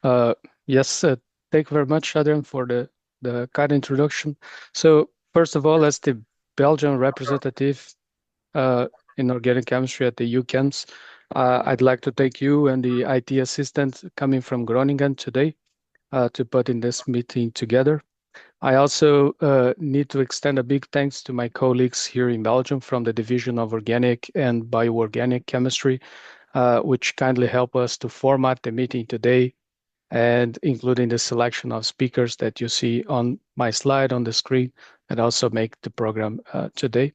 Uh, yes, thank you very much, Adrian, for the kind introduction. So first of all, as the Belgian representative uh, in organic chemistry at the EuChemS, I'd like to thank you and the IT assistant coming from Groningen today to put in this meeting together. I also need to extend a big thanks to my colleagues here in Belgium from the Division of Organic and Bioorganic Chemistry, which kindly help us to format the meeting today and including the selection of speakers that you see on my slide on the screen and also make the program today.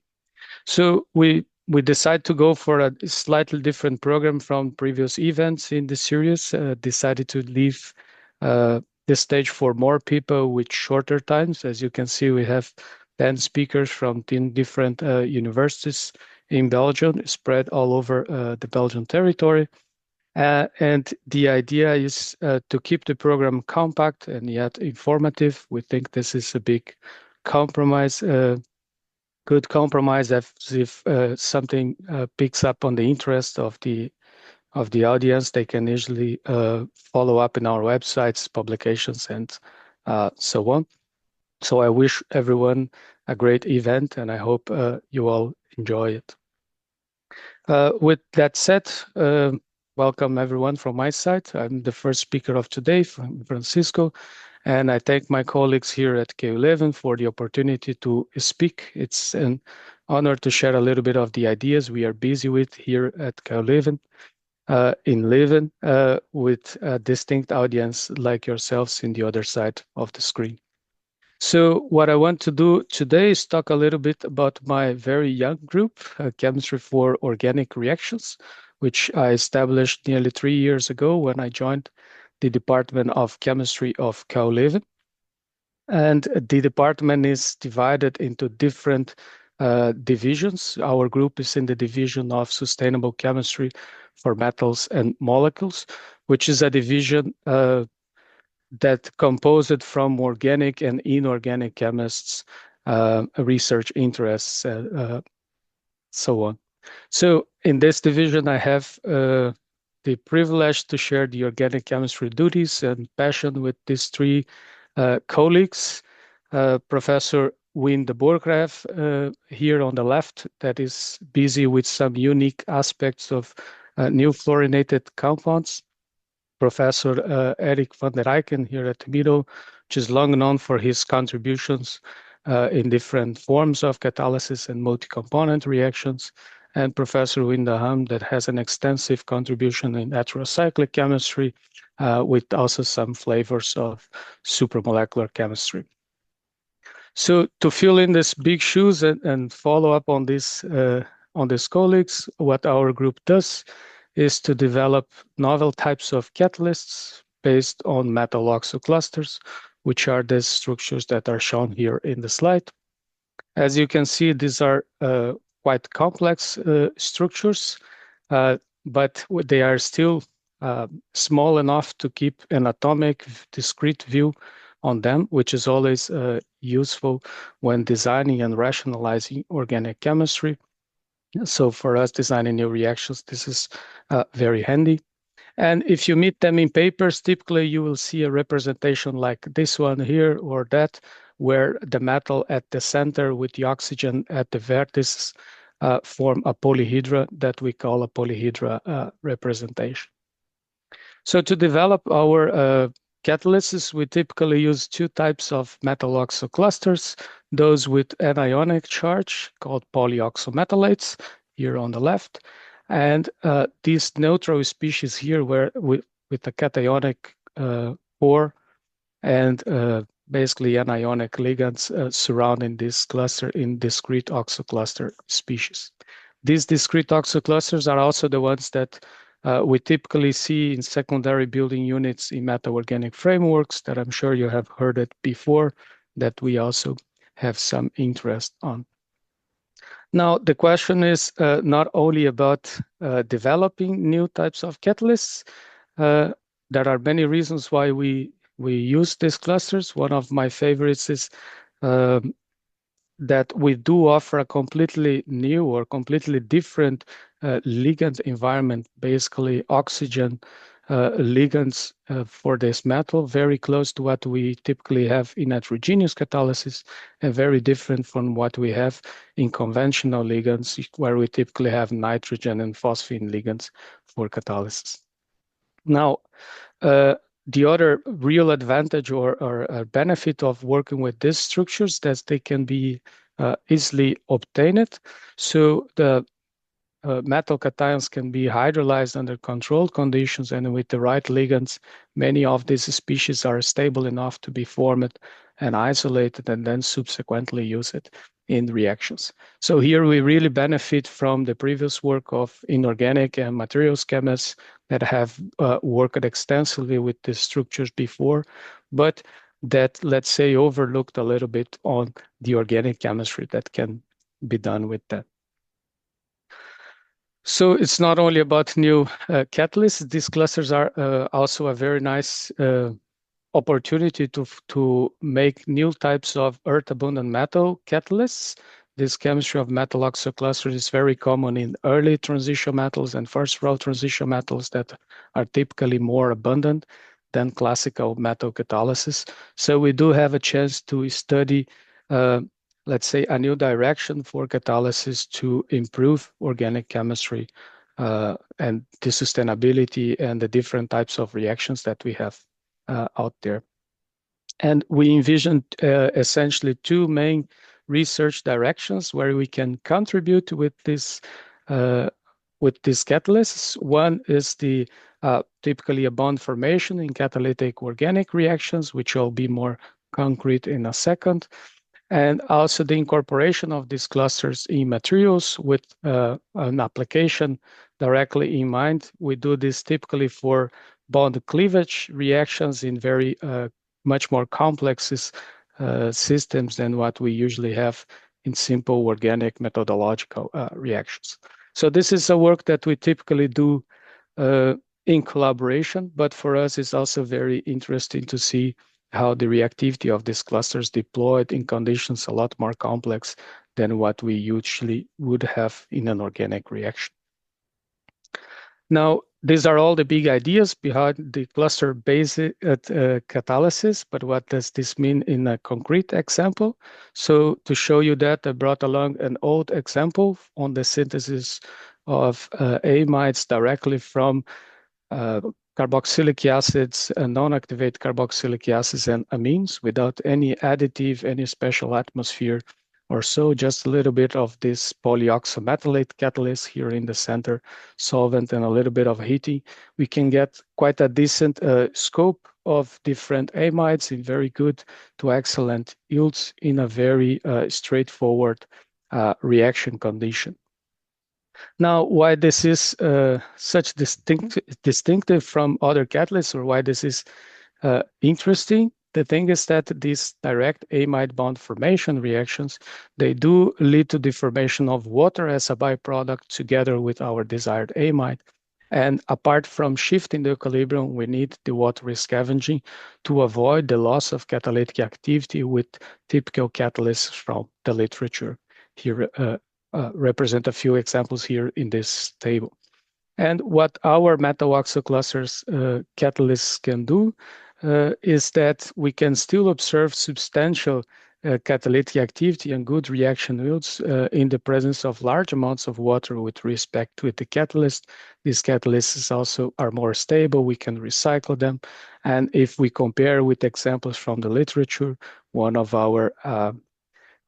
So we decide to go for a slightly different program from previous events in the series, decided to leave the stage for more people with shorter times. As you can see, we have 10 speakers from 10 different universities in Belgium, spread all over the Belgian territory. And the idea is to keep the program compact and yet informative. We think this is a big compromise, good compromise as if something picks up on the interest of the audience. They can easily follow up in our websites, publications, and so on. So I wish everyone a great event, and I hope you all enjoy it. With that said, welcome everyone from my side. I'm the first speaker of today from Francisco, and I thank my colleagues here at Leuven for the opportunity to speak. It's an honor to share a little bit of the ideas we are busy with here at Leuven, in Leuven, with a distinct audience like yourselves in the other side of the screen. So what I want to do today is talk a little bit about my very young group, Chemistry for Organic Reactions, which I established nearly 3 years ago when I joined the Department of Chemistry of KU Leuven. And the department is divided into different divisions. Our group is in the division of Sustainable Chemistry for Metals and Molecules, which is a division that composed from organic and inorganic chemists, research interests, so on. So in this division, I have the privilege to share the organic chemistry duties and passion with these three colleagues. Professor Wim de Borgraaf here on the left, that is busy with some unique aspects of new fluorinated compounds. Professor Erik van der Eycken here at the middle, which is long known for his contributions in different forms of catalysis and multi-component reactions, and Professor Wim de Ham that has an extensive contribution in heterocyclic chemistry with also some flavors of supramolecular chemistry. So to fill in these big shoes and follow up on these colleagues, what our group does is to develop novel types of catalysts based on metal oxoclusters, which are the structures that are shown here in the slide. As you can see, these are quite complex structures, but they are still small enough to keep an atomic discrete view on them, which is always useful when designing and rationalizing organic chemistry. So for us designing new reactions, this is very handy. And if you meet them in papers, typically you will see a representation like this one here or that, where the metal at the center with the oxygen at the vertices form a polyhedra that we call a polyhedra representation. So to develop our catalysts, we typically use two types of metal oxoclusters, those with anionic charge called polyoxometalates here on the left, and these neutral species here where with a cationic core and basically anionic ligands surrounding this cluster in discrete oxocluster species. These discrete oxoclusters are also the ones that we typically see in secondary building units in meta-organic frameworks that I'm sure you have heard it before, that we also have some interest on. Now, the question is not only about developing new types of catalysts. There are many reasons why we use these clusters. One of my favorites is that we do offer a completely new or completely different ligand environment, basically oxygen ligands for this metal, very close to what we typically have in heterogeneous catalysis, and very different from what we have in conventional ligands, where we typically have nitrogen and phosphine ligands for catalysis. Now, the other real advantage or benefit of working with these structures that they can be easily obtained. So the metal cations can be hydrolyzed under controlled conditions, and with the right ligands, many of these species are stable enough to be formed and isolated and then subsequently use it in reactions. So here we really benefit from the previous work of inorganic and materials chemists that have worked extensively with these structures before, but that, let's say, overlooked a little bit on the organic chemistry that can be done with that. So it's not only about new catalysts. These clusters are also a very nice opportunity to make new types of earth-abundant metal catalysts. This chemistry of metal oxide clusters is very common in early transition metals and first-row transition metals that are typically more abundant than classical metal catalysis. So we do have a chance to study let's say, a new direction for catalysis to improve organic chemistry and the sustainability and the different types of reactions that we have out there. And we envisioned essentially two main research directions where we can contribute with these catalysts. One is the typically a bond formation in catalytic organic reactions, which will be more concrete in a second. And also the incorporation of these clusters in materials with an application directly in mind. We do this typically for bond cleavage reactions in very much more complex systems than what we usually have in simple organic methodological reactions. So this is a work that we typically do in collaboration, but for us it's also very interesting to see how the reactivity of these clusters deployed in conditions a lot more complex than what we usually would have in an organic reaction. Now, these are all the big ideas behind the cluster-based catalysis, but what does this mean in a concrete example? So to show you that, I brought along an old example on the synthesis of amides directly from carboxylic acids and non-activated carboxylic acids and amines without any additive, any special atmosphere or so, just a little bit of this polyoxymetallate catalyst here in the center, solvent and a little bit of heating. We can get quite a decent scope of different amides in very good to excellent yields in a very straightforward reaction condition. Now, why this is such distinctive from other catalysts, or why this is interesting, the thing is that these direct amide bond formation reactions, they do lead to the formation of water as a byproduct together with our desired amide. And apart from shifting the equilibrium, we need the water scavenging to avoid the loss of catalytic activity with typical catalysts from the literature. Here represent a few examples here in this table. And what our metal oxide clusters catalysts can do is that we can still observe substantial catalytic activity and good reaction yields in the presence of large amounts of water with respect to the catalyst. These catalysts also are more stable. We can recycle them. And if we compare with examples from the literature,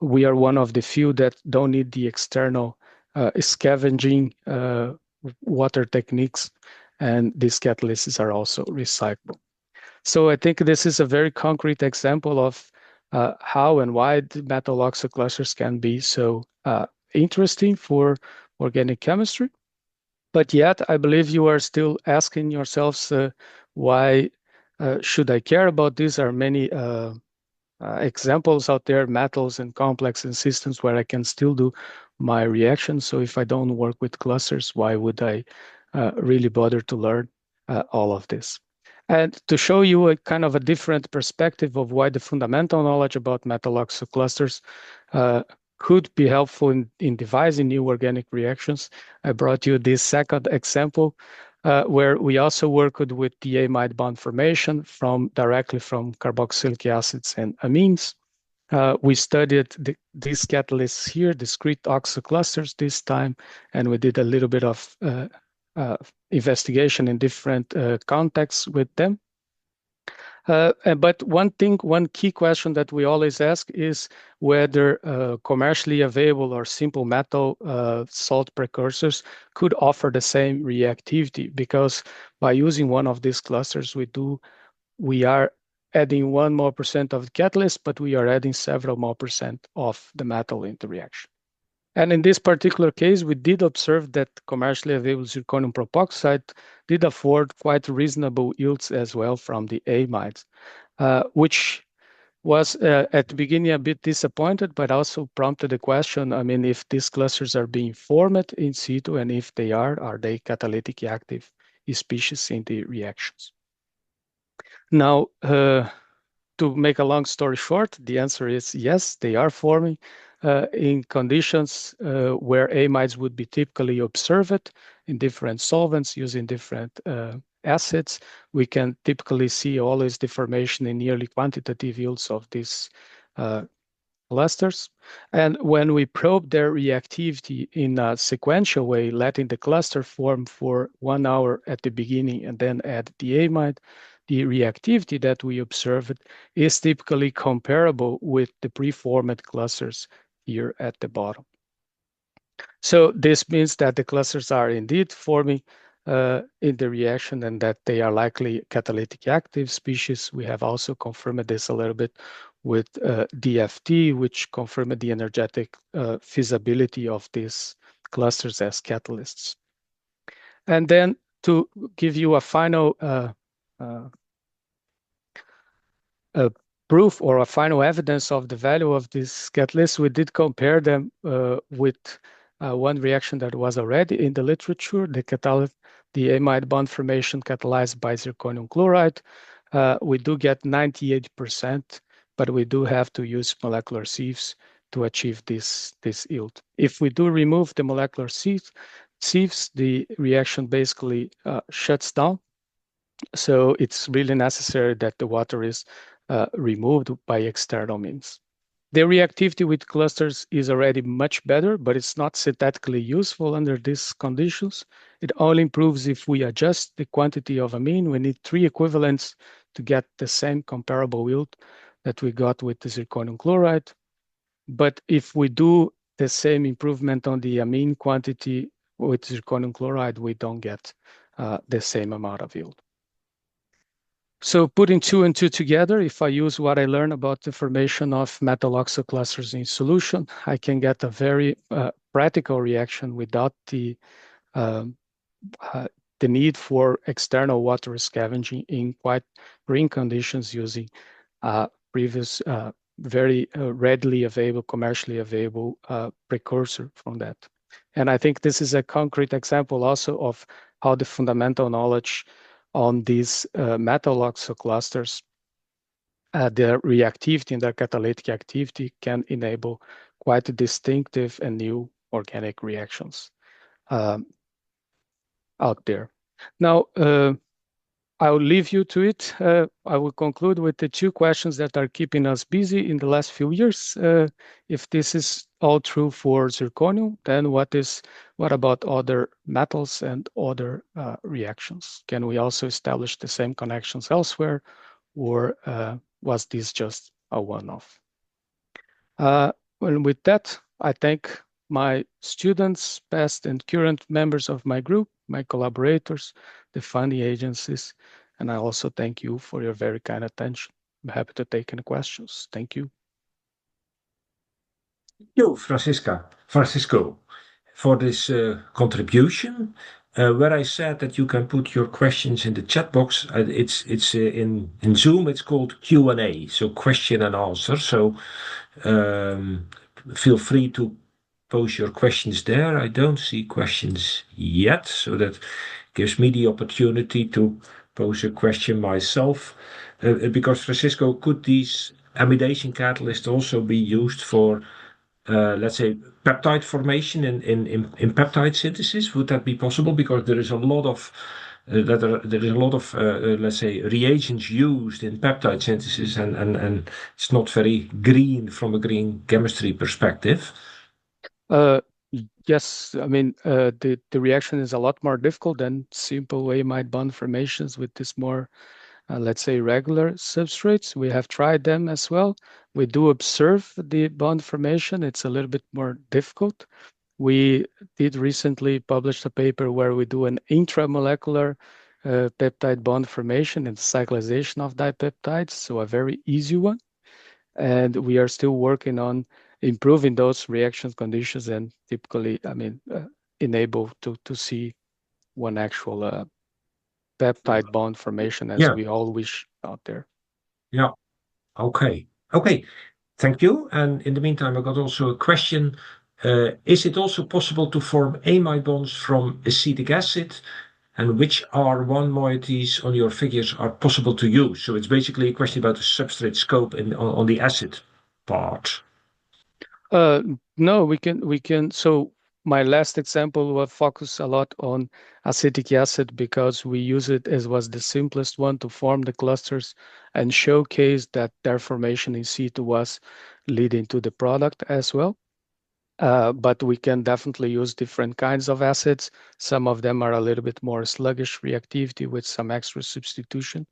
we are one of the few that don't need the external scavenging water techniques, and these catalysts are also recyclable. So I think this is a very concrete example of how and why the metal oxide clusters can be so interesting for organic chemistry. But yet, I believe you are still asking yourselves, why should I care about this? There are many examples out there, metals and complex and systems where I can still do my reactions. So if I don't work with clusters, why would I really bother to learn all of this? And to show you a kind of a different perspective of why the fundamental knowledge about metal oxide clusters could be helpful in devising new organic reactions, I brought you this second example. where we also worked with the amide bond formation directly from carboxylic acids and amines. We studied these catalysts here, discrete oxoclusters this time, and we did a little bit of investigation in different contexts with them. But one key question that we always ask is whether commercially available or simple metal salt precursors could offer the same reactivity, because by using one of these clusters, we are adding 1 more % of the catalyst, but we are adding several more % of the metal in the reaction. And in this particular case, we did observe that commercially available zirconium propoxide did afford quite reasonable yields as well from the amides, which was at the beginning a bit disappointed, but also prompted the question, I mean, if these clusters are being formed in situ, and if they are they catalytic active species in the reactions? Now, to make a long story short, the answer is yes, they are forming in conditions where amides would be typically observed in different solvents using different acids. We can typically see always the formation in nearly quantitative yields of these clusters. And when we probe their reactivity in a sequential way, letting the cluster form for 1 hour at the beginning and then add the amide, the reactivity that we observed is typically comparable with the preformed clusters here at the bottom. So this means that the clusters are indeed forming in the reaction and that they are likely catalytic active species. We have also confirmed this a little bit with DFT, which confirmed the energetic feasibility of these clusters as catalysts. And then to give you a final proof or a final evidence of the value of this catalyst, we did compare them with one reaction that was already in the literature, the amide bond formation catalyzed by zirconium chloride. We do get 98%, but we do have to use molecular sieves to achieve this yield. If we do remove the molecular sieves, the reaction basically shuts down. So it's really necessary that the water is removed by external means. The reactivity with clusters is already much better, but it's not synthetically useful under these conditions. It only improves if we adjust the quantity of amine. We need 3 equivalents to get the same comparable yield that we got with the zirconium chloride. But if we do the same improvement on the amine quantity with zirconium chloride, we don't get the same amount of yield. So putting 2 and 2 together, if I use what I learned about the formation of metal oxoclusters in solution, I can get a very practical reaction without the need for external water scavenging in quite green conditions using previous very readily available, commercially available precursor from that. And I think this is a concrete example also of how the fundamental knowledge on these metal oxoclusters, their reactivity and their catalytic activity can enable quite distinctive and new organic reactions out there. Now, I will leave you to it. I will conclude with the 2 questions that are keeping us busy in the last few years. If this is all true for zirconium, then what about other metals and other reactions? Can we also establish the same connections elsewhere, or was this just a one-off? Well, with that, I thank my students, past and current members of my group, my collaborators, the funding agencies, and I also thank you for your very kind attention. I'm happy to take any questions. Thank you. Thank you, Francisco, for this contribution. Where I said that you can put your questions in the chat box, it's in Zoom. It's called Q&A, so question and answer. So feel free to pose your questions there. I don't see questions yet, so that gives me the opportunity to pose a question myself. Because Francisco, could these amidation catalysts also be used for let's say peptide formation in peptide synthesis? Would that be possible? Because there is a lot of that there is a lot of, let's say, reagents used in peptide synthesis, and it's not very green from a green chemistry perspective. Yes, I mean, the reaction is a lot more difficult than simple amide bond formations with this more, let's say, regular substrates. We have tried them as well. We do observe the bond formation. It's a little bit more difficult. We did recently publish a paper where we do an intramolecular peptide bond formation and cyclization of dipeptides, so a very easy one. And we are still working on improving those reaction conditions and typically, I mean, enable to see one actual peptide bond formation as Yeah, we all wish out there. yeah. Okay. Okay. Thank you. And in the meantime, I got also a question. Is it also possible to form amide bonds from acetic acid? And which R1 moieties on your figures are possible to use? So it's basically a question about the substrate scope on the acid part. No, we can. So my last example will focus a lot on acetic acid because we use it as was the simplest one to form the clusters and showcase that their formation in situ was leading to the product as well. But we can definitely use different kinds of acids. Some of them are a little bit more sluggish reactivity with some extra substitution,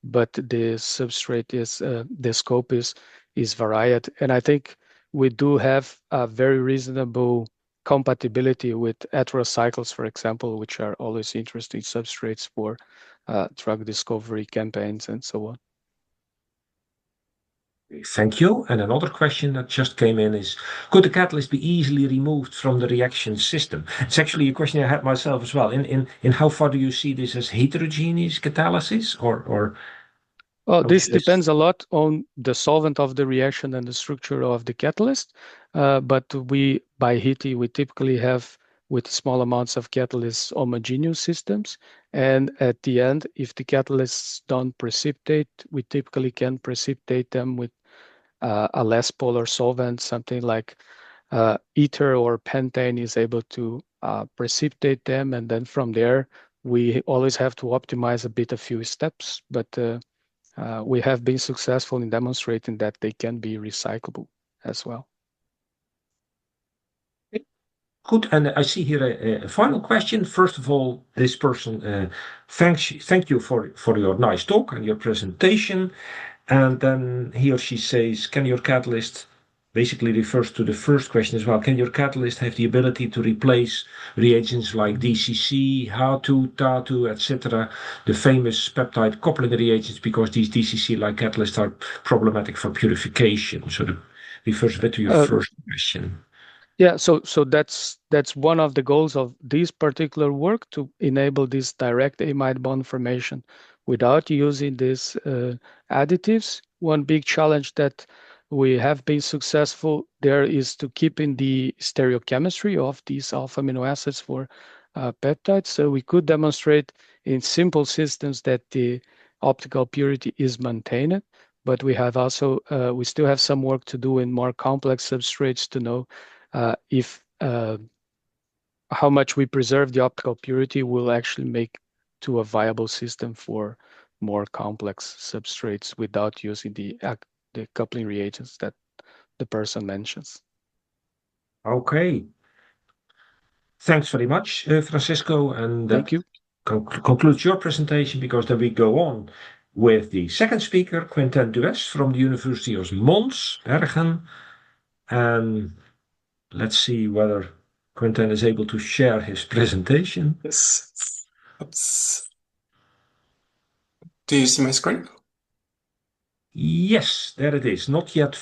but the substrate is the scope is varied, and I think we do have a very reasonable compatibility with heterocycles, for example, which are always interesting substrates for drug discovery campaigns and so on. Thank you. And another question that just came in is, could the catalyst be easily removed from the reaction system? It's actually a question I had myself as well. In how far do you see this as heterogeneous catalysis or Well, how do this you this? depends a lot on the solvent of the reaction and the structure of the catalyst. But by heating, we typically have with small amounts of catalyst homogeneous systems. And at the end, if the catalysts don't precipitate, we typically can precipitate them with a less polar solvent, something like ether or pentane is able to precipitate them. And then from there, we always have to optimize a bit a few steps, but we have been successful in demonstrating that they can be recyclable as well. Good. And I see here a final question. First of all, this person thank you for your nice talk and your presentation. And then he or she says, can your catalyst, basically refers to the first question as well, can your catalyst have the ability to replace reagents like DCC, HA2, Ta2, etc., the famous peptide coupling reagents, because these DCC-like catalysts are problematic for purification? So that refers a bit to your first question. Yeah, so that's one of the goals of this particular work, to enable this direct amide bond formation without using these additives. One big challenge that we have been successful there is to keeping the stereochemistry of these alpha amino acids for peptides. So we could demonstrate in simple systems that the optical purity is maintained, but we have also we still have some work to do in more complex substrates to know if how much we preserve the optical purity will actually make to a viable system for more complex substrates without using the coupling reagents that the person mentions. Okay. Thanks very much, Francisco. And Thank that you. concludes your presentation, because then we go on with the second speaker, Quentin Duez from the University of Mons, Bergen. And let's see whether Quentin is able to share his presentation. Yes. Oops. Do you see my screen? Yes, there it is. Not yet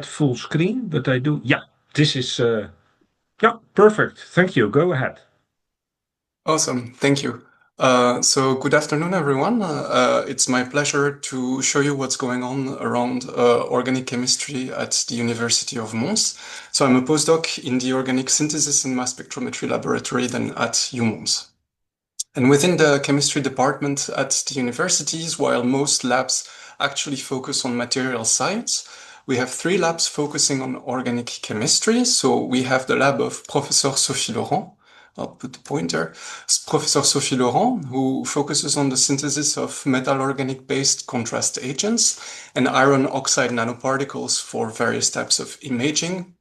full screen, but I do. Yeah, this is yeah, perfect. Thank you. Go ahead. Awesome. Thank you. So good afternoon, everyone. It's my pleasure to show you what's going on around organic chemistry at the University of Mons. So I'm a postdoc in the organic synthesis and mass spectrometry laboratory then at UMons. And within the chemistry department at the universities, while most labs actually focus on material science, we have 3 labs focusing on organic chemistry. So we have the lab of Professor Sophie Laurent, I'll put the pointer, Professor Sophie Laurent, who focuses on the synthesis of metal organic-based contrast agents and iron oxide nanoparticles for various types of imaging,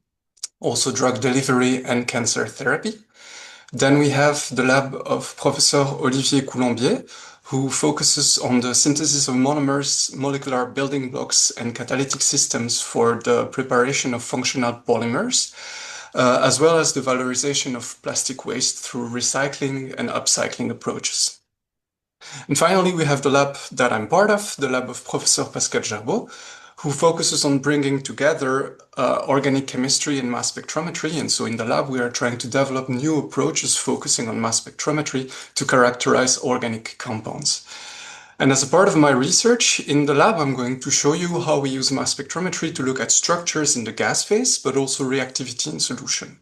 also drug delivery and cancer therapy. Then we have the lab of Professor Olivier Coulombier, who focuses on the synthesis of monomers, molecular building blocks, and catalytic systems for the preparation of functional polymers, as well as the valorization of plastic waste through recycling and upcycling approaches. And finally, we have the lab that I'm part of, the lab of Professor Pascal Gerbeau, who focuses on bringing together organic chemistry and mass spectrometry. And so in the lab, we are trying to develop new approaches focusing on mass spectrometry to characterize organic compounds. And as a part of my research in the lab, I'm going to show you how we use mass spectrometry to look at structures in the gas phase, but also reactivity in solution.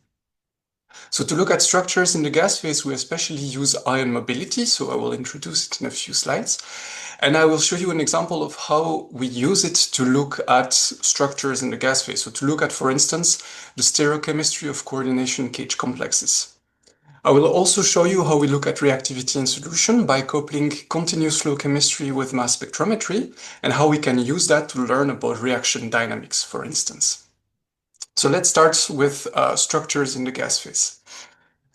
So to look at structures in the gas phase, we especially use ion mobility. So I will introduce it in a few slides. And I will show you an example of how we use it to look at structures in the gas phase. So to look at, for instance, the stereochemistry of coordination cage complexes. I will also show you how we look at reactivity in solution by coupling continuous flow chemistry with mass spectrometry and how we can use that to learn about reaction dynamics, for instance. So let's start with structures in the gas phase.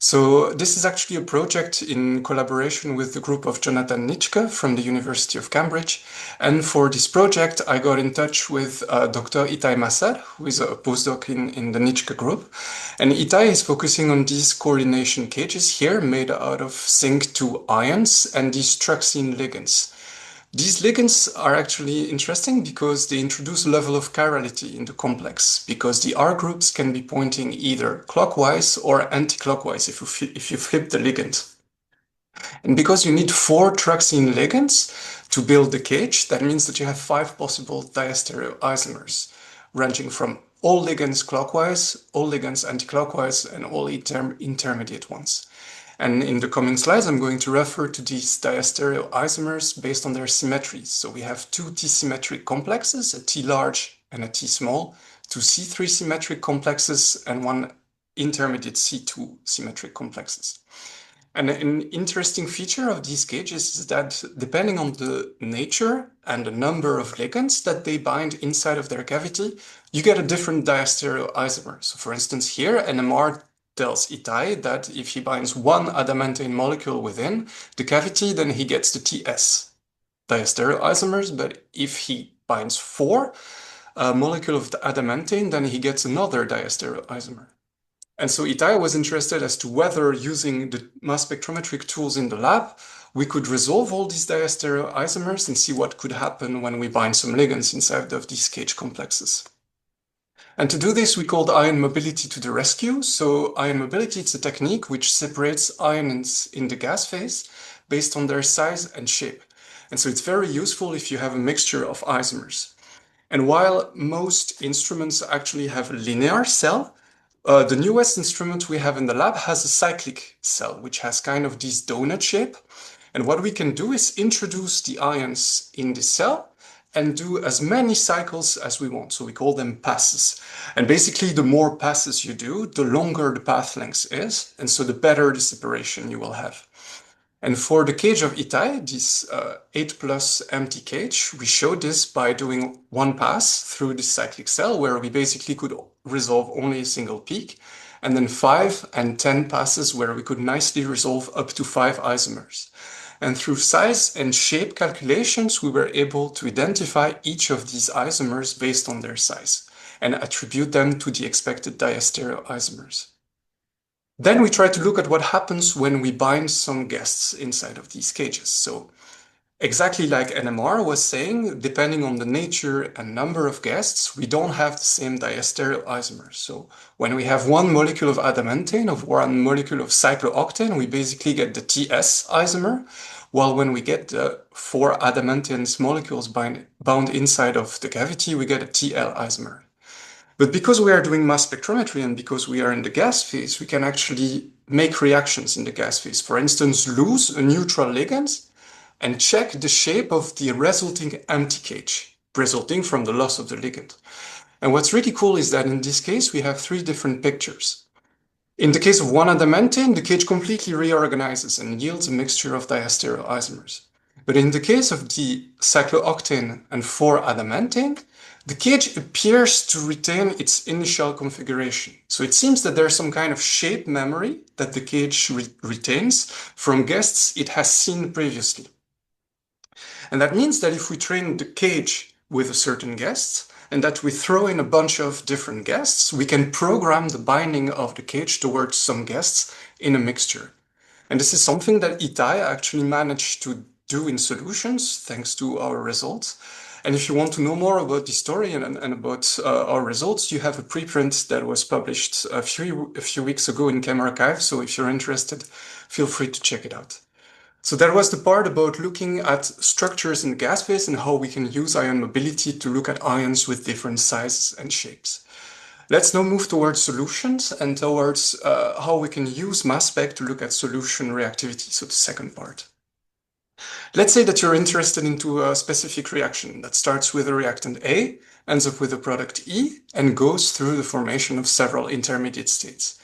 So this is actually a project in collaboration with the group of Jonathan Nitschke from the University of Cambridge. And for this project, I got in touch with Dr. Itai Massad, who is a postdoc in the Nitschke group. And Itai is focusing on these coordination cages here made out of zinc 2 ions and these troxine ligands. These ligands are actually interesting because they introduce a level of chirality in the complex, because the R groups can be pointing either clockwise or anti-clockwise if you flip the ligand. And because you need 4 troxine ligands to build the cage, that means that you have 5 possible diastereoisomers, ranging from all ligands clockwise, all ligands anti-clockwise, and all intermediate ones. And in the coming slides, I'm going to refer to these diastereoisomers based on their symmetries. So we have 2 T-symmetric complexes, a T large and a T small, 2 C3 symmetric complexes, and 1 intermediate C2 symmetric complexes. And an interesting feature of these cages is that depending on the nature and the number of ligands that they bind inside of their cavity, you get a different diastereoisomer. So for instance, here, NMR tells Itai that if he binds 1 adamantane molecule within the cavity, then he gets the TS diastereoisomers, but if he binds 4 molecules of the adamantane, then he gets another diastereoisomer. And so Itai was interested as to whether using the mass spectrometric tools in the lab, we could resolve all these diastereoisomers and see what could happen when we bind some ligands inside of these cage complexes. And to do this, we called ion mobility to the rescue. So ion mobility, it's a technique which separates ions in the gas phase based on their size and shape. And so it's very useful if you have a mixture of isomers. And while most instruments actually have a linear cell, the newest instrument we have in the lab has a cyclic cell, which has kind of this donut shape. And what we can do is introduce the ions in the cell and do as many cycles as we want. So we call them passes. And basically, the more passes you do, the longer the path length is, and so the better the separation you will have. And for the cage of Itai, this 8+ empty cage, we showed this by doing 1 pass through this cyclic cell, where we basically could resolve only a single peak, and then 5 and 10 passes where we could nicely resolve up to 5 isomers. And through size and shape calculations, we were able to identify each of these isomers based on their size and attribute them to the expected diastereoisomers. Then we try to look at what happens when we bind some guests inside of these cages. So exactly like NMR was saying, depending on the nature and number of guests, we don't have the same diastereoisomers. So when we have 1 molecule of adamantane or 1 molecule of cyclooctane, we basically get the TS isomer, while when we get the 4 adamantane molecules bound inside of the cavity, we get a TL isomer. But because we are doing mass spectrometry and because we are in the gas phase, we can actually make reactions in the gas phase. For instance, lose a neutral ligand and check the shape of the resulting empty cage, resulting from the loss of the ligand. And what's really cool is that in this case, we have 3 different pictures. In the case of 1-adamantane, the cage completely reorganizes and yields a mixture of diastereoisomers. But in the case of the cyclooctane and 4-adamantane, the cage appears to retain its initial configuration. So it seems that there's some kind of shape memory that the cage retains from guests it has seen previously. And that means that if we train the cage with a certain guest, and that we throw in a bunch of different guests, we can program the binding of the cage towards some guests in a mixture. And this is something that Itai actually managed to do in solutions, thanks to our results. And if you want to know more about the story and about our results, you have a preprint that was published a few weeks ago in ChemArchive. So if you're interested, feel free to check it out. So that was the part about looking at structures in the gas phase and how we can use ion mobility to look at ions with different sizes and shapes. Let's now move towards solutions and towards how we can use mass spec to look at solution reactivity, so the second part. Let's say that you're interested into a specific reaction that starts with a reactant A, ends up with a product E, and goes through the formation of several intermediate states.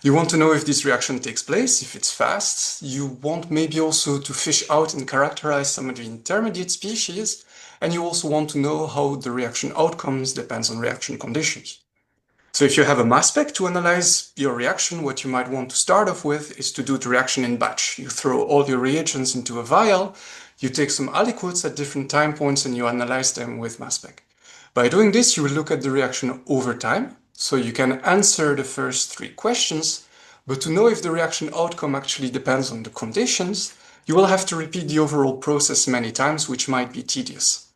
You want to know if this reaction takes place, if it's fast. You want maybe also to fish out and characterize some of the intermediate species. And you also want to know how the reaction outcomes depends on reaction conditions. So if you have a mass spec to analyze your reaction, what you might want to start off with is to do the reaction in batch. You throw all your reagents into a vial, you take some aliquots at different time points, and you analyze them with mass spec. By doing this, you will look at the reaction over time. So you can answer the first 3 questions, but to know if the reaction outcome actually depends on the conditions, you will have to repeat the overall process many times, which might be tedious.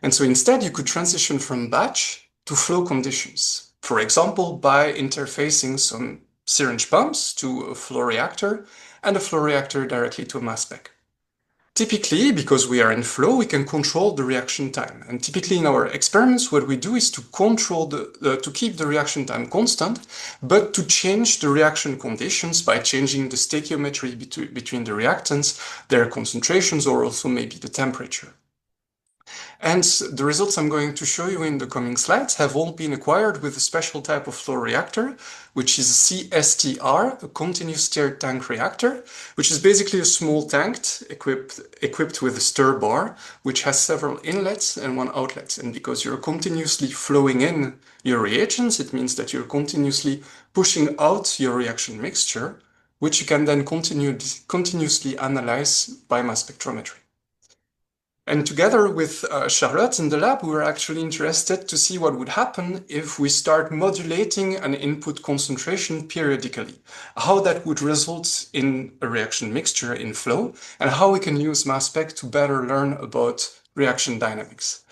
And so instead, you could transition from batch to flow conditions. For example, by interfacing some syringe pumps to a flow reactor and a flow reactor directly to a mass spec. Typically, because we are in flow, we can control the reaction time. And typically in our experiments, what we do is to control to keep the reaction time constant, but to change the reaction conditions by changing the stoichiometry between the reactants, their concentrations, or also maybe the temperature. And the results I'm going to show you in the coming slides have all been acquired with a special type of flow reactor, which is a CSTR, a continuous stirred tank reactor, which is basically a small tank equipped with a stir bar, which has several inlets and 1 outlet. And because you're continuously flowing in your reagents, it means that you're continuously pushing out your reaction mixture, which you can then continuously analyze by mass spectrometry. And together with Charlotte in the lab, we were actually interested to see what would happen if we start modulating an input concentration periodically, how that would result in a reaction mixture in flow, and how we can use mass spec to better learn about reaction dynamics.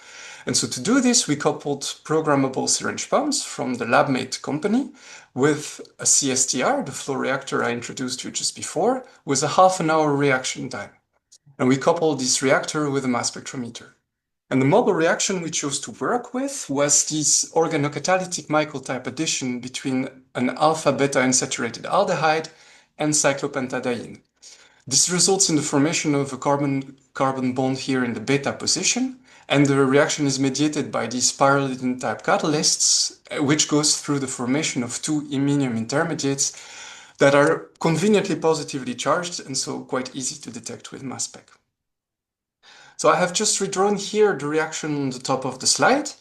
And so to do this, we coupled programmable syringe pumps from the LabMate company with a CSTR, the flow reactor I introduced you just before, with a half-an-hour reaction time. And we coupled this reactor with a mass spectrometer. And the model reaction we chose to work with was this organocatalytic Michael-type addition between an alpha-beta unsaturated aldehyde and cyclopentadiene. This results in the formation of a carbon-carbon bond here in the beta position, and the reaction is mediated by these pyrrolidine-type catalysts, which goes through the formation of 2 iminium intermediates that are conveniently positively charged and so quite easy to detect with mass spec. So I have just redrawn here the reaction on the top of the slide.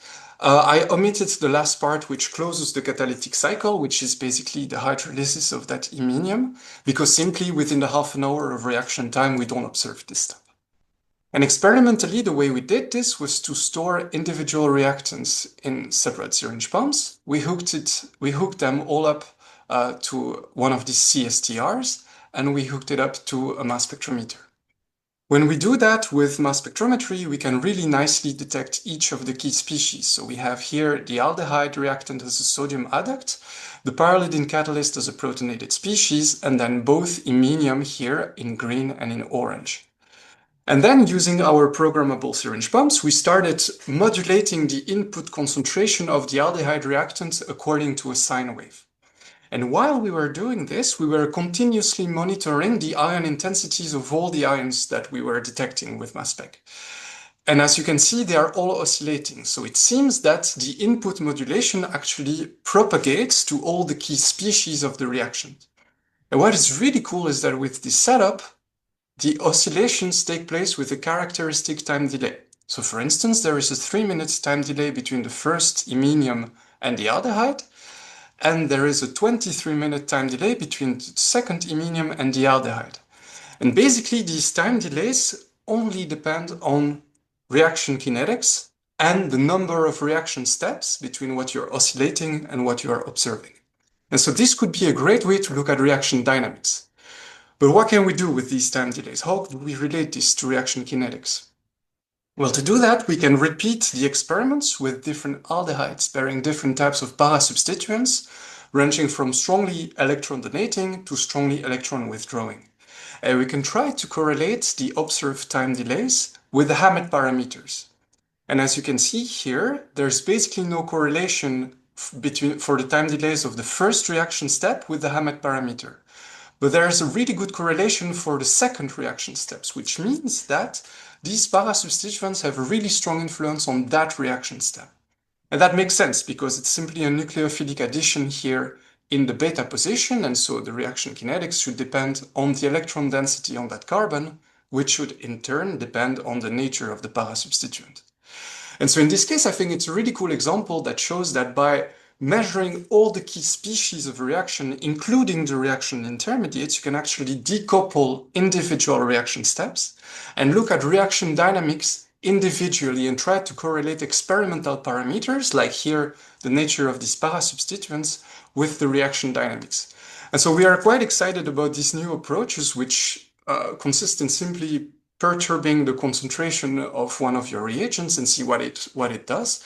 I omitted the last part which closes the catalytic cycle, which is basically the hydrolysis of that iminium, because simply within the half an hour of reaction time, we don't observe this step. And experimentally, the way we did this was to store individual reactants in separate syringe pumps. We hooked them all up to one of these CSTRs, and we hooked it up to a mass spectrometer. When we do that with mass spectrometry, we can really nicely detect each of the key species. So we have here the aldehyde reactant as a sodium adduct, the pyrrolidine catalyst as a protonated species, and then both iminium here in green and in orange. And then using our programmable syringe pumps, we started modulating the input concentration of the aldehyde reactant according to a sine wave. And while we were doing this, we were continuously monitoring the ion intensities of all the ions that we were detecting with mass spec. And as you can see, they are all oscillating. So it seems that the input modulation actually propagates to all the key species of the reaction. And what is really cool is that with this setup, the oscillations take place with a characteristic time delay. So for instance, there is a 3-minute time delay between the first iminium and the aldehyde, and there is a 23-minute time delay between the second iminium and the aldehyde. And basically, these time delays only depend on reaction kinetics and the number of reaction steps between what you're oscillating and what you are observing. And so this could be a great way to look at reaction dynamics. But what can we do with these time delays? How do we relate this to reaction kinetics? Well, to do that, we can repeat the experiments with different aldehydes bearing different types of para-substituents, ranging from strongly electron donating to strongly electron withdrawing. And we can try to correlate the observed time delays with the Hammett parameters. And as you can see here, there's basically no correlation for the time delays of the first reaction step with the Hammett parameter. But there is a really good correlation for the second reaction steps, which means that these para-substituents have a really strong influence on that reaction step. And that makes sense because it's simply a nucleophilic addition here in the beta position, and so the reaction kinetics should depend on the electron density on that carbon, which should in turn depend on the nature of the para-substituent. And so in this case, I think it's a really cool example that shows that by measuring all the key species of a reaction, including the reaction intermediates, you can actually decouple individual reaction steps and look at reaction dynamics individually and try to correlate experimental parameters, like here, the nature of these para-substituents, with the reaction dynamics. And so we are quite excited about these new approaches, which consist in simply perturbing the concentration of one of your reagents and see what it does.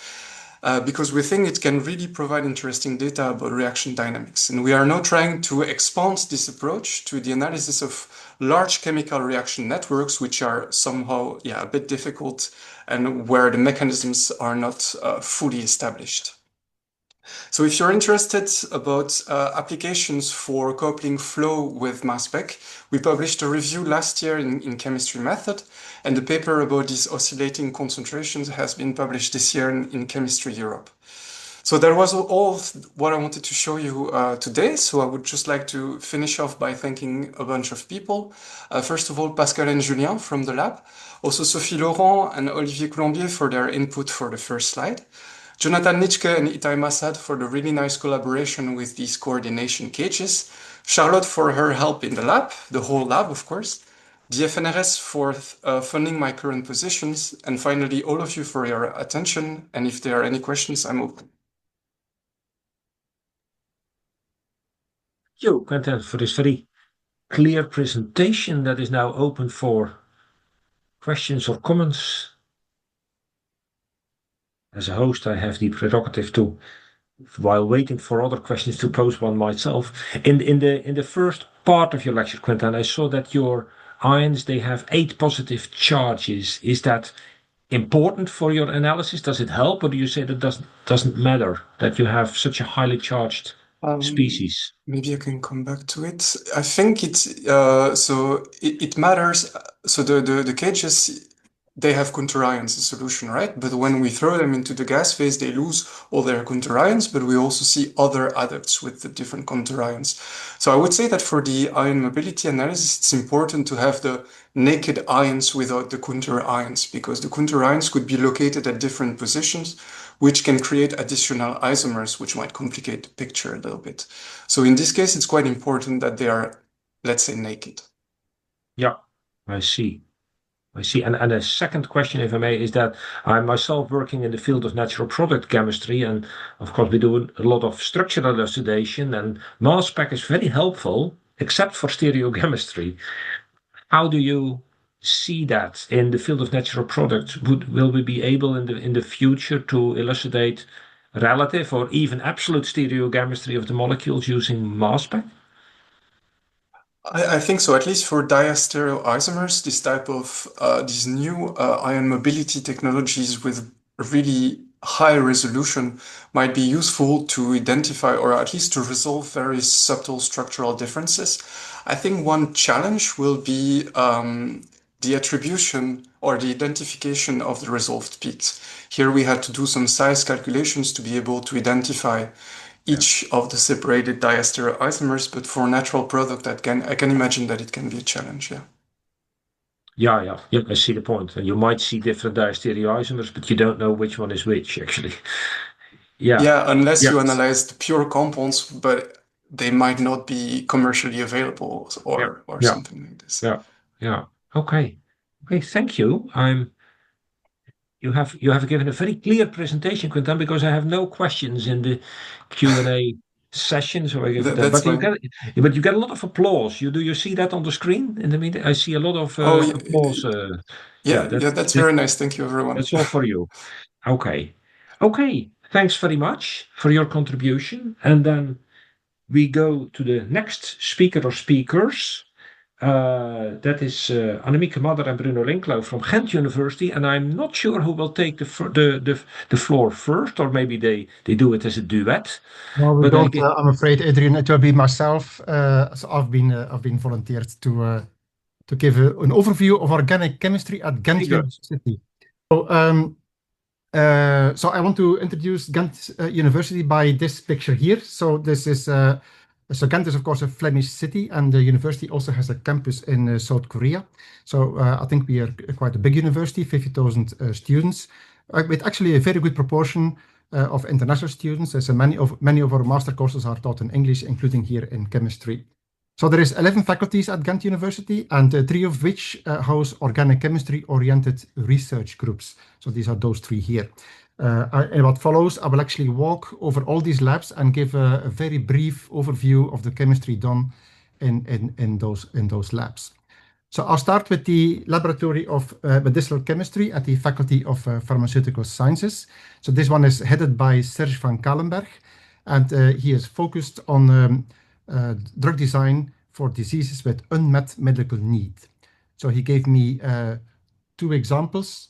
Because we think it can really provide interesting data about reaction dynamics. And we are now trying to expand this approach to the analysis of large chemical reaction networks, which are somehow a bit difficult and where the mechanisms are not fully established. So if you're interested about applications for coupling flow with mass spec, we published a review last year in Chemistry Method, and the paper about these oscillating concentrations has been published this year in Chemistry Europe. So that was all what I wanted to show you today. So I would just like to finish off by thanking a bunch of people. First of all, Pascal and Julien from the lab. Also Sophie Laurent and Olivier Colombier for their input for the first slide. Jonathan Nitschke and Itai Massad for the really nice collaboration with these coordination cages. Charlotte for her help in the lab, the whole lab, of course. The FNRS for funding my current positions. And finally, all of you for your attention. And if there are any questions, I'm open. Thank you, Quentin, for this very clear presentation that is now open for questions or comments. As a host, I have the prerogative to, while waiting for other questions, to pose one myself. In the first part of your lecture, Quentin, I saw that your ions, they have 8 positive charges. Is that important for your analysis? Does it help, or do you say that doesn't matter that you have such a highly charged species? Maybe I can come back to it. I think it matters. So the cages, they have counterions in solution, right? But when we throw them into the gas phase, they lose all their counterions, but we also see other adducts with the different counterions. So I would say that for the ion mobility analysis, it's important to have the naked ions without the counterions, because the counterions could be located at different positions, which can create additional isomers, which might complicate the picture a little bit. So in this case, it's quite important that they are, let's say, naked. Yeah, I see. And a second question, if I may, is that I'm myself working in the field of natural product chemistry, and of course we do a lot of structural elucidation, and mass spec is very helpful, except for stereochemistry. How do you see that in the field of natural products? Will we be able in the future to elucidate relative or even absolute stereochemistry of the molecules using mass spec? I think so, at least for diastereoisomers, this type of these new ion mobility technologies with really high resolution might be useful to identify or at least to resolve very subtle structural differences. I think one challenge will be the attribution or the identification of the resolved peaks. Here we had to do some size calculations to be able to identify each of the separated diester isomers, but for natural product, I can imagine that it can be a challenge. Yeah, I see the point. And you might see different diastereoisomers, but you don't know which one is which, actually. Yeah, unless you analyze the pure compounds, but they might not be commercially available or something like this. Yeah. Okay, thank you. You have given a very clear presentation, Quentin, because I have no questions in the Q&A session, so I give it. That's fine. But you get a lot of applause. Do you see that on the screen in the meeting? I see a lot of applause. That's very nice. Thank you, everyone. That's all for you. Okay. Thanks very much for your contribution. And then we go to the next speaker or speakers. That is Annemieke Madder and Bruno Linclau from Ghent University, and I'm not sure who will take the floor first, or maybe they do it as a duet. No, we don't. I'm afraid, Adrian, it will be myself. So I've been volunteered to give an overview of organic chemistry at Ghent University. So I want to introduce Ghent University by this picture here. So this is. So Ghent is, of course, a Flemish city, and the university also has a campus in South Korea. So I think we are quite a big university, 50,000 students, with actually a very good proportion of international students. As many of our master courses are taught in English, including here in chemistry. So there is 11 faculties at Ghent University, and 3 of which house organic chemistry-oriented research groups. So these are those 3 here. And what follows, I will actually walk over all these labs and give a very brief overview of the chemistry done in those labs. So I'll start with the Laboratory of Medicinal Chemistry at the Faculty of Pharmaceutical Sciences. So this one is headed by Serge van Kalenberg, and he is focused on drug design for diseases with unmet medical need. So he gave me 2 examples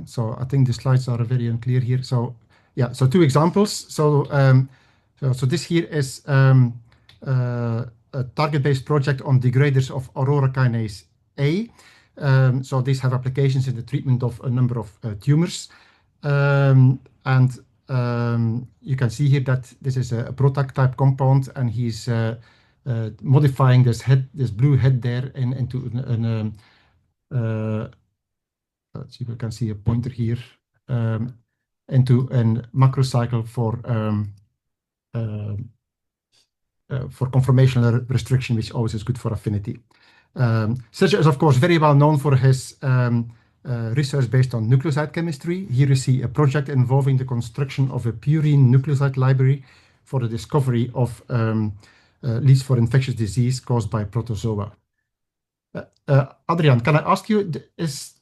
so I think the slides are very unclear here. So 2 examples. So this here is a target-based project on degraders of aurora kinase A. So these have applications in the treatment of a number of tumors. And you can see here that this is a PROTAC type compound, and he's modifying this blue head there into let's see if we can see a pointer here, into a macrocycle for conformational restriction, which always is good for affinity. Serge is, of course, very well known for his research based on nucleoside chemistry. Here you see a project involving the construction of a purine nucleoside library for the discovery of leads for infectious disease caused by protozoa. Adrian, can I ask you,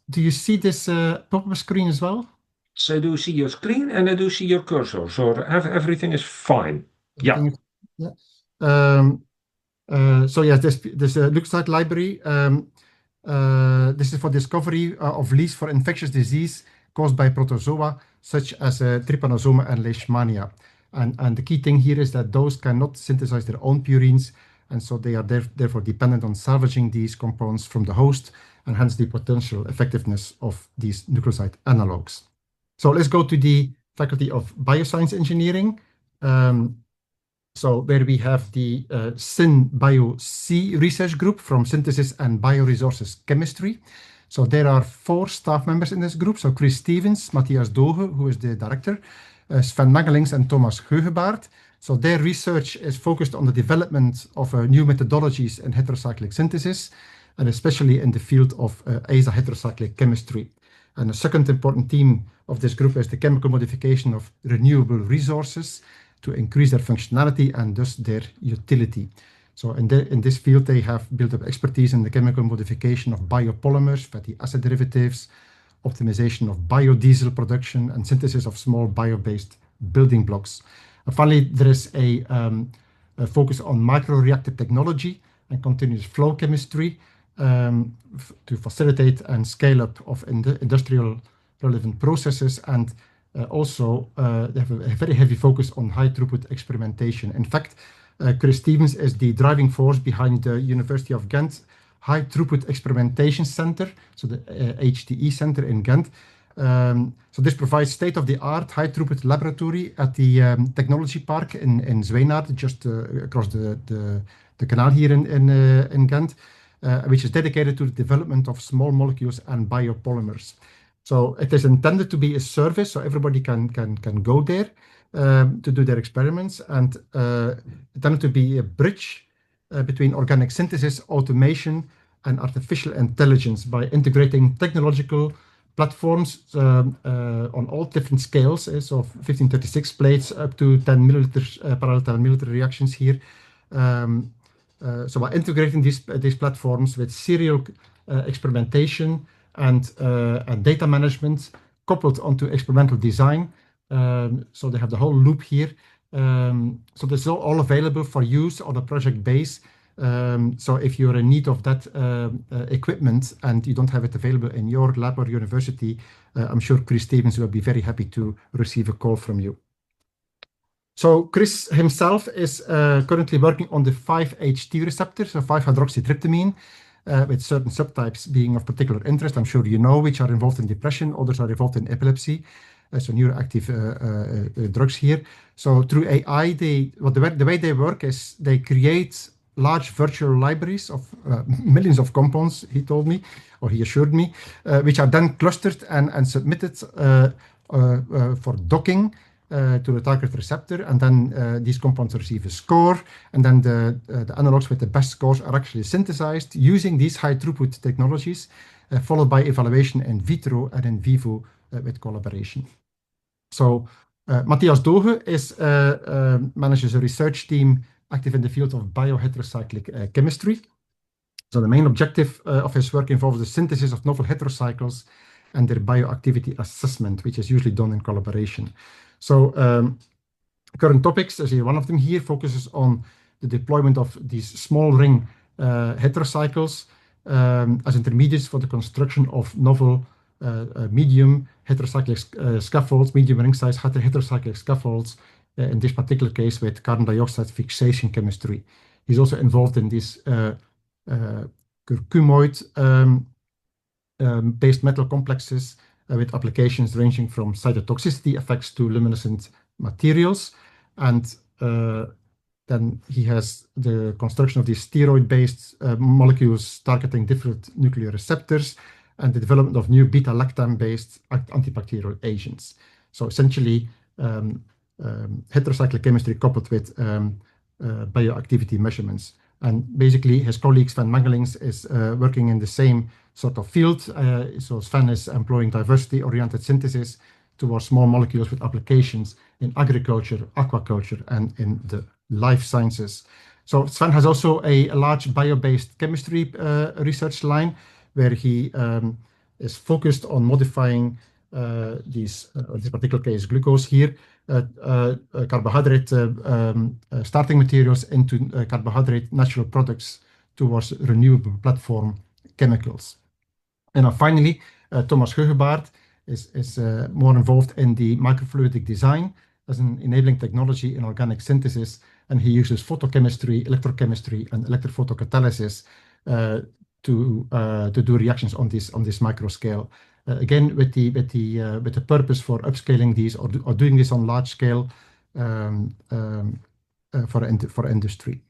do you see this pop-up screen as well? So I do see your screen and I do see your cursor, so everything is fine. Yeah. So yes, this nucleoside library. This is for discovery of leads for infectious disease caused by protozoa, such as trypanosoma and leishmania. And the key thing here is that those cannot synthesize their own purines, and so they are therefore dependent on salvaging these compounds from the host, and hence the potential effectiveness of these nucleoside analogues. So let's go to the Faculty of Bioscience Engineering. So where we have the SynBioC research group from Synthesis and Bioresources Chemistry. So there are 4 staff members in this group. So Chris Stevens, Matthias Doge, who is the director, Sven Nagelings and Thomas Geugebaard. So their research is focused on the development of new methodologies in heterocyclic synthesis, and especially in the field of aza-heterocyclic chemistry. And the second important theme of this group is the chemical modification of renewable resources to increase their functionality and thus their utility. So in this field, they have built up expertise in the chemical modification of biopolymers, fatty acid derivatives, optimization of biodiesel production, and synthesis of small bio-based building blocks. And finally, there is a focus on microreactor technology and continuous flow chemistry to facilitate and scale up of industrial relevant processes, and also they have a very heavy focus on high throughput experimentation. In fact, Chris Stevens is the driving force behind the University of Ghent High Throughput Experimentation Center, so the HTE Center in Ghent, So this provides state-of-the-art, high-throughput laboratory at the Technology Park in Zweinaard, just across the canal here in Ghent, which is dedicated to the development of small molecules and biopolymers. So it is intended to be a service, so everybody can go there to do their experiments, and intended to be a bridge between organic synthesis, automation, and artificial intelligence by integrating technological platforms on all different scales, so 1536 plates up to 10 milliliters parallel 10 milliliter reactions here. So by integrating these platforms with serial experimentation and data management coupled onto experimental design, so they have the whole loop here. So this is all available for use on a project base. So if you're in need of that equipment and you don't have it available in your lab or university, I'm sure Chris Stevens will be very happy to receive a call from you. So Chris himself is currently working on the 5-HT receptor, so 5-hydroxytryptamine, with certain subtypes being of particular interest. I'm sure you know, which are involved in depression, others are involved in epilepsy. So neuroactive drugs here. So through AI, the way they work is they create large virtual libraries of millions of compounds, he told me, or he assured me, which are then clustered and submitted for docking to the target receptor, and then these compounds receive a score, and then the analogs with the best scores are actually synthesized using these high throughput technologies, followed by evaluation in vitro and in vivo with collaboration. So Matthias Doge manages a research team active in the field of bioheterocyclic chemistry. So the main objective of his work involves the synthesis of novel heterocycles and their bioactivity assessment, which is usually done in collaboration. So current topics, as one of them here, focuses on the deployment of these small ring heterocycles as intermediates for the construction of novel medium heterocyclic scaffolds, medium ring size heterocyclic scaffolds, in this particular case with carbon dioxide fixation chemistry. He's also involved in these curcumoid based metal complexes with applications ranging from cytotoxicity effects to luminescent materials. And then he has the construction of these steroid-based molecules targeting different nuclear receptors and the development of new beta-lactam-based antibacterial agents. So essentially, heterocyclic chemistry coupled with bioactivity measurements. And basically, his colleague Sven Mangelings is working in the same sort of field. So Sven is employing diversity-oriented synthesis towards small molecules with applications in agriculture, aquaculture, and in the life sciences. So Sven has also a large bio-based chemistry research line where he is focused on modifying this particular case, glucose here, carbohydrate starting materials into carbohydrate natural products towards renewable platform chemicals. And finally, Thomas Heugebaard is more involved in the microfluidic design as an enabling technology in organic synthesis, and he uses photochemistry, electrochemistry, and electrophotocatalysis to do reactions on this micro scale. Again, with the purpose for upscaling these or doing this on large scale for industry.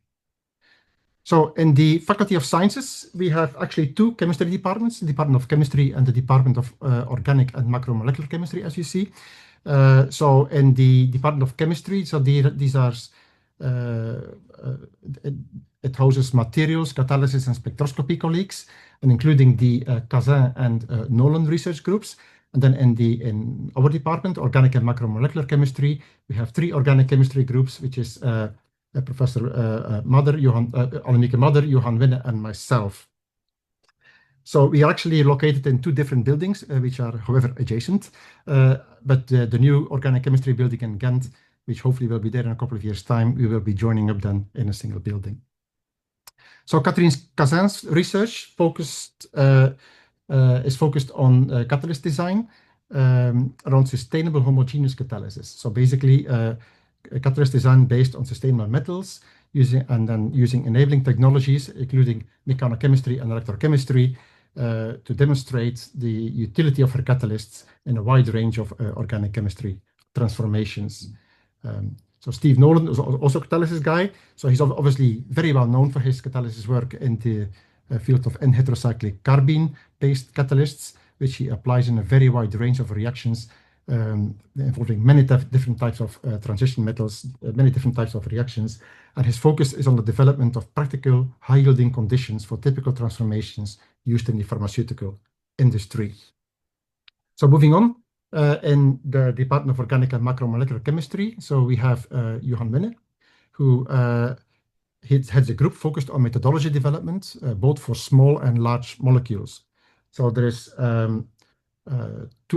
So in the Faculty of Sciences, we have actually two chemistry departments, the Department of Chemistry and the Department of Organic and Macromolecular Chemistry, as you see. So in the Department of Chemistry, so these are, it houses materials, catalysis, and spectroscopy colleagues, and including the Kazin and Nolan research groups. And then in our department, Organic and Macromolecular Chemistry, we have 3 organic chemistry groups, which is Professor Annemieke Madder, Johan Winne, and myself. So we are actually located in 2 different buildings, which are, however, adjacent. But the new organic chemistry building in Ghent, which hopefully will be there in a couple of years' time, we will be joining up then in a single building. So Catherine Kazin's research is focused on catalyst design around sustainable homogeneous catalysis. So basically, catalyst design based on sustainable metals, using enabling technologies, including mechanochemistry and electrochemistry, to demonstrate the utility of her catalysts in a wide range of organic chemistry transformations. So Steve Nolan is also a catalysis guy. So he's obviously very well known for his catalysis work in the field of N-heterocyclic carbene-based catalysts, which he applies in a very wide range of reactions involving many different types of transition metals, many different types of reactions. And his focus is on the development of practical high-yielding conditions for typical transformations used in the pharmaceutical industry. So moving on, in the Department of Organic and Macromolecular Chemistry, so we have Johan Minne, who heads a group focused on methodology development, both for small and large molecules. So there is 2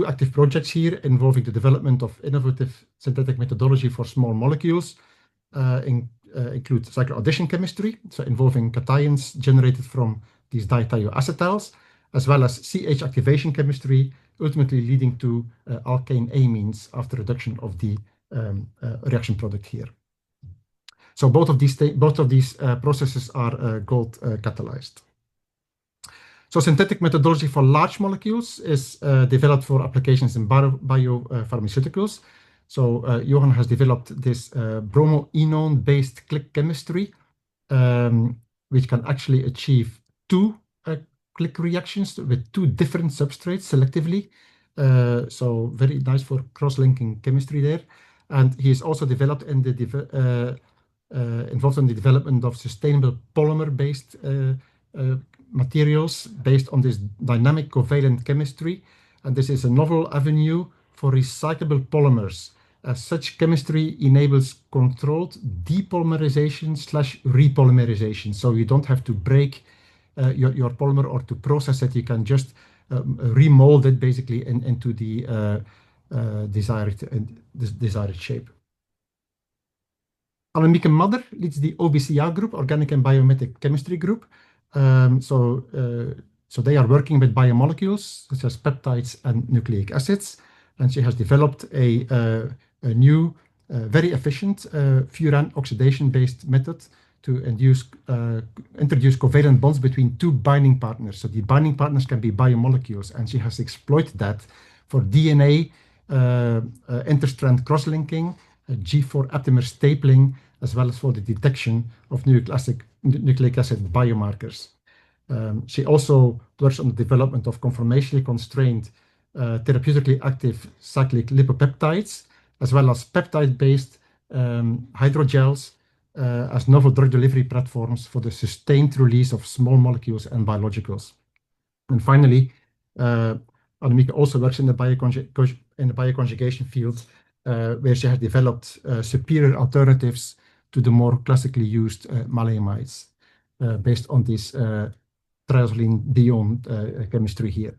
active projects here involving the development of innovative synthetic methodology for small molecules, include cycloaddition chemistry, so involving cations generated from these diethioacetals, as well as CH activation chemistry, ultimately leading to alkane amines after reduction of the reaction product here. So both of these processes are gold catalyzed. So synthetic methodology for large molecules is developed for applications in biopharmaceuticals. So Johan has developed this bromoenone-based click chemistry, which can actually achieve 2 click reactions with 2 different substrates selectively. So very nice for cross-linking chemistry there. And he is also developed in the involved in the development of sustainable polymer-based materials based on this dynamic covalent chemistry. And this is a novel avenue for recyclable polymers. As such, chemistry enables controlled depolymerization/repolymerization. So you don't have to break your polymer or to process it. You can just remold it basically into the desired shape. Annemieke Madder leads the OBCA group, Organic and Biomimetic Chemistry group. So they are working with biomolecules such as peptides and nucleic acids, and she has developed a new, very efficient furan oxidation-based method to introduce covalent bonds between 2 binding partners. So the binding partners can be biomolecules, and she has exploited that for DNA interstrand cross-linking, G4 aptamer stapling, as well as for the detection of nucleic acid biomarkers. She also works on the development of conformationally constrained therapeutically active cyclic lipopeptides, as well as peptide-based hydrogels as novel drug delivery platforms for the sustained release of small molecules and biologicals. And finally, Annemieke also works in the bioconjugation field, where she has developed superior alternatives to the more classically used maleimides based on this triazolene-dione chemistry here.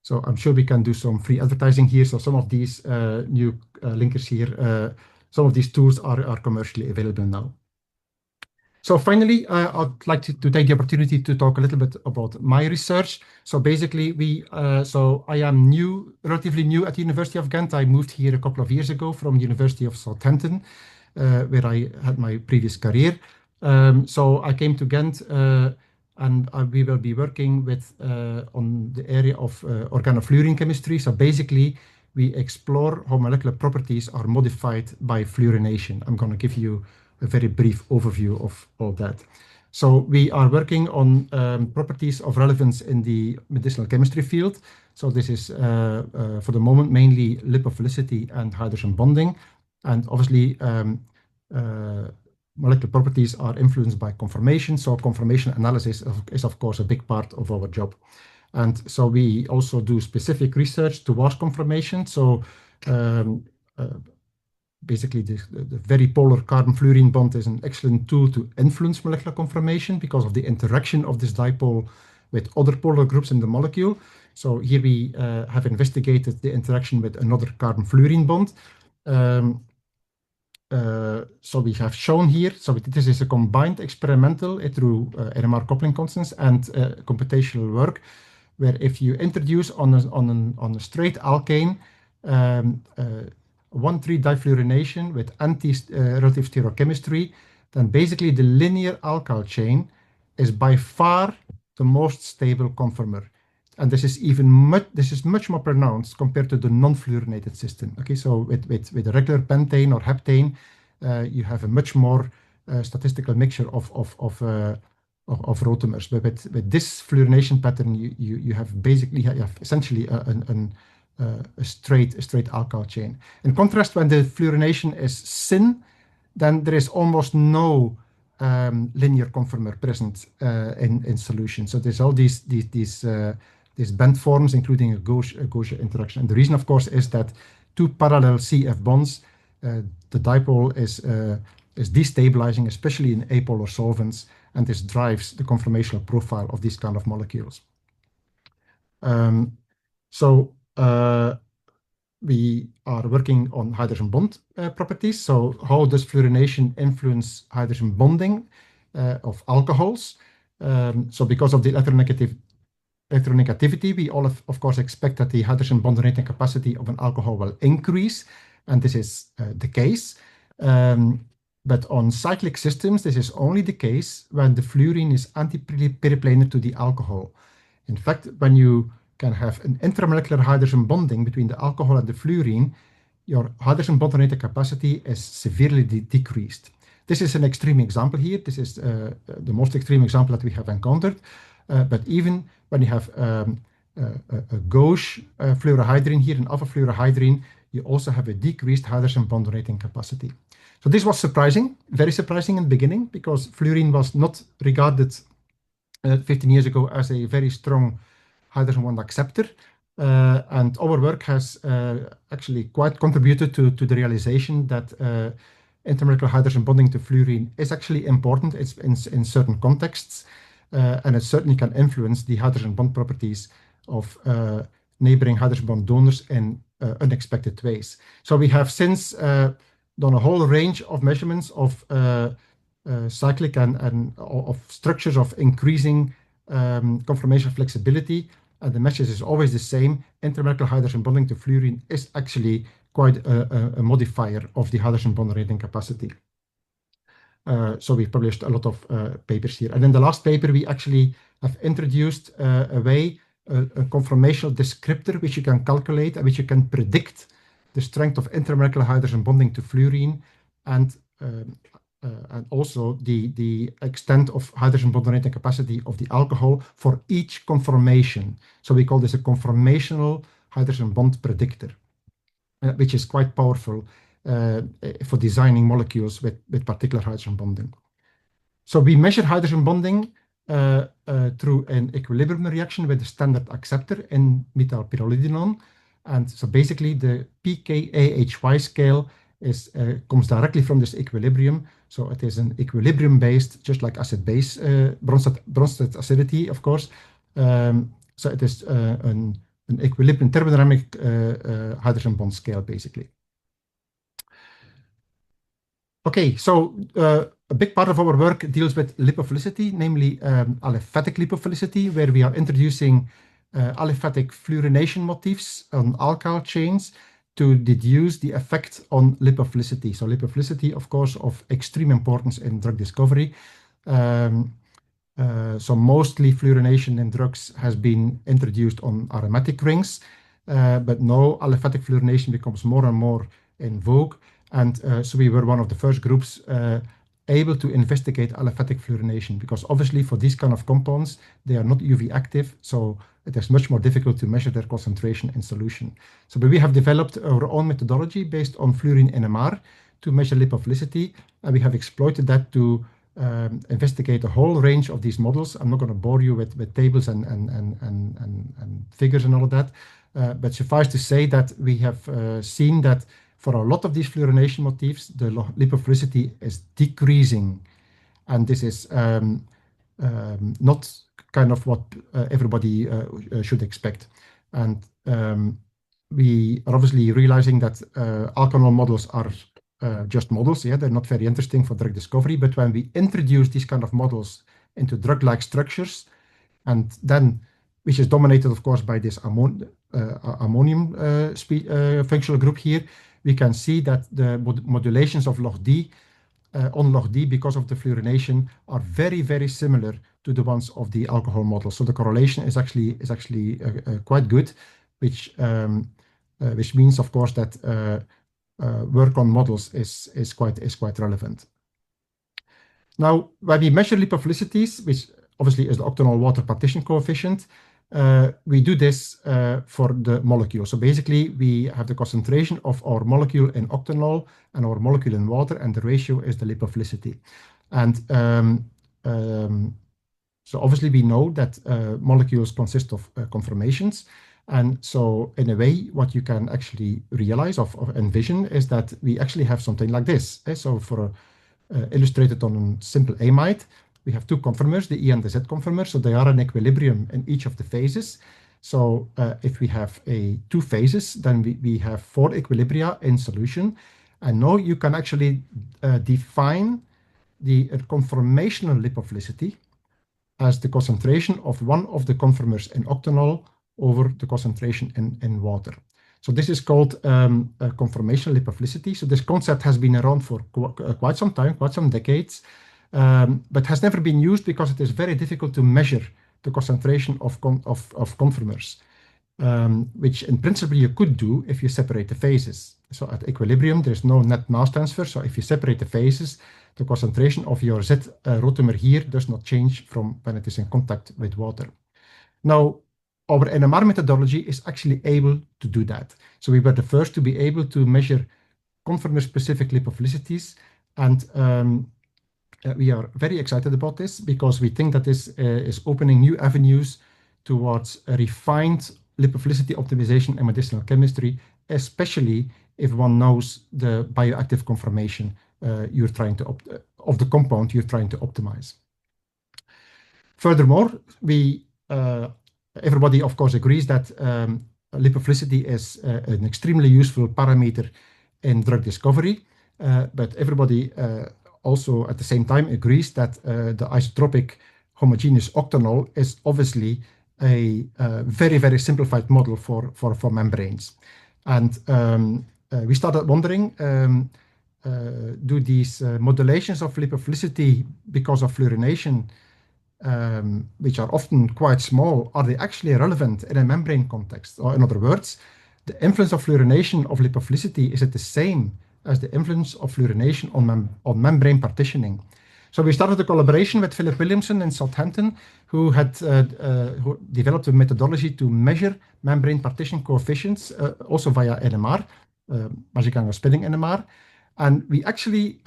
So I'm sure we can do some free advertising here. So some of these new linkers here, some of these tools are commercially available now. So finally, I'd like to take the opportunity to talk a little bit about my research. So basically, I am relatively new at the University of Ghent. I moved here a couple of years ago from the University of Southampton, where I had my previous career. So I came to Ghent, and we will be working with on the area of organofluorine chemistry. So basically, we explore how molecular properties are modified by fluorination. I'm going to give you a very brief overview of all that. So we are working on properties of relevance in the medicinal chemistry field. So this is, for the moment, mainly lipophilicity and hydrogen bonding. And obviously, molecular properties are influenced by conformation. So conformation analysis is, of course, a big part of our job. And so we also do specific research towards conformation. So basically, the very polar carbon-fluorine bond is an excellent tool to influence molecular conformation because of the interaction of this dipole with other polar groups in the molecule. So here we have investigated the interaction with another carbon-fluorine bond. So we have shown here, so this is a combined experimental through NMR coupling constants and computational work, where if you introduce on a straight alkane 1,3-difluorination with anti-relative stereochemistry, then basically the linear alkyl chain is by far the most stable conformer. And this is much more pronounced compared to the non-fluorinated system. Okay, so with a regular pentane or heptane, you have a much more statistical mixture of rotamers. But with this fluorination pattern, you have essentially a straight alkyl chain. In contrast, when the fluorination is syn, then there is almost no linear conformer present in solution. So there's all these bent forms, including a Gaussian interaction. And the reason, of course, is that two parallel CF bonds, the dipole is destabilizing, especially in apolar solvents, and this drives the conformational profile of these kind of molecules. We are working on hydrogen bond properties. So how does fluorination influence hydrogen bonding of alcohols? So because of the electronegativity, we all of course expect that the hydrogen bond donating capacity of an alcohol will increase, and this is the case. But on cyclic systems, this is only the case when the fluorine is anti-periplanar to the alcohol. In fact, when you can have an intramolecular hydrogen bonding between the alcohol and the fluorine, your hydrogen bond donating capacity is severely decreased. This is an extreme example here. This is the most extreme example that we have encountered. But even when you have a gauche fluorohydrine here, an alpha fluorohydrine, you also have a decreased hydrogen bond donating capacity. So this was surprising, very surprising in the beginning, because fluorine was not regarded 15 years ago as a very strong hydrogen bond acceptor. And our work has actually quite contributed to the realization that intermolecular hydrogen bonding to fluorine is actually important. It's in certain contexts, and it certainly can influence the hydrogen bond properties of neighboring hydrogen bond donors in unexpected ways. So we have since done a whole range of measurements of cyclic and of structures of increasing conformational flexibility, and the message is always the same. Intermolecular hydrogen bonding to fluorine is actually quite a modifier of the hydrogen bond donating capacity. So we published a lot of papers here. And in the last paper, we actually have introduced a conformational descriptor which you can calculate and which you can predict the strength of intermolecular hydrogen bonding to fluorine and also the extent of hydrogen bond donating capacity of the alcohol for each conformation. So we call this a conformational hydrogen bond predictor, which is quite powerful for designing molecules with particular hydrogen bonding. So we measure hydrogen bonding through an equilibrium reaction with the standard acceptor in methylpyrrolidinone. And so basically the pKahy scale comes directly from this equilibrium. So it is an equilibrium based, just like acid-base, Bronsted acidity, of course. So it is an equilibrium thermodynamic hydrogen bond scale, basically. Okay, so a big part of our work deals with lipophilicity, namely aliphatic lipophilicity, where we are introducing aliphatic fluorination motifs on alkyl chains to deduce the effect on lipophilicity. So lipophilicity, of course, of extreme importance in drug discovery. So mostly fluorination in drugs has been introduced on aromatic rings, but now aliphatic fluorination becomes more and more in vogue. And so we were one of the first groups able to investigate aliphatic fluorination, because obviously for these kind of compounds, they are not UV active, so it is much more difficult to measure their concentration in solution. So but we have developed our own methodology based on fluorine NMR to measure lipophilicity, and we have exploited that to investigate a whole range of these models. I'm not going to bore you with tables and figures and all of that, but suffice to say that we have seen that for a lot of these fluorination motifs, the lipophilicity is decreasing, and this is not kind of what everybody should expect. And we are obviously realizing that alkanol models are just models. Yeah, they're not very interesting for drug discovery, but when we introduce these kind of models into drug-like structures, and then which is dominated, of course, by this ammonium functional group here, we can see that the modulations of log D on log D because of the fluorination are very, very similar to the ones of the alcohol model. So the correlation is actually quite good, which means, of course, that work on models is quite relevant. Now, when we measure lipophilicity, which obviously is the octanol water partition coefficient, we do this for the molecule. So basically, we have the concentration of our molecule in octanol and our molecule in water, and the ratio is the lipophilicity. And so obviously, we know that molecules consist of conformations. And so in a way, what you can actually realize or envision is that we actually have something like this. So for illustrated on a simple amide, we have two conformers, the E and the Z conformer, so they are in equilibrium in each of the phases. So if we have two phases, then we have 4 equilibria in solution. And now you can actually define the conformational lipophilicity as the concentration of one of the conformers in octanol over the concentration in water. So this is called conformational lipophilicity. So this concept has been around for quite some time, quite some decades, but has never been used because it is very difficult to measure the concentration of conformers, which in principle you could do if you separate the phases. So at equilibrium, there's no net mass transfer. So if you separate the phases, the concentration of your Z rotamer here does not change from when it is in contact with water. Now, our NMR methodology is actually able to do that. So we were the first to be able to measure conformer-specific lipophilicities, and we are very excited about this because we think that this is opening new avenues towards a refined lipophilicity optimization in medicinal chemistry, especially if one knows the bioactive conformation you're trying to of the compound you're trying to optimize. Furthermore, everybody, of course, agrees that lipophilicity is an extremely useful parameter in drug discovery, but everybody also at the same time agrees that the isotropic homogeneous octanol is obviously a very, very simplified model for membranes. And we started wondering, do these modulations of lipophilicity because of fluorination, which are often quite small, are they actually relevant in a membrane context? Or in other words, the influence of fluorination of lipophilicity, is it the same as the influence of fluorination on membrane partitioning? So we started a collaboration with Philip Williamson in Southampton, who developed a methodology to measure membrane partition coefficients, also via NMR, magic angle spinning NMR. And we actually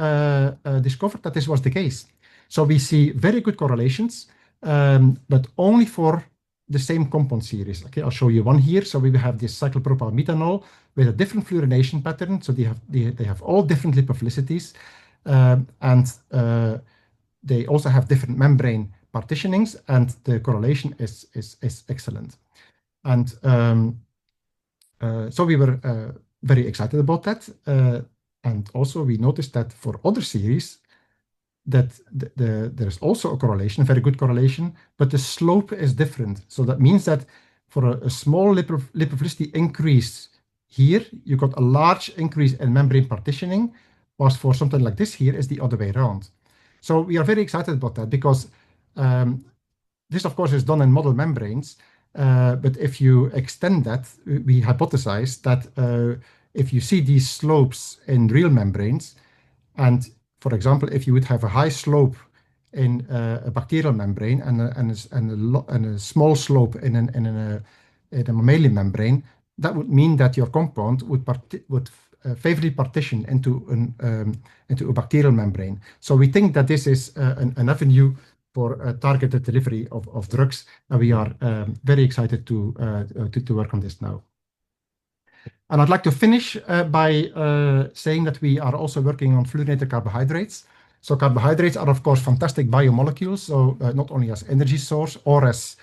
discovered that this was the case. So we see very good correlations, but only for the same compound series. Okay, I'll show you one here. So we have this cyclopropylmethanol with a different fluorination pattern. So they have all different lipophilicities, and they also have different membrane partitionings, and the correlation is excellent. And so we were very excited about that. And also we noticed that for other series, that there is also a correlation, a very good correlation, but the slope is different. So that means that for a small lipophilicity increase here, you got a large increase in membrane partitioning, whilst for something like this here is the other way around. So we are very excited about that because this, of course, is done in model membranes. But if you extend that, we hypothesize that if you see these slopes in real membranes, and for example, if you would have a high slope in a bacterial membrane and a small slope in a mammalian membrane, that would mean that your compound would favorably partition into a bacterial membrane. So we think that this is an avenue for targeted delivery of drugs, and we are very excited to work on this now. And I'd like to finish by saying that we are also working on fluorinated carbohydrates. So carbohydrates are, of course, fantastic biomolecules, so not only as energy source or as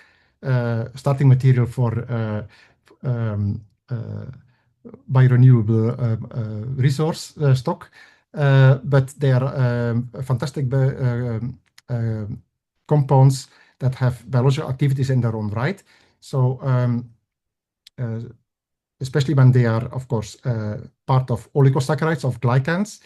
starting material for biorenewable resource stock, but they are fantastic compounds that have biological activities in their own right. So especially when they are, of course, part of oligosaccharides, of glycans.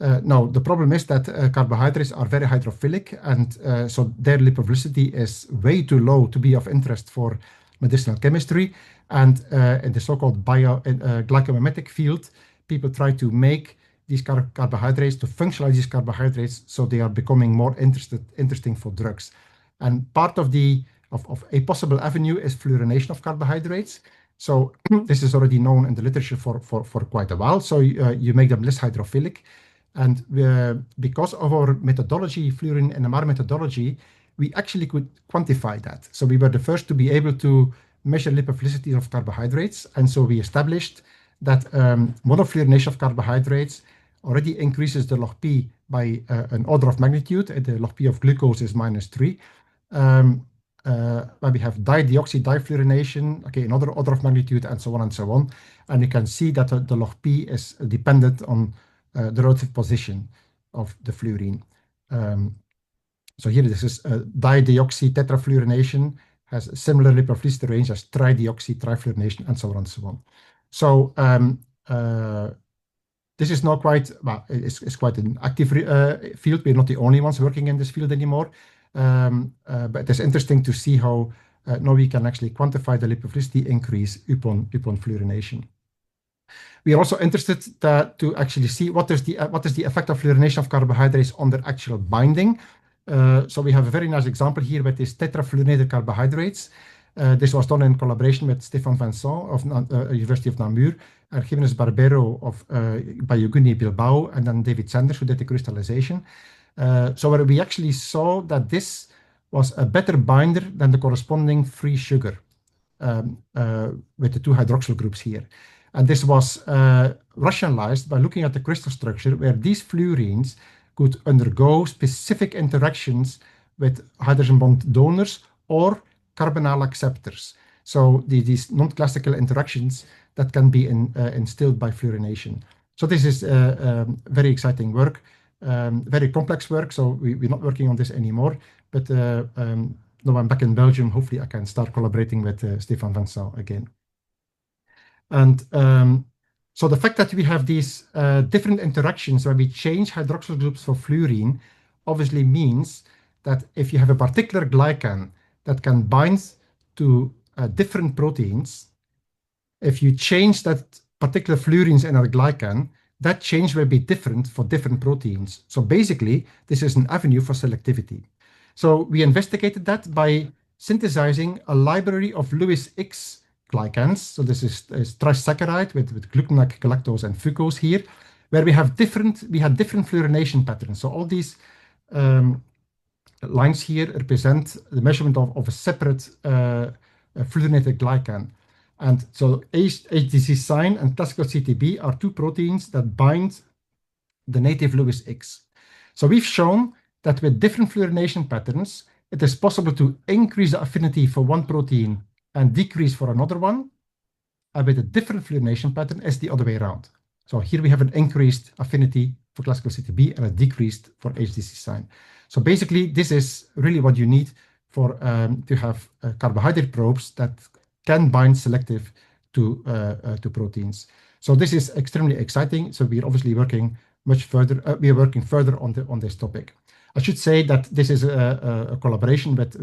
No, the problem is that carbohydrates are very hydrophilic, and so their lipophilicity is way too low to be of interest for medicinal chemistry. And in the so-called glycomimetic field, people try to make these carbohydrates, to functionalize these carbohydrates, so they are becoming more interesting for drugs. And part of a possible avenue is fluorination of carbohydrates. So this is already known in the literature for quite a while. So you make them less hydrophilic. And because of our methodology, fluorine NMR methodology, we actually could quantify that. So we were the first to be able to measure lipophilicity of carbohydrates. And so we established that monofluorination of carbohydrates already increases the log P by an order of magnitude. The log P of glucose is -3. When we have dideoxy difluorination, okay, another order of magnitude, and so on and so on. And you can see that the log P is dependent on the relative position of the fluorine. So here this is dideoxy tetrafluorination, has a similar lipophilicity range as trideoxy trifluorination, and so on and so on. So this is not quite, well, it's quite an active field. We're not the only ones working in this field anymore. But it's interesting to see how now we can actually quantify the lipophilicity increase upon fluorination. We are also interested to actually see what is the effect of fluorination of carbohydrates on their actual binding. So we have a very nice example here with these tetrafluorinated carbohydrates. This was done in collaboration with Stéphane Vincent of University of Namur, and Jiménez Barbero by Uguni Bilbao, and then David Sanders, who did the crystallization. So where we actually saw that this was a better binder than the corresponding free sugar with the two hydroxyl groups here. And this was rationalized by looking at the crystal structure where these fluorines could undergo specific interactions with hydrogen bond donors or carbonyl acceptors. So these non-classical interactions that can be instilled by fluorination. So this is very exciting work, very complex work. So we're not working on this anymore. But now I'm back in Belgium. Hopefully I can start collaborating with Stéphane Vincent again. And so the fact that we have these different interactions where we change hydroxyl groups for fluorine obviously means that if you have a particular glycan that can bind to different proteins, if you change that particular fluorines in our glycan, that change will be different for different proteins. So basically, this is an avenue for selectivity. So we investigated that by synthesizing a library of Lewis X glycans. So this is trisaccharide with glutamate, galactose, and fucose here, where we had different fluorination patterns. So all these lines here represent the measurement of a separate fluorinated glycan. And so HDC sign and classical CTB are two proteins that bind the native Lewis X. So we've shown that with different fluorination patterns, it is possible to increase the affinity for one protein and decrease for another one. And with a different fluorination pattern, it's the other way around. So here we have an increased affinity for classical CTB and a decreased for HDC sign. So basically, this is really what you need for to have carbohydrate probes that can bind selective to proteins. So this is extremely exciting. So we're obviously working much further. We are working further on this topic. I should say that this is a collaboration with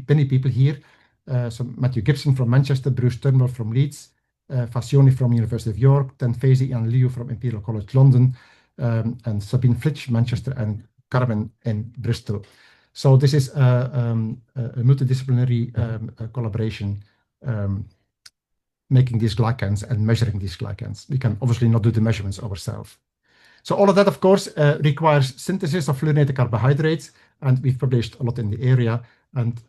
many people here. So Matthew Gibson from Manchester, Bruce Turnbull from Leeds, Fassioni from University of York, Tenfezi and Liu from Imperial College London, and Sabine Flitsch, Manchester, and Carmen in Bristol. So this is a multidisciplinary collaboration making these glycans and measuring these glycans. We can obviously not do the measurements ourselves. So all of that, of course, requires synthesis of fluorinated carbohydrates, and we've published a lot in the area. And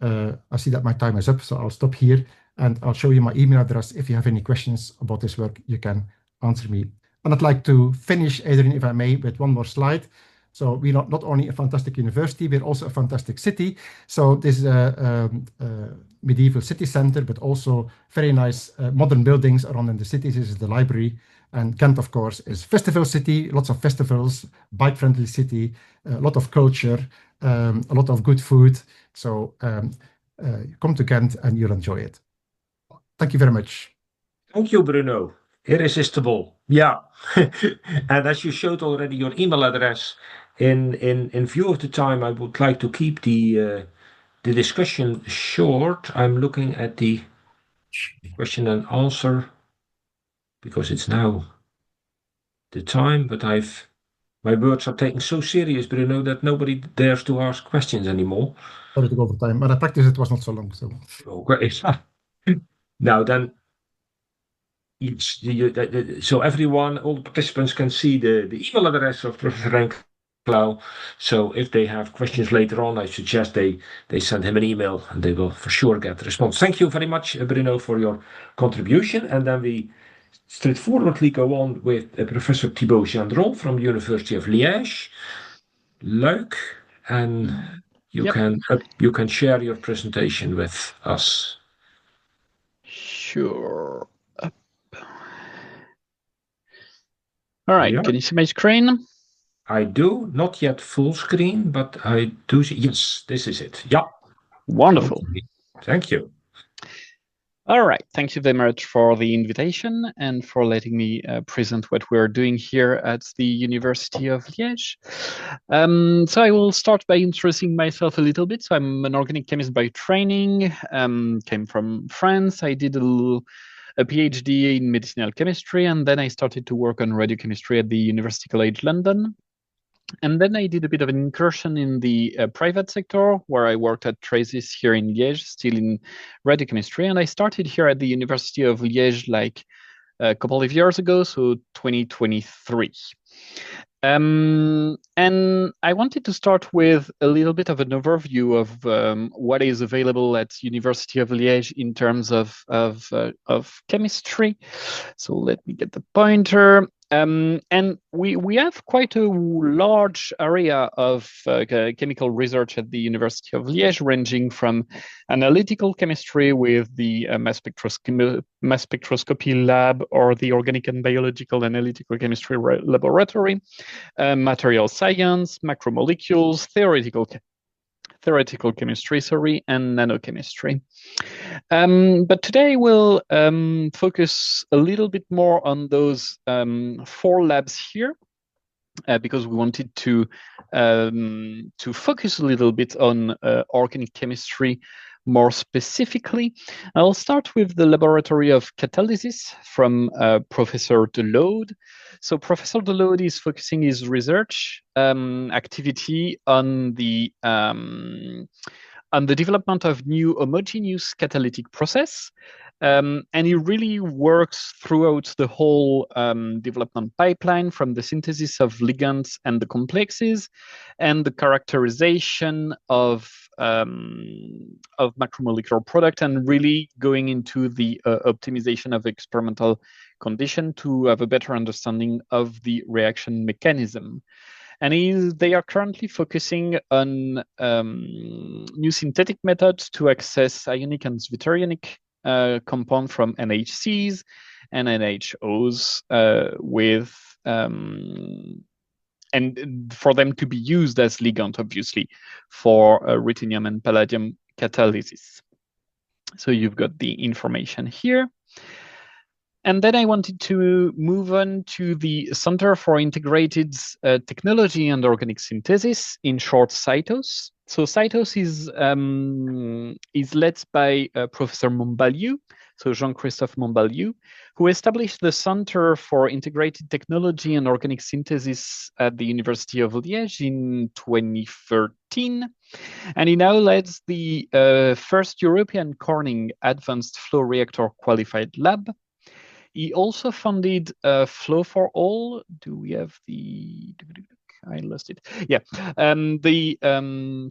I see that my time is up, so I'll stop here, and I'll show you my email address. If you have any questions about this work, you can answer me. And I'd like to finish, Adrian, if I may, with one more slide. So we're not only a fantastic university, we're also a fantastic city. So this is a medieval city center, but also very nice modern buildings around in the city. This is the library. And Ghent, of course, is festival city, lots of festivals, bike-friendly city, a lot of culture, a lot of good food. So come to Ghent and you'll enjoy it. Thank you very much. Thank you, Bruno. Irresistible. Yeah. And as you showed already your email address, in view of the time, I would like to keep the discussion short. I'm looking at the question and answer because it's now the time, but my words are taken so serious, Bruno, that nobody dares to ask questions anymore. Sorry to go over time, but I practiced it was not so long. So Okay. Now then, so everyone, all the participants can see the email address of Professor Linclau. So if they have questions later on, I suggest they send him an email and they will for sure get a response. Thank you very much, Bruno, for your contribution. And then we straightforwardly go on with Professor Thibault Gendron from the University of Liège. Luik, and you can share your presentation with us. Sure. All right, Yeah. can you see my screen? I do, not yet full screen, but I do see, yes, this is it. Yeah. Wonderful. Okay. Thank you. All right, thank you very much for the invitation and for letting me present what we're doing here at the University of Liège. So I will start by introducing myself a little bit. So I'm an organic chemist by training, came from France. I did a PhD in medicinal chemistry, and then I started to work on radiochemistry at the University College London. And then I did a bit of an incursion in the private sector, where I worked at Traces here in Liège, still in radiochemistry. And I started here at the University of Liège like a couple of years ago, so 2023. And I wanted to start with a little bit of an overview of what is available at University of Liège in terms of chemistry. So let me get the pointer. And we have quite a large area of chemical research at the University of Liège, ranging from analytical chemistry with the mass spectroscopy lab or the organic and biological analytical chemistry laboratory, material science, macromolecules, theoretical chemistry, and nanochemistry. But today we'll focus a little bit more on those 4 labs here, because we wanted to focus a little bit on organic chemistry more specifically. I'll start with the laboratory of catalysis from Professor Thibault. So Professor Thibault is focusing his research activity on the development of new homogeneous catalytic process. And he really works throughout the whole development pipeline, from the synthesis of ligands and the complexes, and the characterization of macromolecular product, and really going into the optimization of experimental condition to have a better understanding of the reaction mechanism. And they are currently focusing on new synthetic methods to access ionic and zwitterionic compound from NHCs and NHOs and for them to be used as ligand, obviously, for ruthenium and palladium catalysis. So you've got the information here. And then I wanted to move on to the Center for Integrated Technology and Organic Synthesis, in short, CITOS. So CITOS is led by Professor Montbalieu, so Jean-Christophe Montbalieu, who established the Center for Integrated Technology and Organic Synthesis at the University of Liège in 2013. And he now leads the first European Corning Advanced Flow Reactor Qualified Lab. He also funded Flow for All. Do we have the... I lost it. Yeah, the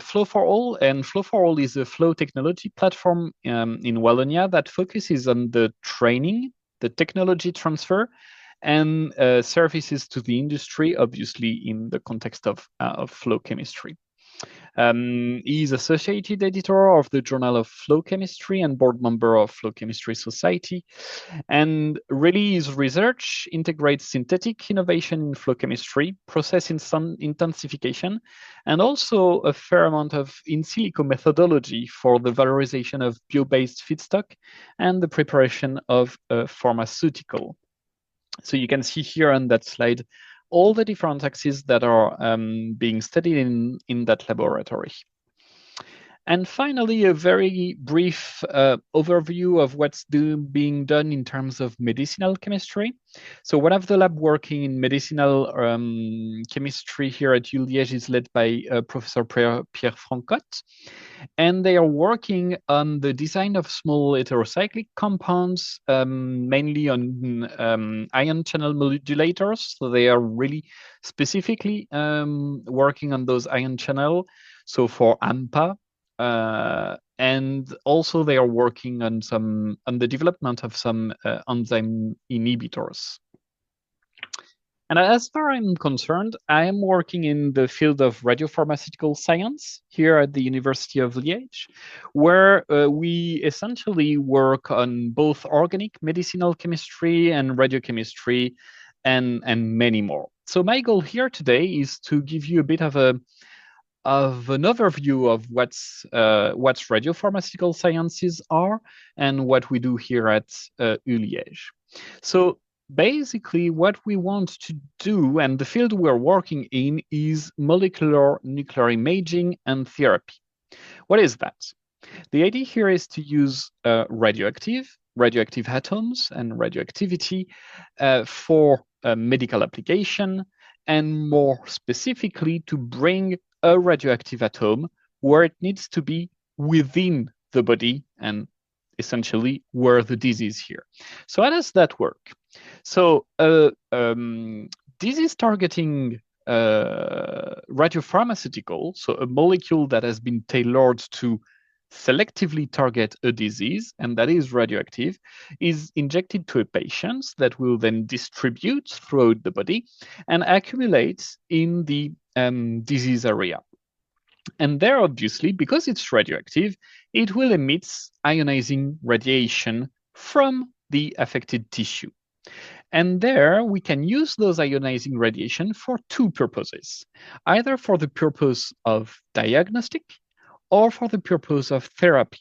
Flow for All, and Flow for All is a flow technology platform in Wallonia that focuses on the training, the technology transfer, and services to the industry, obviously in the context of flow chemistry. He's associated editor of the Journal of Flow Chemistry and board member of Flow Chemistry Society. And really his research integrates synthetic innovation in flow chemistry, process intensification, and also a fair amount of in silico methodology for the valorization of bio-based feedstock and the preparation of a pharmaceutical. So you can see here on that slide all the different axes that are being studied in that laboratory. And finally, a very brief overview of what's being done in terms of medicinal chemistry. So one of the lab working in medicinal chemistry here at Liège is led by Professor Pierre Francotte. And they are working on the design of small heterocyclic compounds, mainly on ion channel modulators. So they are really specifically working on those ion channel. So for AMPA, and also they are working on the development of some enzyme inhibitors. And as far as I'm concerned, I am working in the field of radiopharmaceutical science here at the University of Liège, where we essentially work on both organic medicinal chemistry and radiochemistry and many more. So my goal here today is to give you a bit of an overview of what radiopharmaceutical sciences are and what we do here at Liège. So basically what we want to do and the field we're working in is molecular nuclear imaging and therapy. What is that? The idea here is to use radioactive atoms and radioactivity for medical application, and more specifically to bring a radioactive atom where it needs to be within the body and essentially where the disease is here. So how does that work? So disease targeting radiopharmaceutical, so a molecule that has been tailored to selectively target a disease, and that is radioactive, is injected to a patient that will then distribute throughout the body and accumulate in the disease area. And there, obviously, because it's radioactive, it will emit ionizing radiation from the affected tissue. And there, we can use those ionizing radiation for two purposes, either for the purpose of diagnostic or for the purpose of therapy.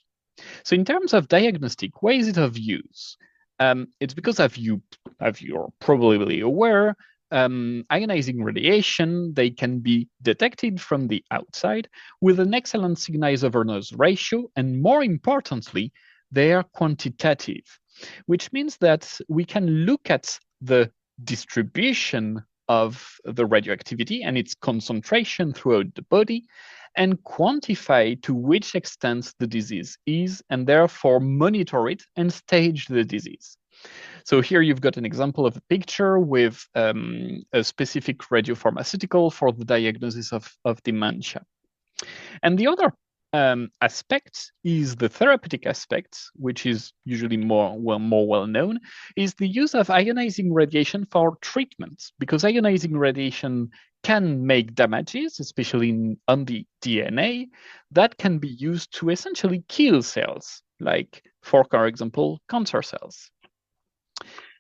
So in terms of diagnostic, why is it of use? It's because you're probably aware, ionizing radiation, they can be detected from the outside with an excellent signal-over-noise ratio, and more importantly, they are quantitative, which means that we can look at the distribution of the radioactivity and its concentration throughout the body and quantify to which extent the disease is, and therefore monitor it and stage the disease. So here you've got an example of a picture with a specific radiopharmaceutical for the diagnosis of dementia. And the other aspect is the therapeutic aspect, which is usually more well known, is the use of ionizing radiation for treatment, because ionizing radiation can make damages, especially on the DNA, that can be used to essentially kill cells, like, for example, cancer cells.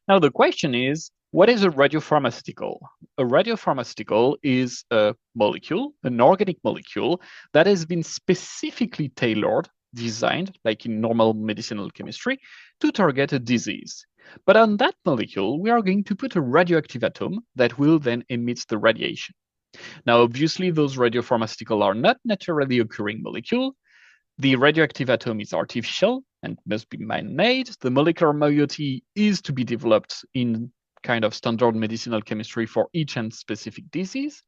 Now the question is, what is a radiopharmaceutical? A radiopharmaceutical is a molecule, an organic molecule, that has been specifically tailored, designed, like in normal medicinal chemistry, to target a disease. But on that molecule, we are going to put a radioactive atom that will then emit the radiation. Now, obviously, those radiopharmaceuticals are not naturally occurring molecule. The radioactive atom is artificial and must be man-made. The molecular moiety is to be developed in kind of standard medicinal chemistry for each and specific disease.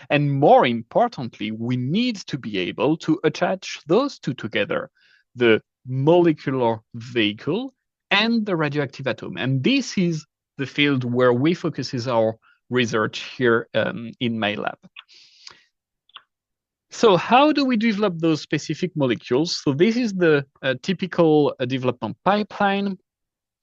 And more importantly, we need to be able to attach those two together, the molecular vehicle and the radioactive atom. And this is the field where we focus our research here in my lab. So how do we develop those specific molecules? So this is the typical development pipeline,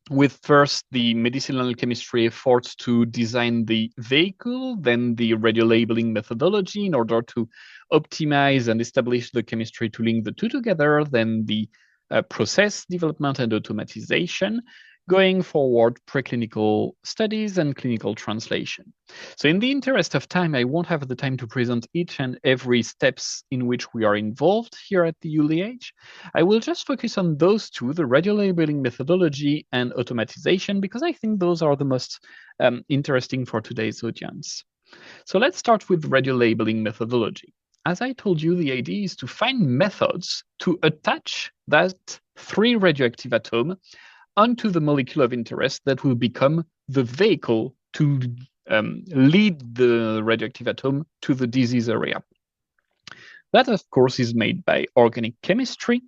with first the medicinal chemistry efforts to design the vehicle, then the radiolabeling methodology in order to optimize and establish the chemistry to link the two together, then the process development and automatization, going forward preclinical studies and clinical translation. So in the interest of time, I won't have the time to present each and every steps in which we are involved here at the Liège. I will just focus on those two, the radiolabeling methodology and automatization, because I think those are the most interesting for today's audience. So let's start with radiolabeling methodology. As I told you, the idea is to find methods to attach that 3 radioactive atom onto the molecule of interest that will become the vehicle to lead the radioactive atom to the disease area. That, of course, is made by organic chemistry.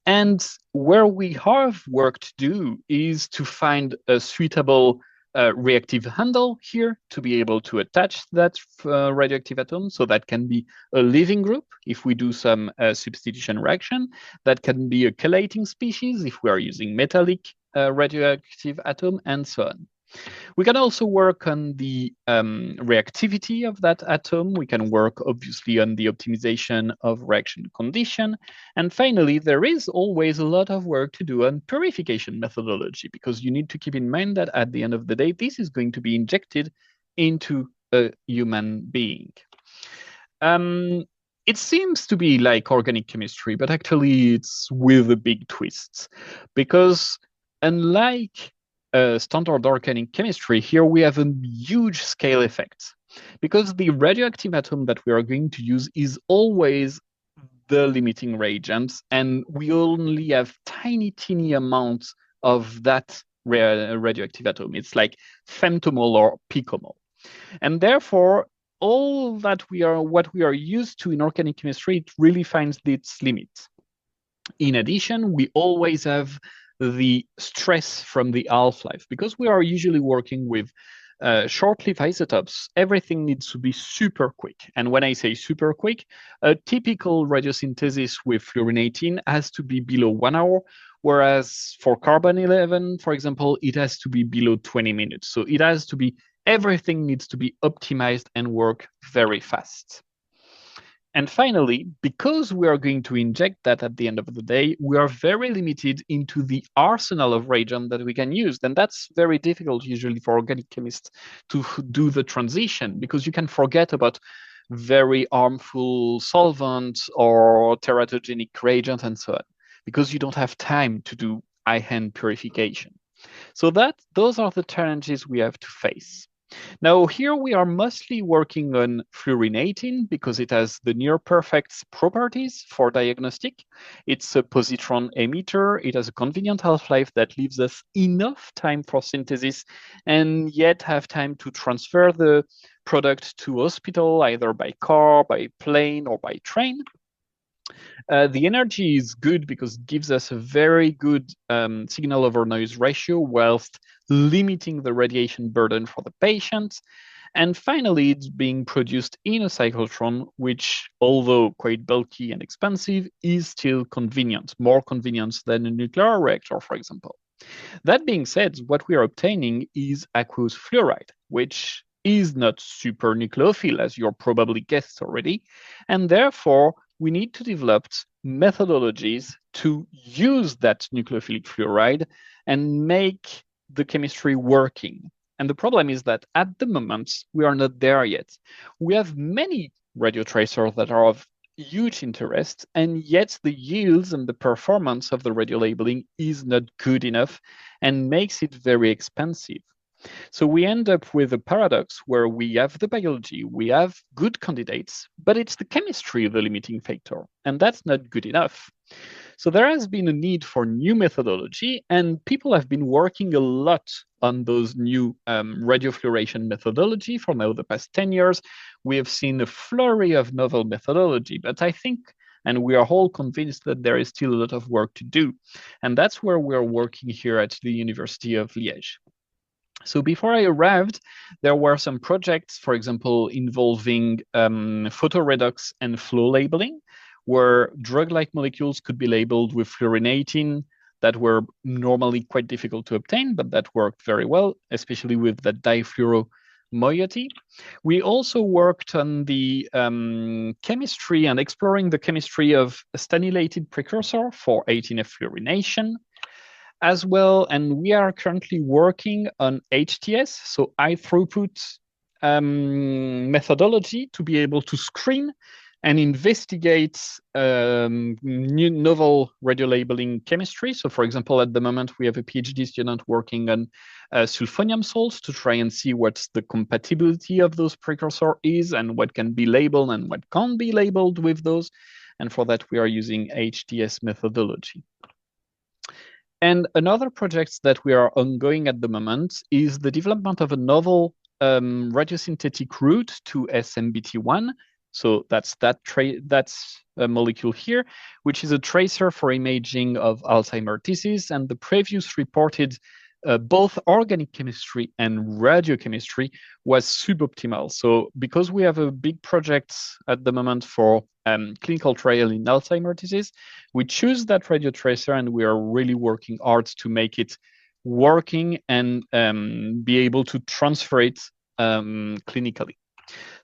And where we have work to do is to find a suitable reactive handle here to be able to attach that radioactive atom. So that can be a living group if we do some substitution reaction. That can be a chelating species if we are using metallic radioactive atom, and so on. We can also work on the reactivity of that atom. We can work, obviously, on the optimization of reaction condition. And finally, there is always a lot of work to do on purification methodology, because you need to keep in mind that at the end of the day, this is going to be injected into a human being. It seems to be like organic chemistry, but actually it's with a big twist, because unlike standard organic chemistry, here we have a huge scale effect, because the radioactive atom that we are going to use is always the limiting reagent, and we only have teeny amounts of that radioactive atom. It's like femtomole or picomole. And therefore, all that what we are used to in organic chemistry, it really finds its limit. In addition, we always have the stress from the half-life, because we are usually working with short-lived isotopes. Everything needs to be super quick. And when I say super quick, a typical radiosynthesis with fluorine-18 has to be below 1 hour, whereas for carbon-11, for example, it has to be below 20 minutes. So it has to be, everything needs to be optimized and work very fast. And finally, because we are going to inject that at the end of the day, we are very limited into the arsenal of reagent that we can use. And that's very difficult usually for organic chemists to do the transition, because you can forget about very harmful solvents or teratogenic reagent and so on, because you don't have time to do high-end purification. So those are the challenges we have to face. Now, here we are mostly working on fluorine-18 because it has the near-perfect properties for diagnostic. It's a positron emitter. It has a convenient half-life that leaves us enough time for synthesis and yet have time to transfer the product to hospital, either by car, by plane, or by train. The energy is good because it gives us a very good signal over noise ratio whilst limiting the radiation burden for the patient. And finally, it's being produced in a cyclotron, which, although quite bulky and expensive, is still convenient, more convenient than a nuclear reactor, for example. That being said, what we are obtaining is aqueous fluoride, which is not super nucleophile, as you're probably guessed already, and therefore we need to develop methodologies to use that nucleophilic fluoride and make the chemistry working. And the problem is that at the moment, we are not there yet. We have many radio tracers that are of huge interest, and yet the yields and the performance of the radiolabeling is not good enough and makes it very expensive. So we end up with a paradox where we have the biology, we have good candidates, but it's the chemistry the limiting factor, and that's not good enough. So there has been a need for new methodology, and people have been working a lot on those new radiofluorescence methodology for now the past 10 years. We have seen a flurry of novel methodology, but I think, and we are all convinced that there is still a lot of work to do. And that's where we're working here at the University of Liège. So before I arrived, there were some projects, for example, involving photoredox and flow labeling, where drug-like molecules could be labeled with fluorine-18 that were normally quite difficult to obtain, but that worked very well, especially with the difluoro moiety. We also worked on the chemistry and exploring the chemistry of a stanylated precursor for 18F fluorination. as well, and we are currently working on HTS, so high throughput methodology, to be able to screen and investigate new novel radiolabeling chemistry. So for example, at the moment, we have a PhD student working on sulfonium salts to try and see what the compatibility of those precursors is and what can be labeled and what can't be labeled with those. And for that, we are using HTS methodology. And another project that we are ongoing at the moment is the development of a novel radiosynthetic route to SMBT1. So that's a molecule here, which is a tracer for imaging of Alzheimer's disease. And the previous reported both organic chemistry and radiochemistry was suboptimal. So because we have a big project at the moment for clinical trial in Alzheimer's disease, we choose that radio tracer, and we are really working hard to make it working and be able to transfer it clinically.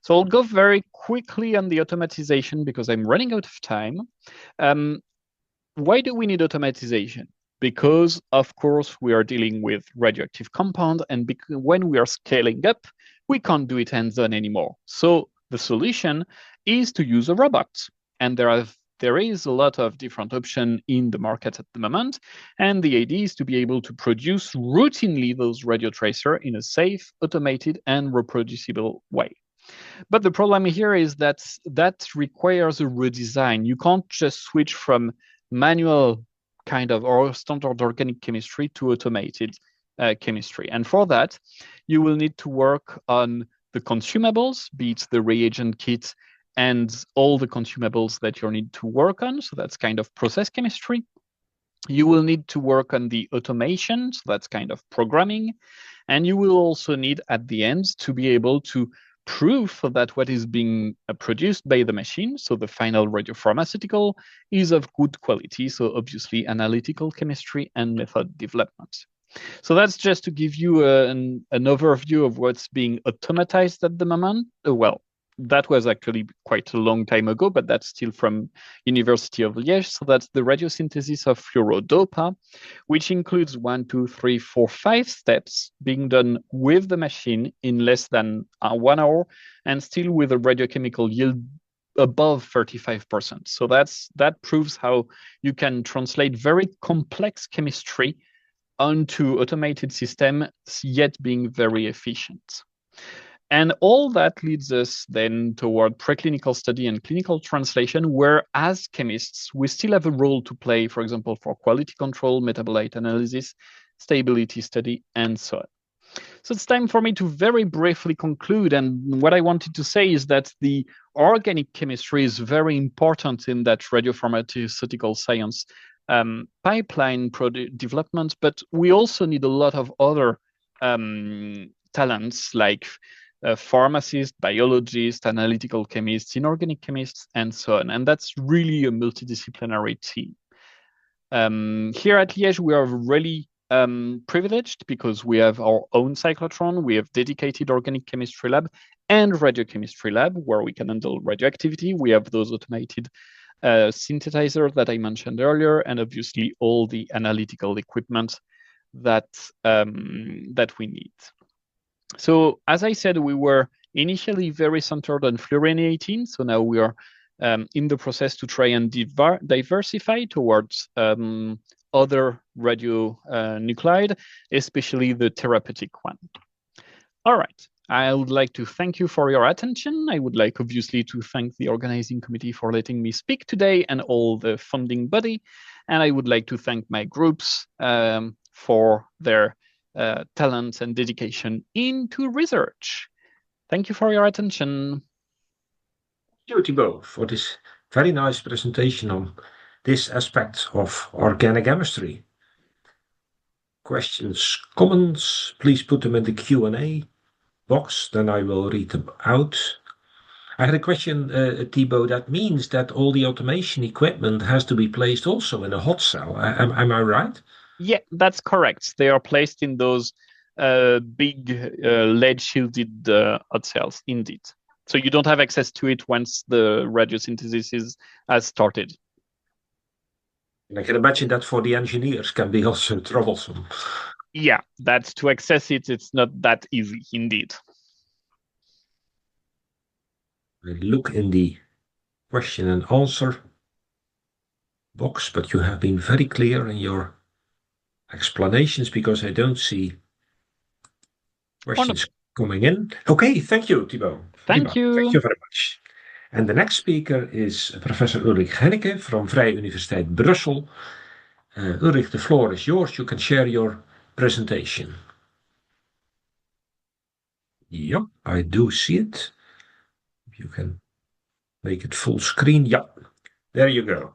So I'll go very quickly on the automatization because I'm running out of time. Why do we need automatization? Because, of course, we are dealing with radioactive compound, and when we are scaling up, we can't do it hands-on anymore. So the solution is to use a robot. And there is a lot of different options in the market at the moment. And the idea is to be able to produce routinely those radio tracers in a safe, automated, and reproducible way. But the problem here is that requires a redesign. You can't just switch from manual kind of or standard organic chemistry to automated chemistry. And for that, you will need to work on the consumables, be it the reagent kit and all the consumables that you need to work on. So that's kind of process chemistry. You will need to work on the automation, so that's kind of programming. And you will also need at the end to be able to prove that what is being produced by the machine, so the final radiopharmaceutical, is of good quality. So obviously analytical chemistry and method development. So that's just to give you an overview of what's being automatized at the moment. Well, that was actually quite a long time ago, but that's still from University of Liège. So that's the radiosynthesis of fluorodopa, which includes 1, 2, 3, 4, 5 steps being done with the machine in less than 1 hour, and still with a radiochemical yield above 35%. So that proves how you can translate very complex chemistry onto automated systems, yet being very efficient. And all that leads us then toward preclinical study and clinical translation, where as chemists, we still have a role to play, for example, for quality control, metabolite analysis, stability study, and so on. So it's time for me to very briefly conclude. And what I wanted to say is that the organic chemistry is very important in that radiopharmaceutical science pipeline development, but we also need a lot of other talents like pharmacists, biologists, analytical chemists, inorganic chemists, and so on. And that's really a multidisciplinary team. Here at Liège, we are really privileged because we have our own cyclotron, we have dedicated organic chemistry lab and radiochemistry lab where we can handle radioactivity. We have those automated synthesizers that I mentioned earlier, and obviously all the analytical equipment that we need. So as I said, we were initially very centered on fluorine 18. So now we are in the process to try and diversify towards other radionuclide, especially the therapeutic one. All right. I would like to thank you for your attention. I would like obviously to thank the organizing committee for letting me speak today and all the funding body. And I would like to thank my groups for their talent and dedication into research. Thank you for your attention. Thank you, Thibault, for this very nice presentation on this aspect of organic chemistry. Questions, comments, please put them in the Q&A box, then I will read them out. I had a question, Thibault, that means that all the automation equipment has to be placed also in a hot cell. Am I right? Yeah, that's correct. They are placed in those big lead shielded hot cells, indeed. So you don't have access to it once the radiosynthesis has started. And I can imagine that for the engineers can be also troublesome. Yeah, that to access it, it's not that easy indeed. I look in the question and answer box, but you have been very clear in your explanations because I don't see questions coming in. Okay, thank you, Thibault. Thank you. Thank you very much. And the next speaker is Professor Ulrich Hennecke from Vrije Universiteit Brussel. Ulrich, the floor is yours. You can share your presentation. Yep, I do see it. You can make it full screen. Yep, there you go.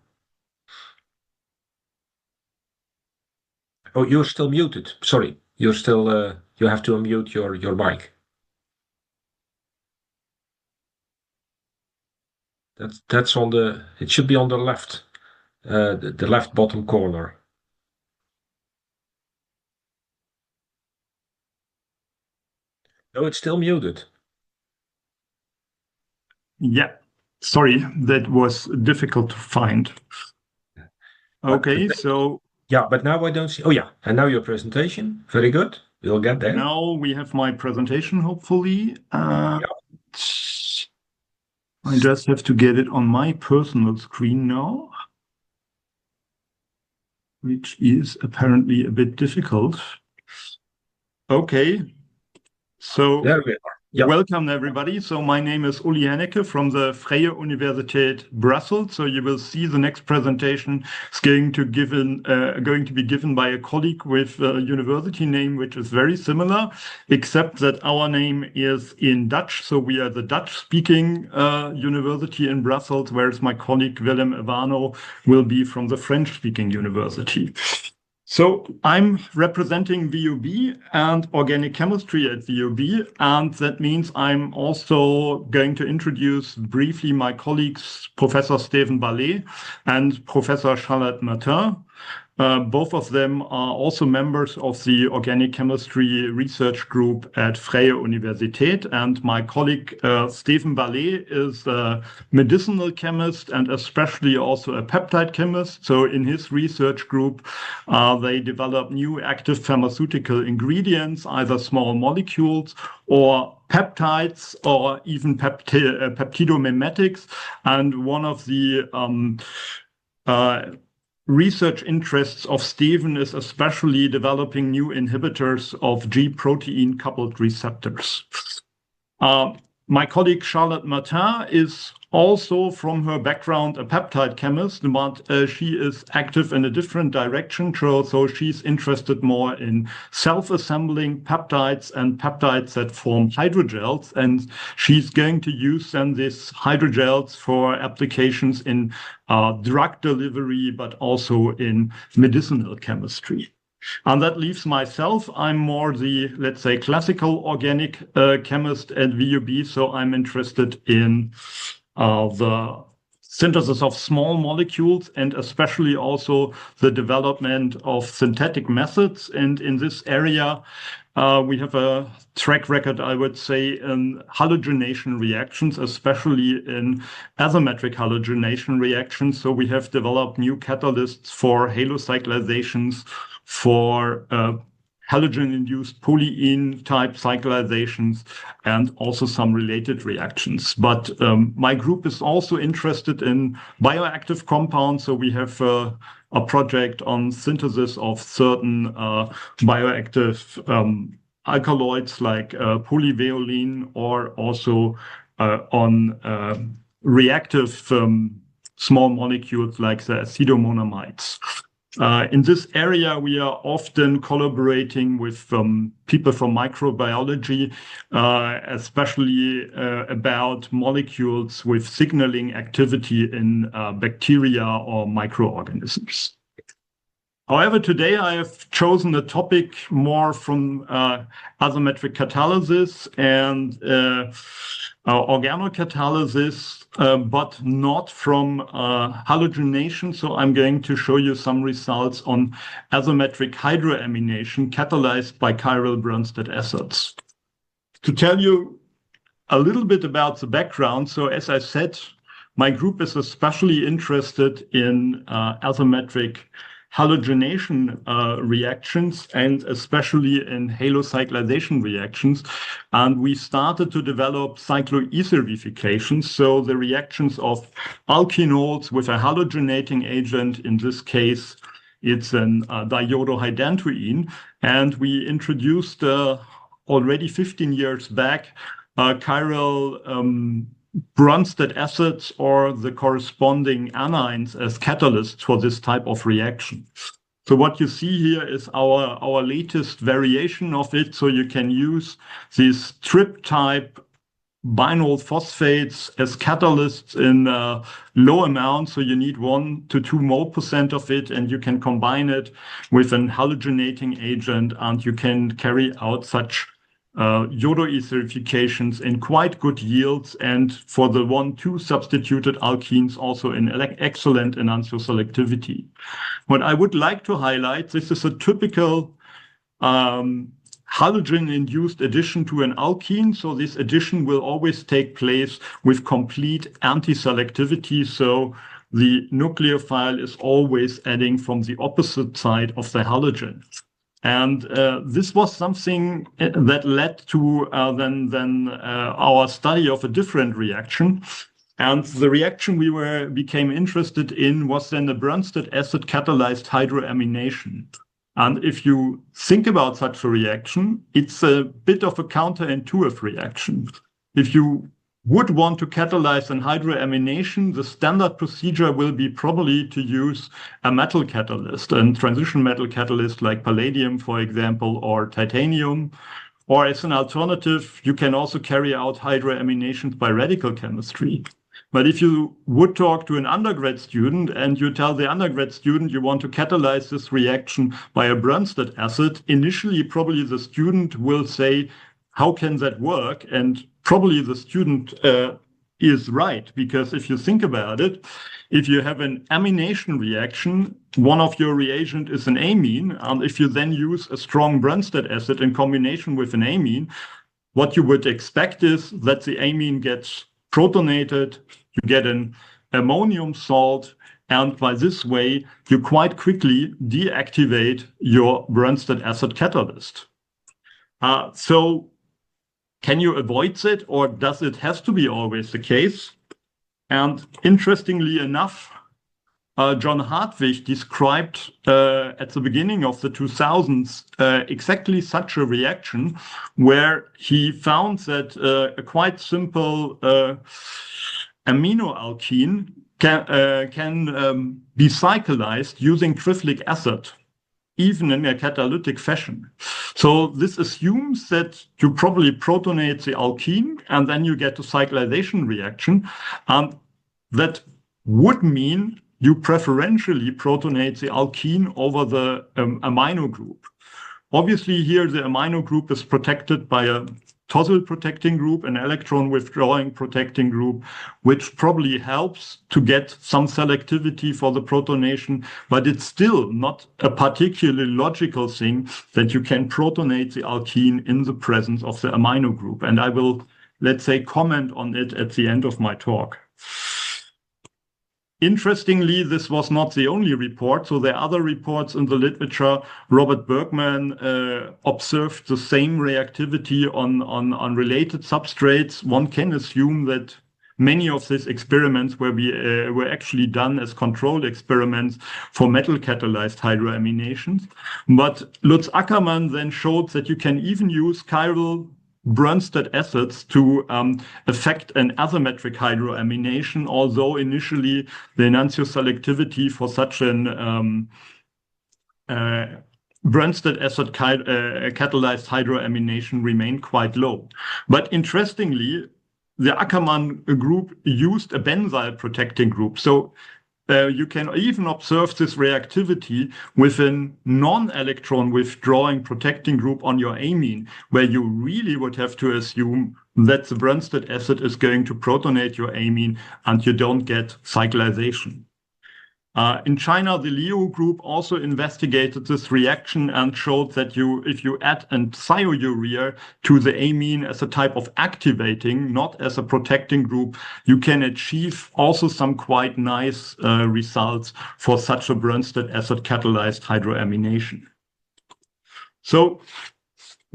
Oh, you're still muted. Sorry, you're still. You have to unmute your mic. That's on the. It should be on the left, the left bottom corner. No, it's still muted. Yeah, sorry, that was difficult to find. Okay, so. Yeah, but now I don't see. Oh, yeah, and now your presentation. Very good. We'll get there. Now we have my presentation, hopefully. Yeah. I just have to get it on my personal screen now, which is apparently a bit difficult. Okay, so there we are. Yep. Welcome everybody. So my name is Uli Hennecke from the Vrije Universiteit Brussels. So you will see the next presentation is going to be given by a colleague with a university name which is very similar, except that our name is in Dutch. So we are the Dutch-speaking university in Brussels, whereas my colleague Gwhilherm Evano will be from the French-speaking university. So I'm representing VUB and organic chemistry at VUB, and that means I'm also going to introduce briefly my colleagues, Professor Steven Ballet and Professor Charlotte Martin. Both of them are also members of the organic chemistry research group at Vrije Universiteit. And my colleague, Steven Ballet, is a medicinal chemist and especially also a peptide chemist. So in his research group, they develop new active pharmaceutical ingredients, either small molecules or peptides or even peptidomimetics. And one of the research interests of Steven is especially developing new inhibitors of G protein coupled receptors. My colleague Charlotte Martin is also, from her background, a peptide chemist, but she is active in a different direction. So she's interested more in self-assembling peptides and peptides that form hydrogels. And she's going to use then these hydrogels for applications in drug delivery, but also in medicinal chemistry. And that leaves myself. I'm more the, let's say, classical organic chemist at VUB. So I'm interested in the synthesis of small molecules and especially also the development of synthetic methods. And in this area, we have a track record, I would say, in halogenation reactions, especially in asymmetric halogenation reactions. So we have developed new catalysts for halocyclizations, for halogen-induced polyene-type cyclizations, and also some related reactions. But my group is also interested in bioactive compounds. So we have a project on synthesis of certain bioactive alkaloids like polyveoline, or also on reactive small molecules like the acedomonoamides. In this area, we are often collaborating with people from microbiology, especially about molecules with signaling activity in bacteria or microorganisms. However, today I have chosen a topic more from asymmetric catalysis and organocatalysis, but not from halogenation. So I'm going to show you some results on asymmetric hydroamination catalyzed by chiral Bronsted acids. To tell you a little bit about the background, so as I said, My group is especially interested in asymmetric halogenation reactions and especially in halocyclization reactions. And we started to develop cycloesterifications, so the reactions of alkenols with a halogenating agent. In this case, it's an diodohydantoene. And we introduced already 15 years back chiral Bronsted acids or the corresponding anions as catalysts for this type of reaction. So what you see here is our latest variation of it. So you can use these trip-type binyl phosphates as catalysts in low amounts. So you need 1 to 2 mole% of it, and you can combine it with an halogenating agent, and you can carry out such iodoesterifications in quite good yields, and for the 1,2 substituted alkenes also in excellent enantioselectivity. What I would like to highlight, this is a typical halogen-induced addition to an alkene. So this addition will always take place with complete anti-selectivity. So the nucleophile is always adding from the opposite side of the halogen. And this was something that led to then our study of a different reaction. And the reaction we became interested in was then the Bronsted acid catalyzed hydroamination. And if you think about such a reaction, it's a bit of a counterintuitive reaction. If you would want to catalyze an hydroamination, the standard procedure will be probably to use a metal catalyst, a transition metal catalyst like palladium, for example, or titanium. Or as an alternative, you can also carry out hydroaminations by radical chemistry. But if you would talk to an undergrad student and you tell the undergrad student you want to catalyze this reaction by a Bronsted acid, initially probably the student will say, how can that work? And probably the student is right, because if you think about it, if you have an amination reaction, one of your reagent is an amine, and if you then use a strong Bronsted acid in combination with an amine, what you would expect is that the amine gets protonated, you get an ammonium salt, and by this way, you quite quickly deactivate your Bronsted acid catalyst. So can you avoid it, or does it have to be always the case? And interestingly enough, John Hartwig described at the beginning of the 2000s exactly such a reaction, where he found that a quite simple aminoalkene can be cyclized using triflic acid, even in a catalytic fashion. So this assumes that you probably protonate the alkene and then you get a cyclization reaction. And that would mean you preferentially protonate the alkene over the amino group. Obviously here the amino group is protected by a tosyl protecting group, an electron withdrawing protecting group, which probably helps to get some selectivity for the protonation, but it's still not a particularly logical thing that you can protonate the alkene in the presence of the amino group. And I will, let's say, comment on it at the end of my talk. Interestingly, this was not the only report. So there are other reports in the literature. Robert Bergman observed the same reactivity on related substrates. One can assume that many of these experiments were actually done as control experiments for metal catalyzed hydroaminations. But Lutz Ackermann then showed that you can even use chiral Bronsted acids to affect an asymmetric hydroamination, although initially the enantioselectivity for such an Bronsted acid catalyzed hydroamination remained quite low. But interestingly, the Ackermann group used a benzyl protecting group. So you can even observe this reactivity with a non-electron withdrawing protecting group on your amine, where you really would have to assume that the Bronsted acid is going to protonate your amine and you don't get cyclization. In China, the Liu group also investigated this reaction and showed that if you add a thiourea to the amine as a type of activating, not as a protecting group, you can achieve also some quite nice results for such a Brønsted acid catalyzed hydroamination. So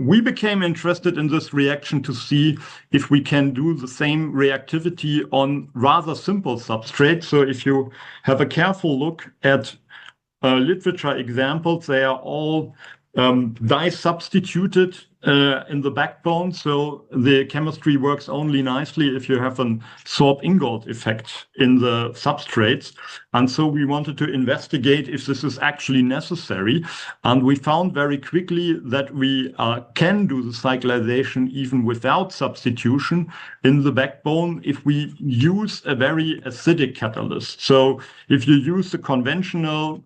we became interested in this reaction to see if we can do the same reactivity on rather simple substrates. So if you have a careful look at literature examples, they are all dye-substituted in the backbone. So the chemistry works only nicely if you have an Sorb-Ingold effect in the substrates. And so we wanted to investigate if this is actually necessary. And we found very quickly that we can do the cyclization even without substitution in the backbone if we use a very acidic catalyst. So if you use the conventional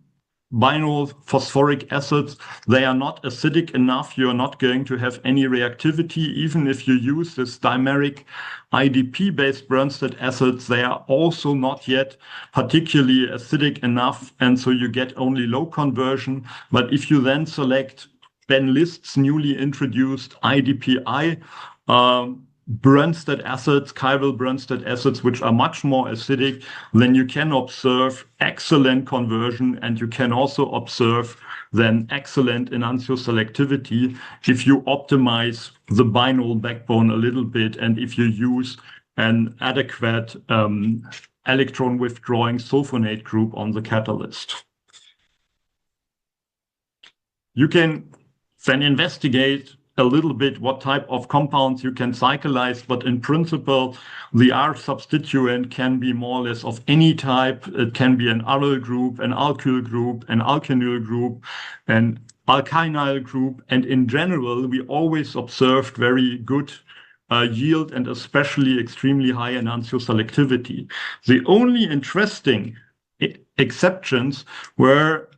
vinyl phosphoric acids, they are not acidic enough. You're not going to have any reactivity. Even if you use this dimeric IDP-based Brønsted acids, they are also not yet particularly acidic enough, and so you get only low conversion. But if you then select Ben List's newly introduced IDPI Brønsted acids, chiral Brønsted acids, which are much more acidic, then you can observe excellent conversion, and you can also observe then excellent enantioselectivity if you optimize the binyl backbone a little bit, and if you use an adequate electron withdrawing sulfonate group on the catalyst. You can then investigate a little bit what type of compounds you can cyclize, but in principle, the R substituent can be more or less of any type. It can be an aryl group, an alkyl group, an alkenyl group, an alkynyl group. And in general, we always observed very good yield and especially extremely high enantioselectivity. The only interesting exceptions were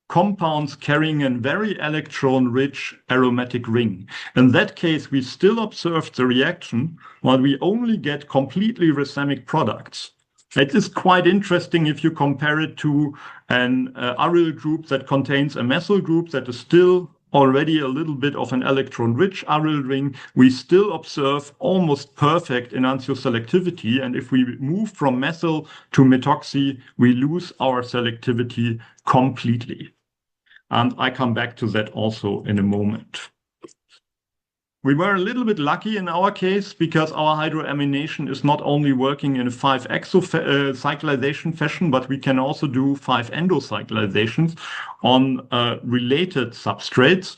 compounds carrying a very electron-rich aromatic ring. In that case, we still observed the reaction, while we only get completely racemic products. It is quite interesting if you compare it to an aryl group that contains a methyl group that is still already a little bit of an electron-rich aryl ring. We still observe almost perfect enantioselectivity, and if we move from methyl to methoxy, we lose our selectivity completely. And I come back to that also in a moment. We were a little bit lucky in our case because our hydroamination is not only working in a 5-exo cyclization fashion, but we can also do 5-endo cyclizations on related substrates.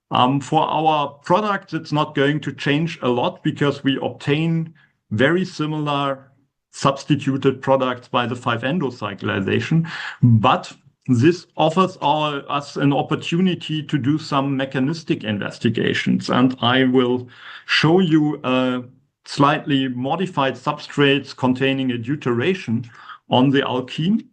For our products, it's not going to change a lot because we obtain very similar substituted products by the 5-endo cyclization, but this offers us an opportunity to do some mechanistic investigations, and I will show you slightly modified substrates containing a deuteration on the alkene,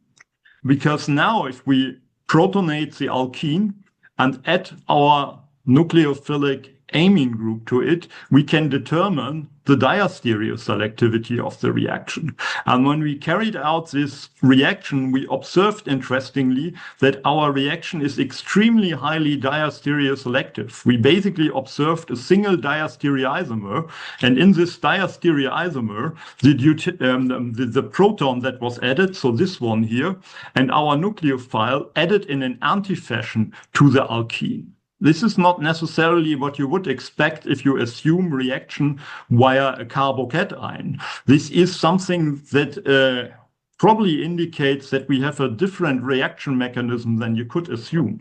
because now if we protonate the alkene and add our nucleophilic amine group to it, we can determine the diastereoselectivity of the reaction. And when we carried out this reaction, we observed, interestingly, that our reaction is extremely highly diastereoselective. We basically observed a single diastereoisomer, and in this diastereoisomer, the proton that was added, so this one here, and our nucleophile added in an anti-fashion to the alkene. This is not necessarily what you would expect if you assume reaction via a carbocation. This is something that probably indicates that we have a different reaction mechanism than you could assume.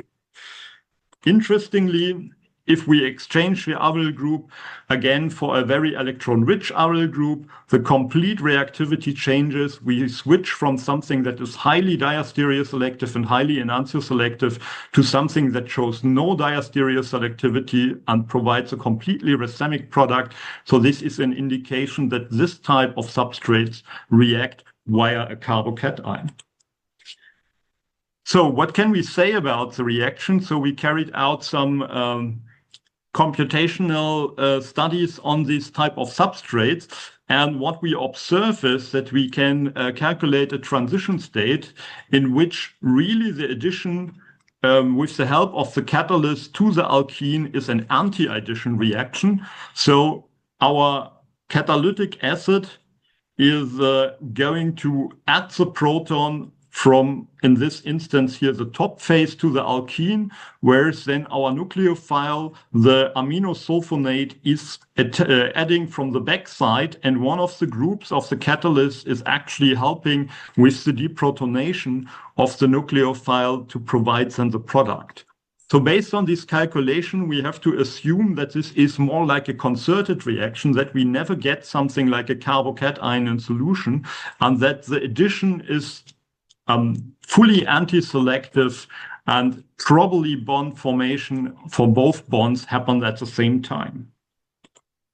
Interestingly, if we exchange the aryl group again for a very electron-rich aryl group, the complete reactivity changes. We switch from something that is highly diastereoselective and highly enantioselective to something that shows no diastereoselectivity and provides a completely racemic product. So this is an indication that this type of substrates react via a carbocation. So what can we say about the reaction? So we carried out some computational studies on these type of substrates. And what we observe is that we can calculate a transition state in which really the addition with the help of the catalyst to the alkene is an anti-addition reaction. So our catalytic acid is going to add the proton from, in this instance here, the top phase to the alkene, whereas then our nucleophile, the aminosulfonate, is adding from the backside, and one of the groups of the catalyst is actually helping with the deprotonation of the nucleophile to provide then the product. So based on this calculation, we have to assume that this is more like a concerted reaction, that we never get something like a carbocation in solution, and that the addition is fully anti-selective, and probably bond formation for both bonds happen at the same time.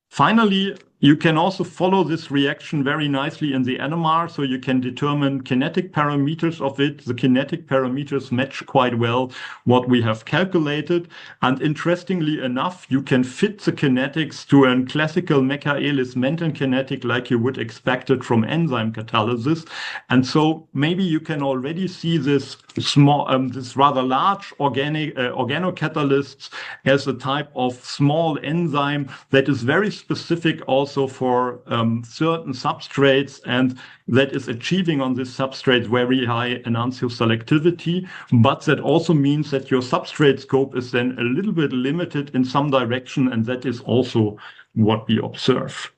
Finally, you can also follow this reaction very nicely in the NMR, so you can determine kinetic parameters of it. The kinetic parameters match quite well what we have calculated. And interestingly enough, you can fit the kinetics to a classical Michaelis-Menten kinetic like you would expect it from enzyme catalysis. And so maybe you can already see this small, this rather large organocatalysts as a type of small enzyme that is very specific also for certain substrates, and that is achieving on this substrate very high enantioselectivity, but that also means that your substrate scope is then a little bit limited in some direction, and that is also what we observe.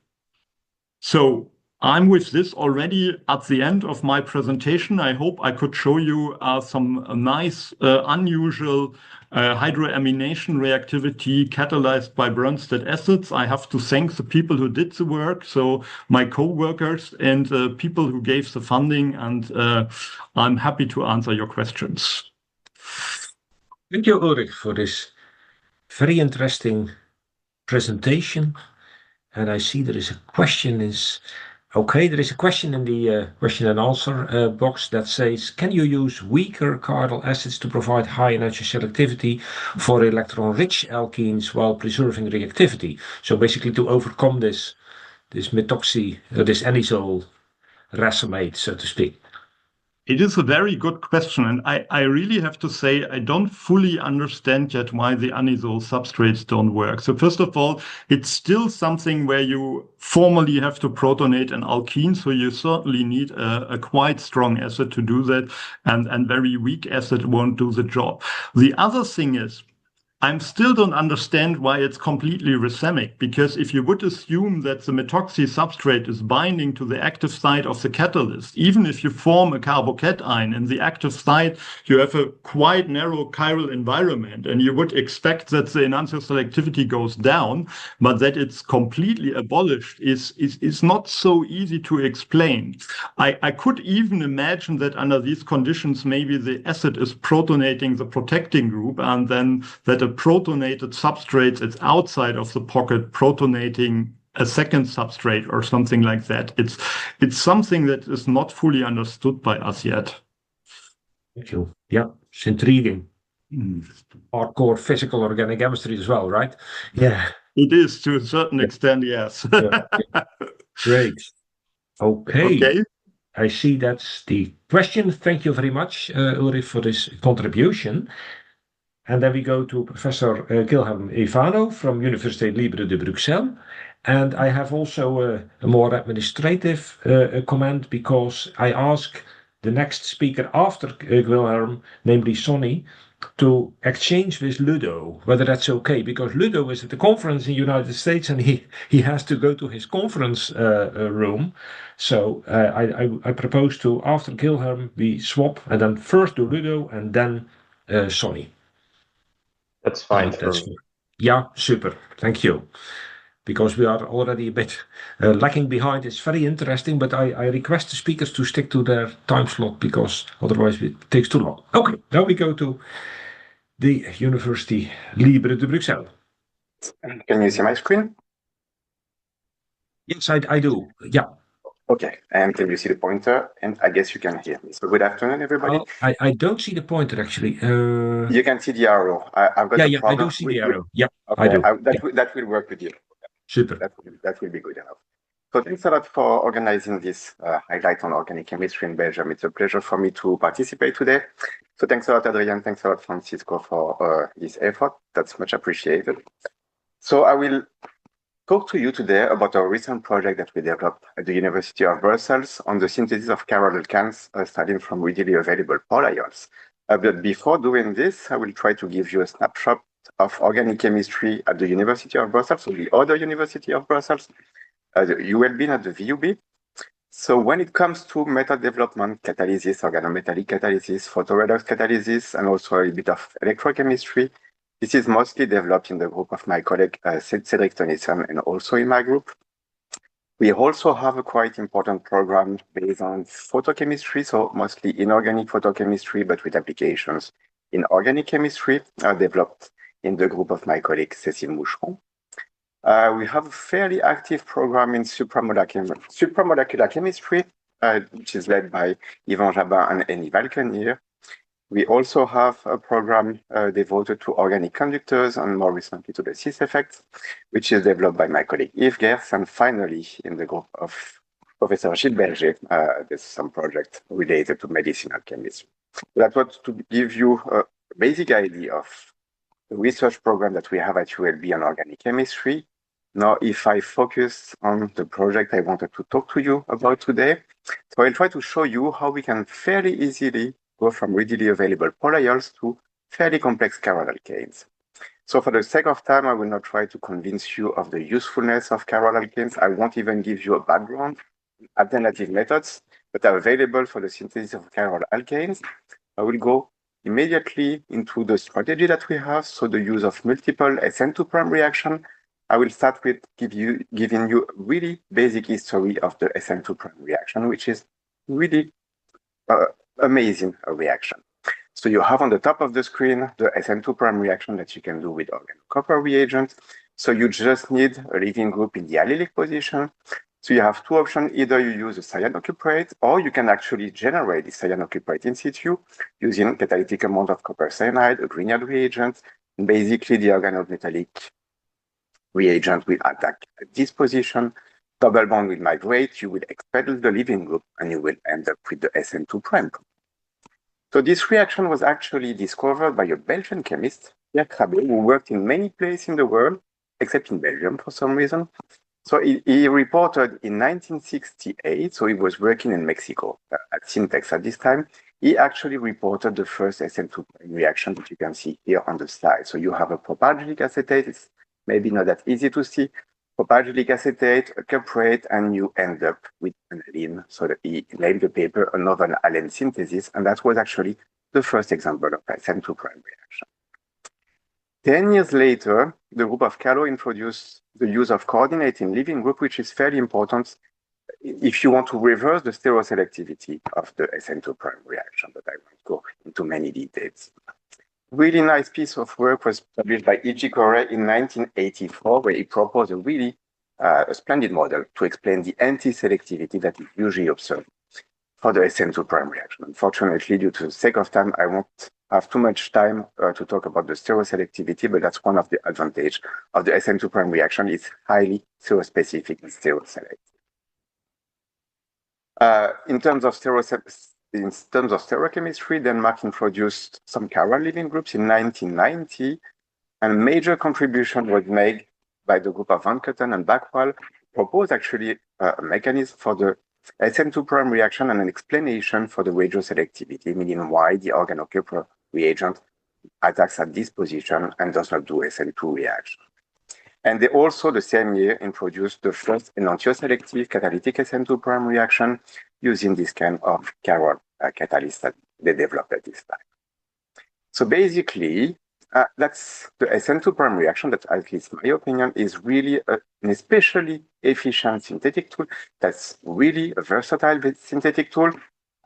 So I'm with this already at the end of my presentation. I hope I could show you some nice, unusual hydroamination reactivity catalyzed by Brønsted acids. I have to thank the people who did the work, so my co-workers and people who gave the funding, and I'm happy to answer your questions. Thank you, Ulrich, for this very interesting presentation. And I see there is a question there is a question in the question and answer box that says, can you use weaker cardinal acids to provide high energy selectivity for electron-rich alkenes while preserving reactivity? So basically to overcome this methoxy, this anisole racemate, so to speak. It is a very good question, and I really have to say I don't fully understand yet why the anisole substrates don't work. So first of all, it's still something where you formally have to protonate an alkene, so you certainly need a quite strong acid to do that, and very weak acid won't do the job. The other thing is, I still don't understand why it's completely racemic, because if you would assume that the methoxy substrate is binding to the active site of the catalyst, even if you form a carbocation in the active site, you have a quite narrow chiral environment, and you would expect that the enantioselectivity goes down, but that it's completely abolished is not so easy to explain. I could even imagine that under these conditions, maybe the acid is protonating the protecting group, and then that a protonated substrate is outside of the pocket protonating a second substrate or something like that. It's something that is not fully understood by us yet. Thank you. Yeah, it's intriguing. Hardcore physical organic chemistry as well, right? Yeah. It is to a certain extent, yes. Yeah. Great. Okay. I see that's the question. Thank you very much, Ulrich, for this contribution. And then we go to Professor Gwhilherm Evano from Universiteit Libre de Bruxelles. And I have also a more administrative comment, because I ask the next speaker after Gwhilherm, namely Sonny, to exchange with Ludo, whether that's okay, because Ludo is at the conference in the United States and he has to go to his conference room. So I propose to, after Gwhilherm, we swap, and then first do Ludo and then Sonny. That's fine. Yeah, super. Thank you. Because we are already a bit lagging behind. It's very interesting, but I request the speakers to stick to their time slot, because otherwise it takes too long. Okay, now we go to the University Libre de Bruxelles. Can you see my screen? Yes, I do. Yeah. Okay, and can you see the pointer? And I guess you can hear me. So good afternoon, everybody. Oh, I don't see the pointer, actually. You can see the arrow. I've got a problem. I do see the arrow. Yeah, okay, I do. That will work with you. Super. That will be good enough. So thanks a lot for organizing this highlight on organic chemistry in Belgium. It's a pleasure for me to participate today. So thanks a lot, Adrian. Thanks a lot, Francisco, for this effort. That's much appreciated. So I will talk to you today about a recent project that we developed at the University of Brussels on the synthesis of chiral alkanes starting from readily available polyols. But before doing this, I will try to give you a snapshot of organic chemistry at the University of Brussels, so the other University of Brussels, the ULB, not the VUB. So when it comes to method development, catalysis, organometallic catalysis, photoredox catalysis, and also a bit of electrochemistry, this is mostly developed in the group of my colleague Cedric Tennyson and also in my group. We also have a quite important program based on photochemistry, so mostly inorganic photochemistry, but with applications in organic chemistry developed in the group of my colleague Cécile Moucheron. We have a fairly active program in supramolecular chemistry, which is led by Yvan Jabin and Henny Valkenier. We also have a program devoted to organic conductors and more recently to the cis effects, which is developed by my colleague Yves Gers. And finally, in the group of Professor Gilles Berger, there's some project related to medicinal chemistry. That was to give you a basic idea of the research program that we have at ULB on organic chemistry. Now, if I focus on the project I wanted to talk to you about today, so I'll try to show you how we can fairly easily go from readily available polyols to fairly complex chiral alkanes. So for the sake of time, I will not try to convince you of the usefulness of chiral alkanes. I won't even give you a background, alternative methods that are available for the synthesis of chiral alkanes. I will go immediately into the strategy that we have, so the use of multiple SN2' reaction. I will start with giving you a really basic history of the SN2' reaction, which is really amazing reaction. So you have on the top of the screen the SN2' reaction that you can do with organocopper reagents. So you just need a leaving group in the allylic position. So you have two options. Either you use a cyanocuprate, or you can actually generate the cyanocuprate in situ using catalytic amount of copper cyanide, a Grignard reagent. And basically, the organometallic reagent will attack at this position. Double bond will migrate, you will expel the leaving group, and you will end up with the SN2'. So this reaction was actually discovered by a Belgian chemist, Pierre Crabbe, who worked in many places in the world, except in Belgium for some reason. So he reported in 1968, so he was working in Mexico at Syntex at this time. He actually reported the first SN2' reaction that you can see here on the slide. So you have a propargylic acetate, it's maybe not that easy to see, propargylic acetate, a cuprate, and you end up with an alene. So that he named the paper a novel alene synthesis, and that was actually the first example of SN2' reaction. 10 years later, the group of Callow introduced the use of coordinating leaving group, which is fairly important if you want to reverse the stereoselectivity of the SN2' reaction, but I won't go into many details. Really nice piece of work was published by E.G. Correa in 1984, where he proposed a really splendid model to explain the anti-selectivity that is usually observed for the SN2' reaction. Unfortunately, due to the sake of time, I won't have too much time to talk about the stereoselectivity, but that's one of the advantages of the SN2' reaction. It's highly stereospecific and stereoselective. In terms of stereochemistry, Denmark introduced some chiral leaving groups in 1990, and a major contribution was made by the group of Van Kutten and Backwall, proposed actually a mechanism for the SN2' reaction and an explanation for the radioselectivity, meaning why the organocopper reagent attacks at this position and does not do SN2 reaction. And they also, the same year, introduced the first enantioselective catalytic SN2' reaction using this kind of chiral catalyst that they developed at this time. So basically, that's the SN2' reaction that, at least in my opinion, is really an especially efficient synthetic tool. That's really a versatile synthetic tool.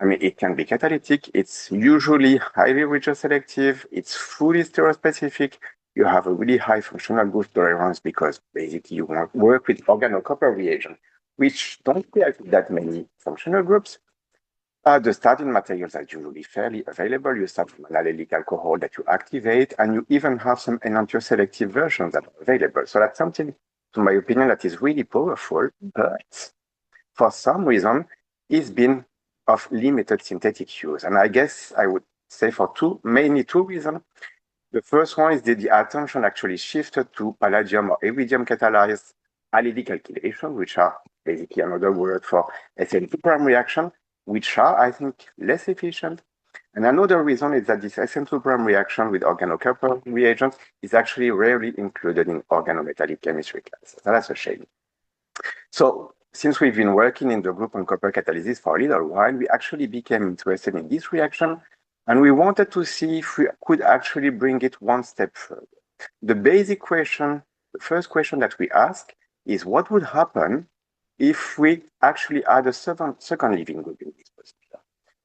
I mean, it can be catalytic. It's usually highly radioselective. It's fully stereospecific. You have a really high functional group tolerance because basically you work with organocopper reagents, which don't react with that many functional groups. The starting materials are usually fairly available. You start from an allylic alcohol that you activate, and you even have some enantioselective versions that are available. So that's something, to my opinion, that is really powerful, but for some reason, it's been of limited synthetic use. And I guess I would say for mainly two reasons. The first one is that the attention actually shifted to palladium or iridium catalyzed allylic alkylation, which are basically another word for SN2 prime reaction, which are, I think, less efficient. And another reason is that this SN2 prime reaction with organocopper reagents is actually rarely included in organometallic chemistry classes. And that's a shame. So since we've been working in the group on copper catalysis for a little while, we actually became interested in this reaction, and we wanted to see if we could actually bring it one step further. The basic question, the first question that we ask is what would happen if we actually add a second leaving group in this position?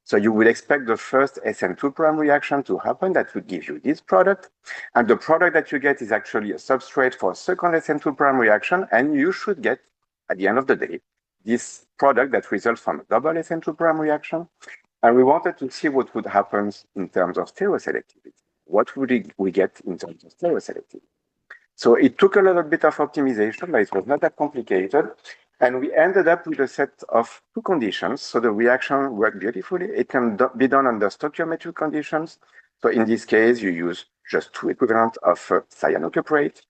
So you would expect the first SN2 prime reaction to happen. That would give you this product. And the product that you get is actually a substrate for a second SN2 prime reaction. And you should get, at the end of the day, this product that results from a double SN2 prime reaction. And we wanted to see what would happen in terms of stereoselectivity. What would we get in terms of stereoselectivity? So it took a little bit of optimization, but it was not that complicated. And we ended up with a set of two conditions. So the reaction worked beautifully. It can be done under stoichiometric conditions. So in this case, you use just two equivalents of cyanocuprate.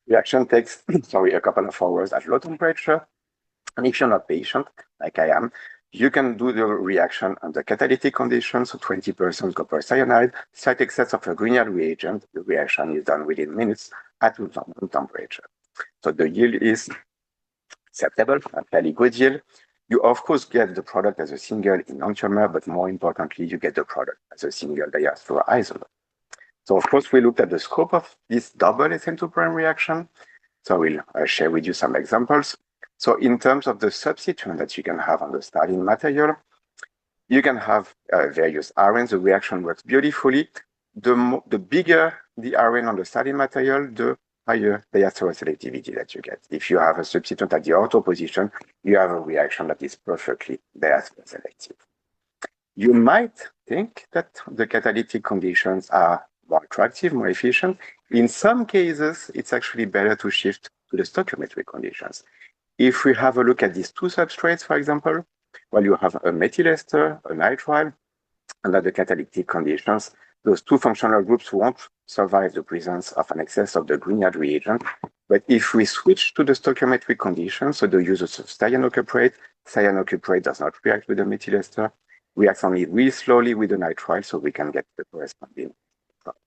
Reaction takes, a couple of hours at low temperature. And if you're not patient, like I am, you can do the reaction under catalytic conditions, so 20% copper cyanide, slight excess of a Grignard reagent. The reaction is done within minutes at room temperature. So the yield is acceptable, a fairly good yield. You, of course, get the product as a single enantiomer, but more importantly, you get the product as a single diastereoisomer. So, of course, we looked at the scope of this double SN2 prime reaction. So I will share with you some examples. So in terms of the substituent that you can have on the starting material, you can have various RNs. The reaction works beautifully. The bigger the RN on the starting material, the higher diastereoselectivity that you get. If you have a substituent at the ortho position, you have a reaction that is perfectly diastereoselective. You might think that the catalytic conditions are more attractive, more efficient. In some cases, it's actually better to shift to the stoichiometric conditions. If we have a look at these two substrates, for example, well, you have a methyl ester, a nitrile, under the catalytic conditions, those two functional groups won't survive the presence of an excess of the Grignard reagent. But if we switch to the stoichiometric conditions, so the use of cyanocuprate does not react with the methyl ester, reacts only really slowly with the nitrile, so we can get the corresponding product.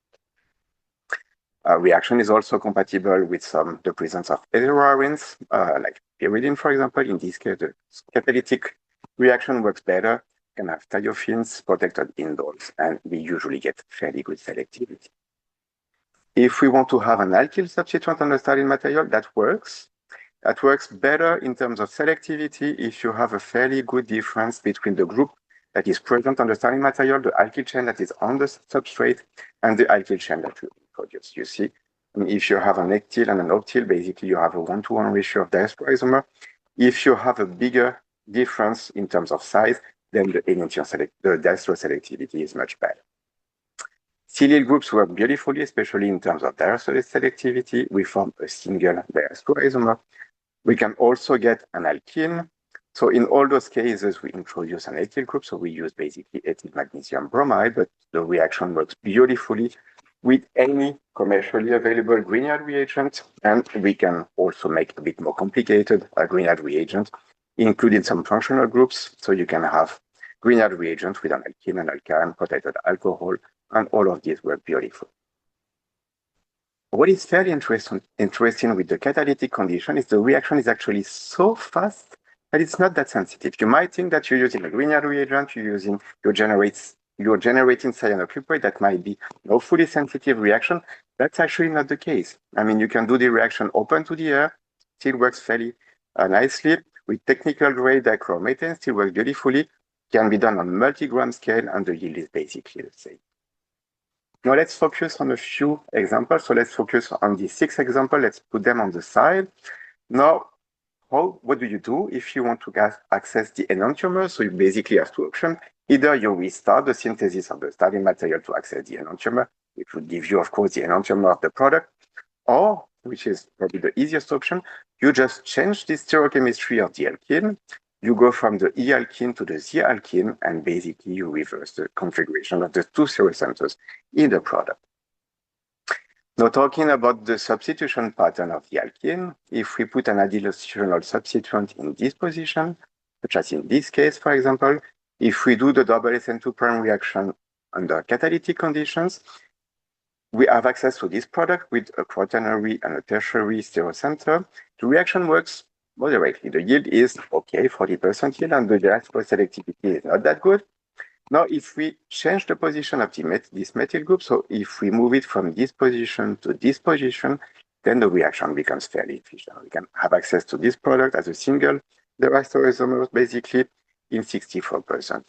Reaction is also compatible with the presence of heteroarines, like pyridine, for example. In this case, the catalytic reaction works better. You can have thiophene protected indoors, and we usually get fairly good selectivity. If we want to have an alkyl substituent on the starting material, that works. That works better in terms of selectivity if you have a fairly good difference between the group that is present on the starting material, the alkyl chain that is on the substrate, and the alkyl chain that you produce. You see, I mean, if you have an ectyl and an octyl, basically you have a 1-to-1 ratio of diastereoisomer. If you have a bigger difference in terms of size, then the diastereoselectivity is much better. Silyl groups work beautifully, especially in terms of diastereoselectivity. We form a single diastereoisomer. We can also get an alkene. So in all those cases, we introduce an ethyl group. So we use basically ethyl magnesium bromide, but the reaction works beautifully with any commercially available Grignard reagent. And we can also make a bit more complicated Grignard reagent, including some functional groups. So you can have Grignard reagents with an alkene and alkyne, protected alcohol, and all of these work beautifully. What is fairly interesting with the catalytic condition is the reaction is actually so fast that it's not that sensitive. You might think that you're using a Grignard reagent, you're generating cyanocuprate that might be no fully sensitive reaction. That's actually not the case. I mean, you can do the reaction open to the air, still works fairly nicely. With technical grade dichromethane, still works beautifully. Can be done on multi-gram scale, and the yield is basically the same. Now let's focus on a few examples. So let's focus on the 6 examples. Let's put them on the side. Now, what do you do if you want to access the enantiomer? So you basically have two options. Either you restart the synthesis of the starting material to access the enantiomer, which would give you, of course, the enantiomer of the product, or which is probably the easiest option, you just change the stereochemistry of the alkene. You go from the E alkene to the Z alkene, and basically you reverse the configuration of the two stereocenters in the product. Now, talking about the substitution pattern of the alkene, if we put an additional substituent in this position, such as in this case, for example, if we do the double SN2' reaction under catalytic conditions, we have access to this product with a quaternary and a tertiary stereocenter. The reaction works moderately. The yield is okay, 40% yield, and the electrical selectivity is not that good. Now, if we change the position of this methyl group, so if we move it from this position to this position, then the reaction becomes fairly efficient. We can have access to this product as a single isomer, basically in 64%.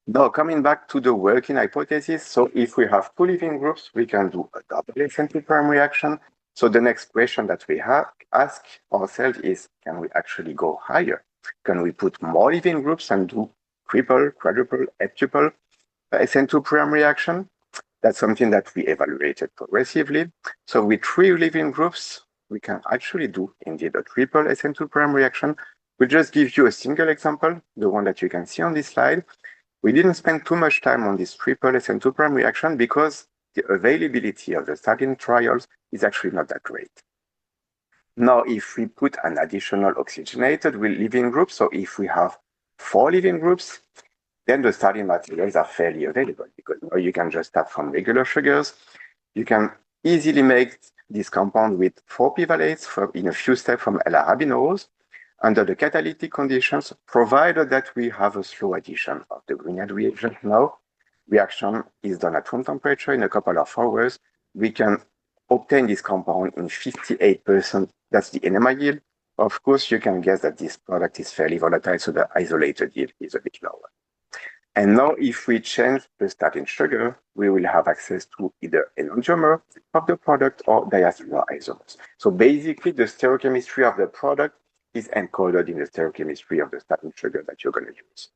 Now, coming back to the working hypothesis, so if we have two leaving groups, we can do a double SN2' reaction. So the next question that we ask ourselves is, can we actually go higher? Can we put more leaving groups and do triple, quadruple, heptuple SN2' reaction? That's something that we evaluated progressively. So with 3 leaving groups, we can actually do indeed a triple SN2' reaction. We'll just give you a single example, the one that you can see on this slide. We didn't spend too much time on this triple SN2' reaction because the availability of the starting trials is actually not that great. Now, if we put an additional oxygenated with leaving group, so if we have 4 leaving groups, then the starting materials are fairly available because now you can just start from regular sugars. You can easily make this compound with 4 p-valates in a few steps from L-arabinols under the catalytic conditions, provided that we have a slow addition of the Grignard reagent. Now, reaction is done at room temperature in a couple of hours. We can obtain this compound in 58%. That's the enema yield. Of course, you can guess that this product is fairly volatile, so the isolated yield is a bit lower. And now, if we change the starting sugar, we will have access to either enantiomer of the product or diastereomer isomers. So basically, the stereochemistry of the product is encoded in the stereochemistry of the starting sugar that you're going to use.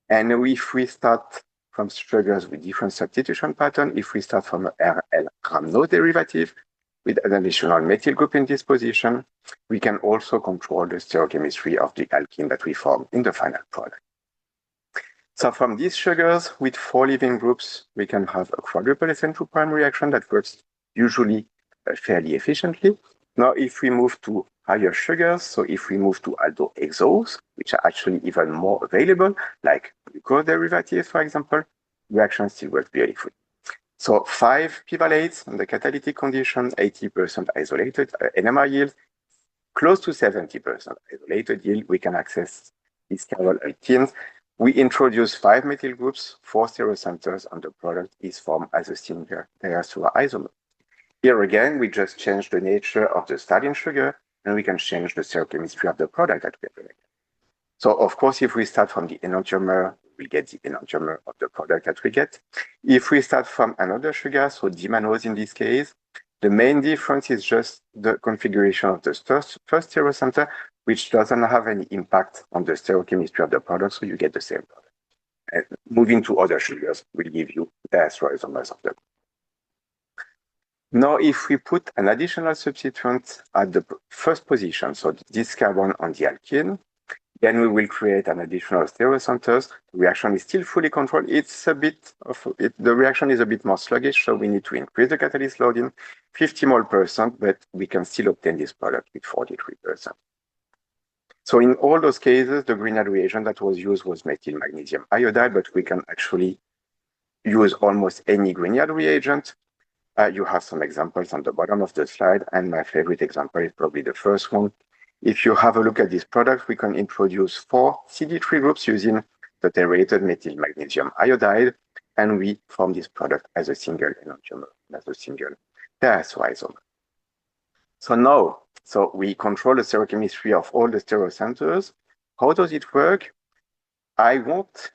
And if we start from sugars with different substitution pattern, if we start from a RL-rhamnose derivative with an additional methyl group in this position, we can also control the stereochemistry of the alkene that we form in the final product. So from these sugars with 4 leaving groups, we can have a quadruple SN2' reaction that works usually fairly efficiently. Now, if we move to higher sugars, so if we move to aldohexose, which are actually even more available, like glucose derivatives, for example, reactions still work beautifully. So 5 p-valates under catalytic condition, 80% isolated enema yield, close to 70% isolated yield, we can access these chiral alkenes. We introduce 5 methyl groups, 4 stereocenters, and the product is formed as a single diastereomer isomer. Here again, we just change the nature of the starting sugar, and we can change the stereochemistry of the product that we have. So, of course, if we start from the enantiomer, we get the enantiomer of the product that we get. If we start from another sugar, so dimanose in this case, the main difference is just the configuration of the first stereocenter, which doesn't have any impact on the stereochemistry of the product, so you get the same product. And moving to other sugars will give you diastereoisomers of them. Now, if we put an additional substituent at the first position, so this carbon on the alkene, then we will create an additional stereocenters. The reaction is still fully controlled. It's a bit of the reaction is a bit more sluggish, so we need to increase the catalyst loading 50 mol%, but we can still obtain this product with 43%. So in all those cases, the Grignard reagent that was used was methyl magnesium iodide, but we can actually use almost any Grignard reagent. You have some examples on the bottom of the slide, and my favorite example is probably the first one. If you have a look at this product, we can introduce 4 CD3 groups using the deuterated methyl magnesium iodide, and we form this product as a single enantiomer, as a single diastereoisomer. So now, we control the stereochemistry of all the stereocenters. How does it work? I won't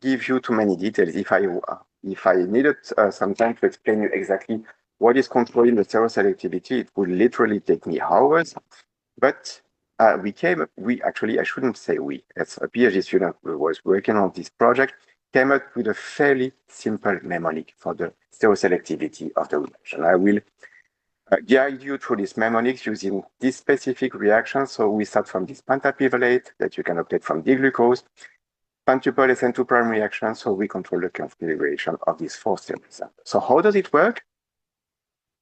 give you too many details. If I needed some time to explain you exactly what is controlling the stereoselectivity, it would literally take me hours. But I shouldn't say we, as a PhD student who was working on this project, came up with a fairly simple mnemonic for the stereoselectivity of the reaction. I will guide you through this mnemonics using this specific reaction. So we start from this pentapivalate that you can obtain from D-glucose, pentuple SN2' reaction, so we control the configuration of these 4 stem receptors. So how does it work?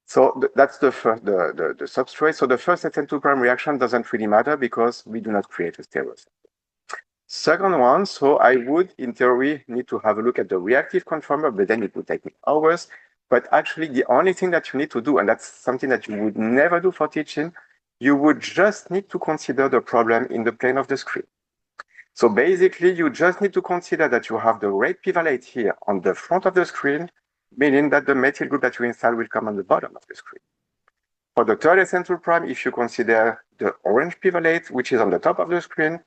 So that's the first, the substrate. So the first SN2' reaction doesn't really matter because we do not create a stereoreceptor. Second one, so I would, in theory, need to have a look at the reactive conformer, but then it would take me hours. But actually, the only thing that you need to do, and that's something that you would never do for teaching, you would just need to consider the problem in the plane of the screen. So basically, you just need to consider that you have the red pivalate here on the front of the screen, meaning that the methyl group that you install will come on the bottom of the screen. For the third SN2', if you consider the orange pivalate, which is on the top of the screen,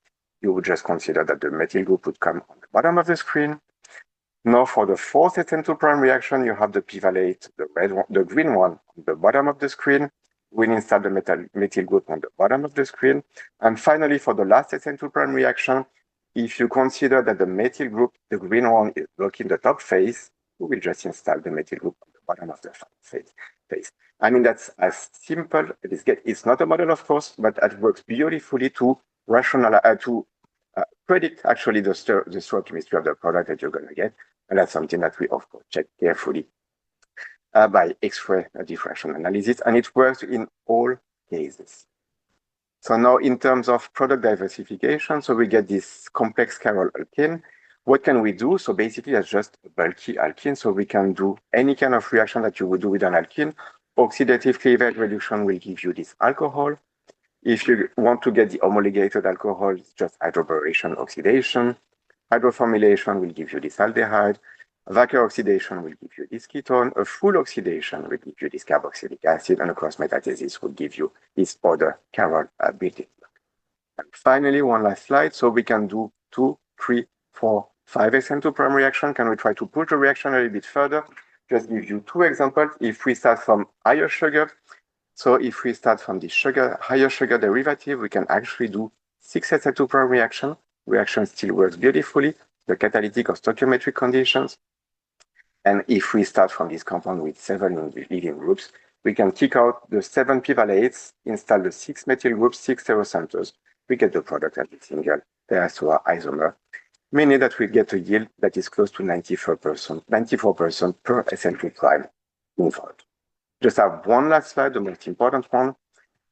you would just consider that the methyl group would come on the bottom of the screen. Now for the fourth SN2' reaction, you have the pivalate, the red one, the green one on the bottom of the screen. We'll install the methyl group on the bottom of the screen. And finally, for the last SN2' reaction, if you consider that the methyl group, the green one, is blocking the top phase, we will just install the methyl group on the bottom of the phase. I mean, that's as simple as it gets. It's not a model, of course, but it works beautifully to rationalize, predict actually the stoichiometry of the product that you're going to get. And that's something that we, of course, check carefully by X-ray diffraction analysis. And it works in all cases. So now in terms of product diversification, so we get this complex chiral alkene. What can we do? So basically, that's just a bulky alkene. So we can do any kind of reaction that you would do with an alkene. Oxidative cleavage reduction will give you this alcohol. If you want to get the homologated alcohol, it's just hydroboration oxidation. Hydroformylation will give you this aldehyde. Vacuum oxidation will give you this ketone. A full oxidation will give you this carboxylic acid. And a cross metathesis will give you this other chiral building block. And finally, one last slide. So we can do 2, 3, 4, 5 SN2' reaction. Can we try to push the reaction a little bit further? Just give you 2 examples. If we start from higher sugar, so if we start from the higher sugar derivative, we can actually do 6 SN2' reaction. Reaction still works beautifully, the catalytic or stoichiometric conditions. And if we start from this compound with 7 leading groups, we can kick out the 7 pivalates, install the 6 methyl groups, 6 stereocenters. We get the product as a single diastereomer isomer, meaning that we get a yield that is close to 94% per SN2' involved. Just have one last slide, the most important one.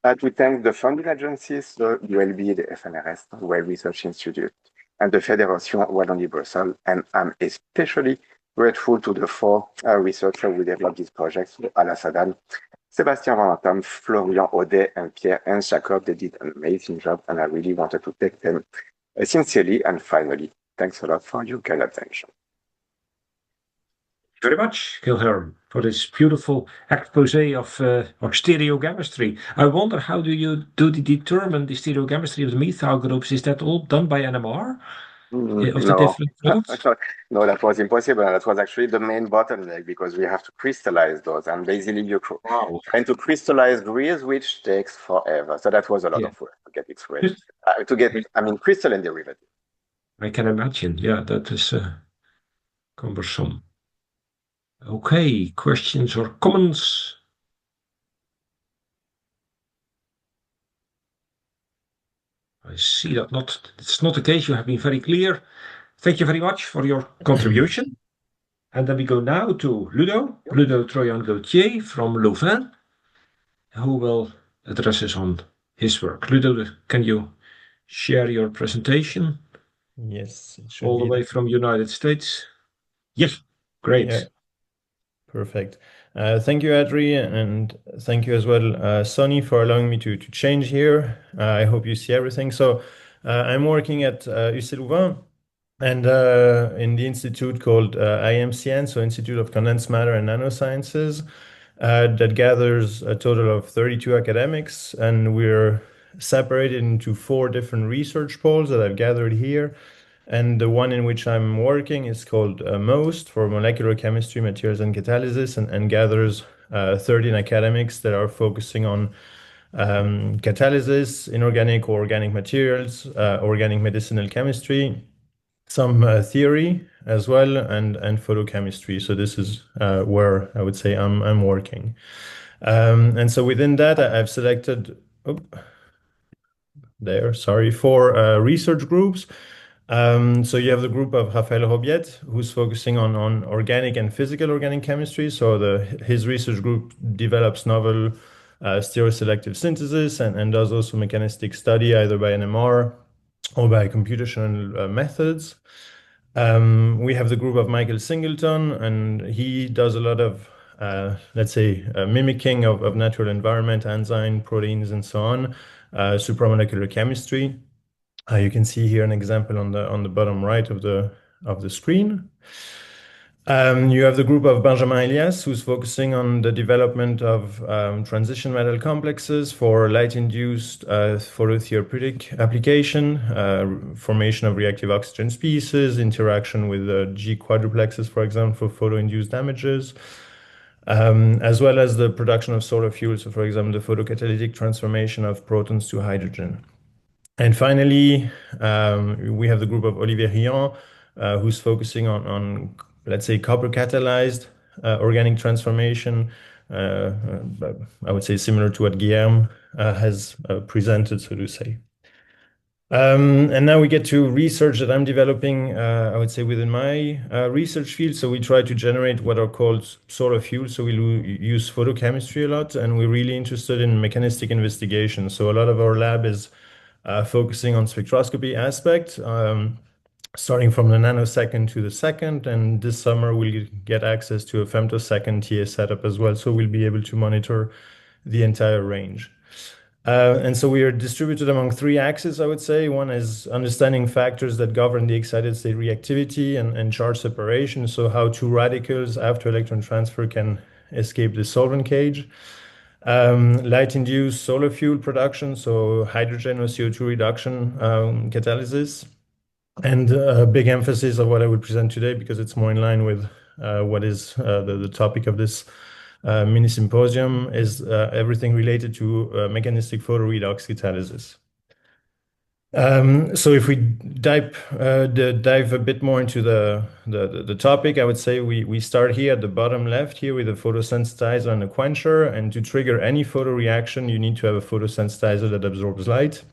To thank the funding agencies, the ULB, the FNRS, the World Research Institute, and the Fédération Wallonie-Bruxelles. And I'm especially grateful to the 4 researchers who developed these projects, Alain Sadan, Sébastien Valentin, Florian Audet, and Pierre and Jacob. They did an amazing job, and I really wanted to thank them sincerely. And finally, thanks a lot for your kind attention. Very much, Gwhilherm, for this beautiful expose of stereochemistry. I wonder, how do you determine the stereochemistry of the methyl groups? Is that all done by NMR? No, that was impossible. That was actually the main bottleneck because we have to crystallize those. And basically, you're trying to crystallize grease, which takes forever. So that was a lot of work to get it ready. Crystalline derivative. I can imagine. Yeah, that is cumbersome. Okay, questions or comments? I see that it's not the case. You have been very clear. Thank you very much for your contribution. And then we go now to Ludo Troian-Gautier from Louvain, who will address us on his work. Ludo, can you share your presentation? Yes. All the way from United States? Yes, great. Yeah. Perfect. Thank you, Adri, and thank you as well, Sonny, for allowing me to change here. I hope you see everything. So I'm working at Louvain and in the institute called IMCN, so Institute of Condensed Matter and Nanosciences, that gathers a total of 32 academics, and we're separated into 4 different research poles that I've gathered here. And the one in which I'm working is called MOST, for Molecular Chemistry, Materials and Catalysis, and gathers 13 academics that are focusing on catalysis, inorganic or organic materials, organic medicinal chemistry, some theory as well, and photochemistry. So this is where I would say I'm working. And so within that, I've selected four research groups. So you have the group of Raphaël Robiet, who's focusing on organic and physical organic chemistry. So his research group develops novel stereoselective synthesis and does also mechanistic study either by NMR or by computational methods. We have the group of Michael Singleton, and he does a lot of, let's say, mimicking of natural environment, enzyme, proteins, and so on, supramolecular chemistry. You can see here an example on the bottom right of the screen. You have the group of Benjamin Elias, who's focusing on the development of transition metal complexes for light-induced phototherapeutic application, formation of reactive oxygen species, interaction with G quadruplexes, for example, for photo-induced damages, as well as the production of solar fuel. So, for example, the photocatalytic transformation of protons to hydrogen. And finally, we have the group of Olivier Riant, who's focusing on, let's say, copper-catalyzed organic transformation. I would say similar to what Gwhilherm has presented, so to say. And now we get to research that I'm developing, I would say, within my research field. So we try to generate what are called solar fuels. So we use photochemistry a lot, and we're really interested in mechanistic investigation. So a lot of our lab is focusing on spectroscopy aspect, starting from the nanosecond to the second. And this summer we'll get access to a femtosecond TA setup as well. So we'll be able to monitor the entire range. And so we are distributed among three axes, I would say. One is understanding factors that govern the excited state reactivity and charge separation. So how two radicals after electron transfer can escape the solvent cage. Light-induced solar fuel production, so hydrogen or CO2 reduction catalysis. And a big emphasis of what I will present today, because it's more in line with what is the topic of this mini symposium, is everything related to mechanistic photoredox catalysis. So if we dive a bit more into the topic, I would say we start here at the bottom left here with a photosensitizer and a quencher. And to trigger any photoreaction, you need to have a photosensitizer that absorbs light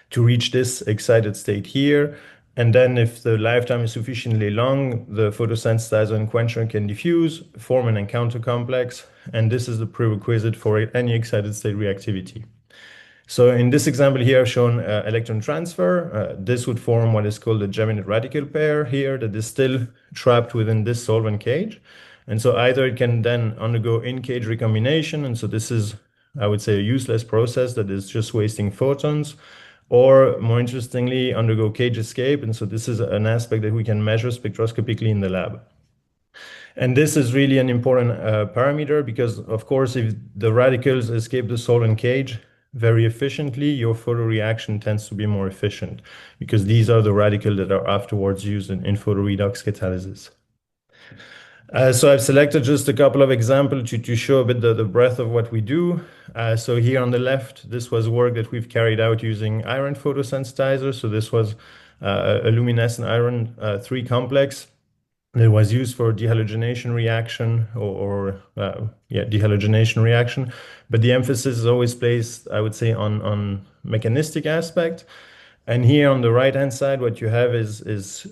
to reach this excited state here. And then if the lifetime is sufficiently long, the photosensitizer and quencher can diffuse, form an encounter complex. And this is the prerequisite for any excited state reactivity. So in this example here, I've shown electron transfer. This would form what is called a geminate radical pair here that is still trapped within this solvent cage. And so either it can then undergo in-cage recombination. And so this is, I would say, a useless process that is just wasting photons. Or more interestingly, undergo cage escape. And so this is an aspect that we can measure spectroscopically in the lab. And this is really an important parameter because, of course, if the radicals escape the solvent cage very efficiently, your photoreaction tends to be more efficient because these are the radicals that are afterwards used in photoredox catalysis. So I've selected just a couple of examples to show a bit the breadth of what we do. So here on the left, this was work that we've carried out using iron photosensitizer. So this was a luminescent iron 3 complex that was used for dehalogenation reaction dehalogenation reaction. But the emphasis is always placed, I would say, on mechanistic aspect. And here on the right-hand side, what you have is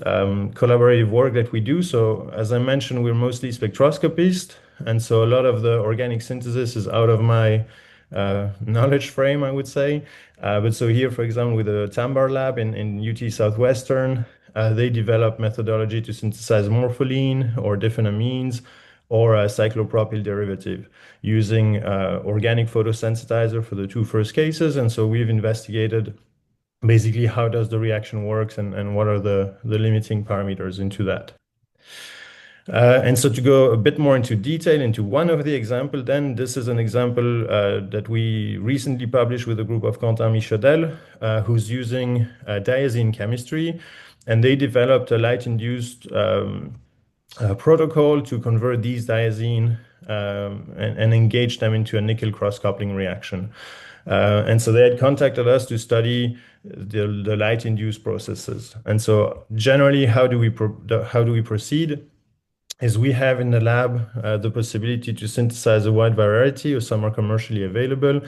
collaborative work that we do. So as I mentioned, we're mostly spectroscopists. And so a lot of the organic synthesis is out of my knowledge frame, I would say. But so here, for example, with the Tambar lab in UT Southwestern, they develop methodology to synthesize morpholine or different amines or a cyclopropyl derivative using organic photosensitizer for the 2 first cases. And so we've investigated basically how does the reaction works and what are the limiting parameters into that. And so to go a bit more into detail into one of the examples, then this is an example that we recently published with a group of Quentin Michaudel, who's using diazine chemistry. And they developed a light-induced protocol to convert these diazine and engage them into a nickel cross-coupling reaction. And so they had contacted us to study the light-induced processes. And so generally, how do we proceed? Is we have in the lab the possibility to synthesize a wide variety, or some are commercially available.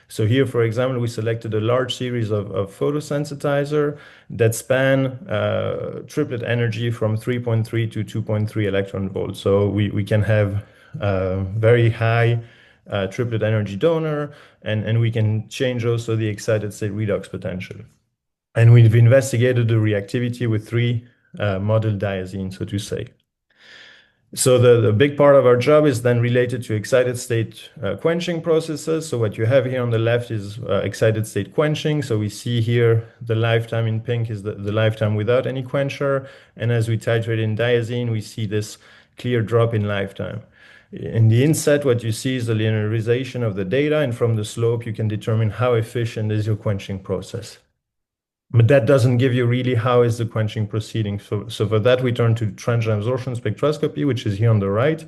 So here, for example, we selected a large series of photosensitizer that span triplet energy from 3.3 to 2.3 electron volts. So we can have very high triplet energy donor, and we can change also the excited state redox potential. And we've investigated the reactivity with 3 model diazines, so to say. So the big part of our job is then related to excited state quenching processes. So what you have here on the left is excited state quenching. So we see here the lifetime in pink is the lifetime without any quencher. And as we titrate in diazine, we see this clear drop in lifetime. In the inset, what you see is the linearization of the data, and from the slope, you can determine how efficient is your quenching process. But that doesn't give you really how is the quenching proceeding. So for that, we turn to transient absorption spectroscopy, which is here on the right.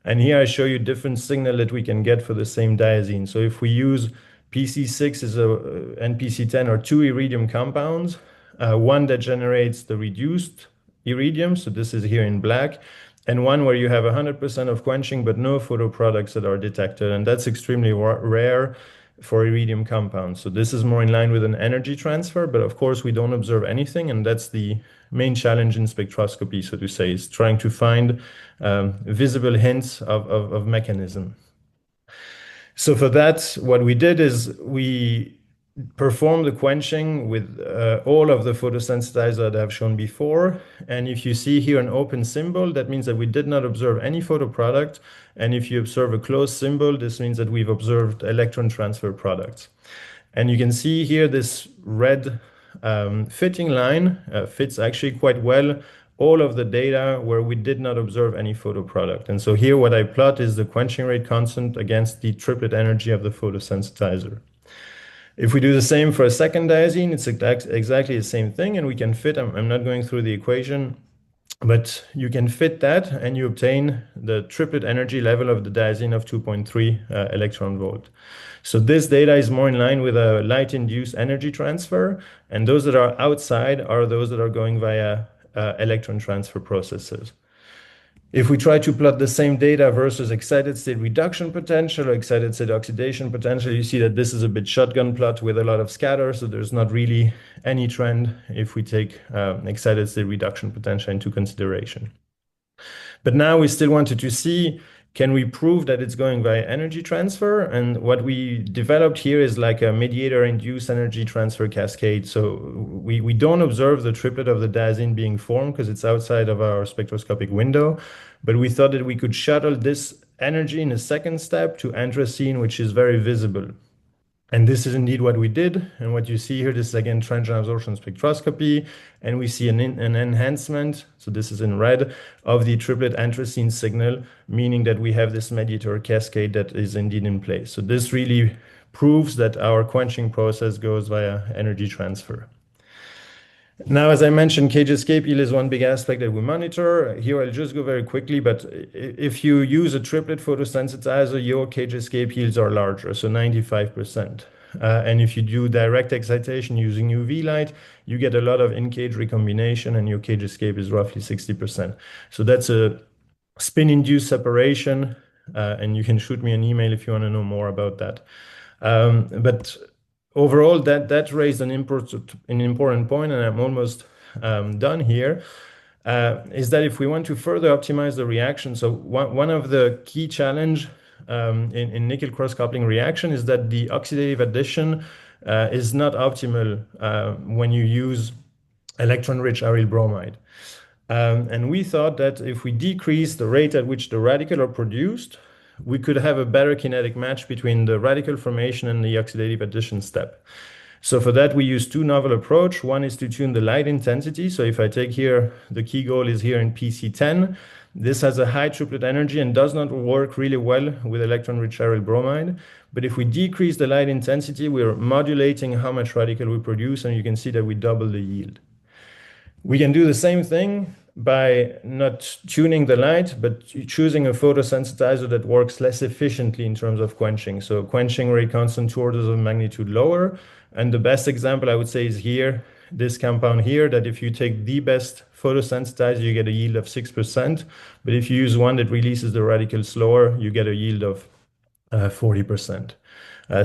And here I show you different signal that we can get for the same diazine. So if we use PC6 and PC10 are 2 iridium compounds, one that generates the reduced iridium, so this is here in black, and one where you have 100% of quenching but no photoproducts that are detected. And that's extremely rare for iridium compounds. So this is more in line with an energy transfer, but of course we don't observe anything, and that's the main challenge in spectroscopy, so to say, is trying to find visible hints of mechanism. So for that, what we did is we performed the quenching with all of the photosensitizer that I've shown before. And if you see here an open symbol, that means that we did not observe any photoproduct. And if you observe a closed symbol, this means that we've observed electron transfer products. And you can see here this red fitting line fits actually quite well all of the data where we did not observe any photoproduct. And so here what I plot is the quenching rate constant against the triplet energy of the photosensitizer. If we do the same for a second diazine, it's exactly the same thing, and we can fit, I'm not going through the equation, but you can fit that and you obtain the triplet energy level of the diazine of 2.3 electron volt. So this data is more in line with a light-induced energy transfer, and those that are outside are those that are going via electron transfer processes. If we try to plot the same data versus excited state reduction potential or excited state oxidation potential, you see that this is a bit shotgun plot with a lot of scatter, so there's not really any trend if we take excited state reduction potential into consideration. But now we still wanted to see, can we prove that it's going via energy transfer? And what we developed here is like a mediator-induced energy transfer cascade. So we don't observe the triplet of the diazine being formed because it's outside of our spectroscopic window, but we thought that we could shuttle this energy in a second step to anthracene, which is very visible. And this is indeed what we did. And what you see here, this is again transient absorption spectroscopy, and we see an enhancement, so this is in red, of the triplet anthracene signal, meaning that we have this mediator cascade that is indeed in place. So this really proves that our quenching process goes via energy transfer. Now, as I mentioned, cage escape yield is one big aspect that we monitor. Here, I'll just go very quickly, but if you use a triplet photosensitizer, your cage escape yields are larger, so 95%. And if you do direct excitation using UV light, you get a lot of in-cage recombination, and your cage escape is roughly 60%. So that's a spin-induced separation, and you can shoot me an email if you want to know more about that. But overall, that raised an important point, and I'm almost done here, is that if we want to further optimize the reaction, so one of the key challenge in nickel cross-coupling reaction is that the oxidative addition is not optimal when you use electron-rich aryl bromide. And we thought that if we decrease the rate at which the radical are produced, we could have a better kinetic match between the radical formation and the oxidative addition step. So for that, we use 2 novel approach. One is to tune the light intensity. So if I take here, the key goal is here in PC10. This has a high triplet energy and does not work really well with electron-rich aryl bromide. But if we decrease the light intensity, we're modulating how much radical we produce, and you can see that we double the yield. We can do the same thing by not tuning the light, but choosing a photosensitizer that works less efficiently in terms of quenching. So quenching rate constant 2 orders of magnitude lower. And the best example I would say is here, this compound here, that if you take the best photosensitizer, you get a yield of 6%. But if you use one that releases the radical slower, you get a yield of 40%.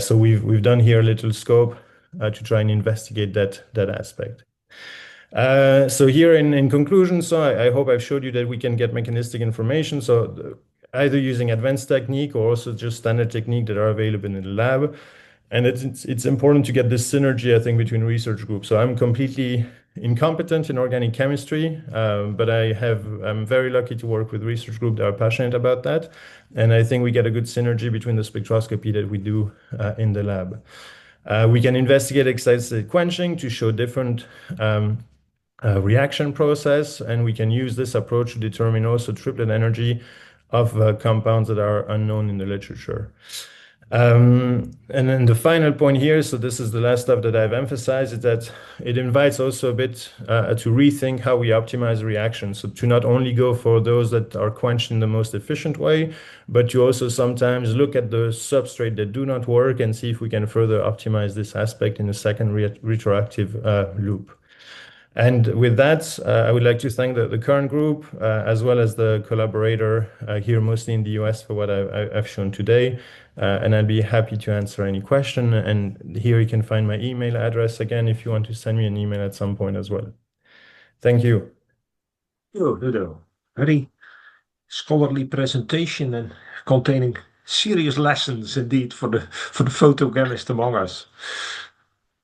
So we've done here a little scope to try and investigate that aspect. So here in conclusion, so I hope I've showed you that we can get mechanistic information. So either using advanced technique or also just standard technique that are available in the lab. And it's important to get this synergy, I think, between research groups. So I'm completely incompetent in organic chemistry, but I'm very lucky to work with research groups that are passionate about that. And I think we get a good synergy between the spectroscopy that we do in the lab. We can investigate excited quenching to show different reaction process, and we can use this approach to determine also triplet energy of compounds that are unknown in the literature. And then the final point here, so this is the last stuff that I've emphasized, is that it invites also a bit to rethink how we optimize reactions. So to not only go for those that are quenched in the most efficient way, but to also sometimes look at the substrate that do not work and see if we can further optimize this aspect in a second retroactive loop. And with that, I would like to thank the current group, as well as the collaborator here, mostly in the US, for what I've shown today. And I'd be happy to answer any question. And here you can find my email address again, if you want to send me an email at some point as well. Thank you. Ludo. Very scholarly presentation and containing serious lessons indeed for the photochemist among us.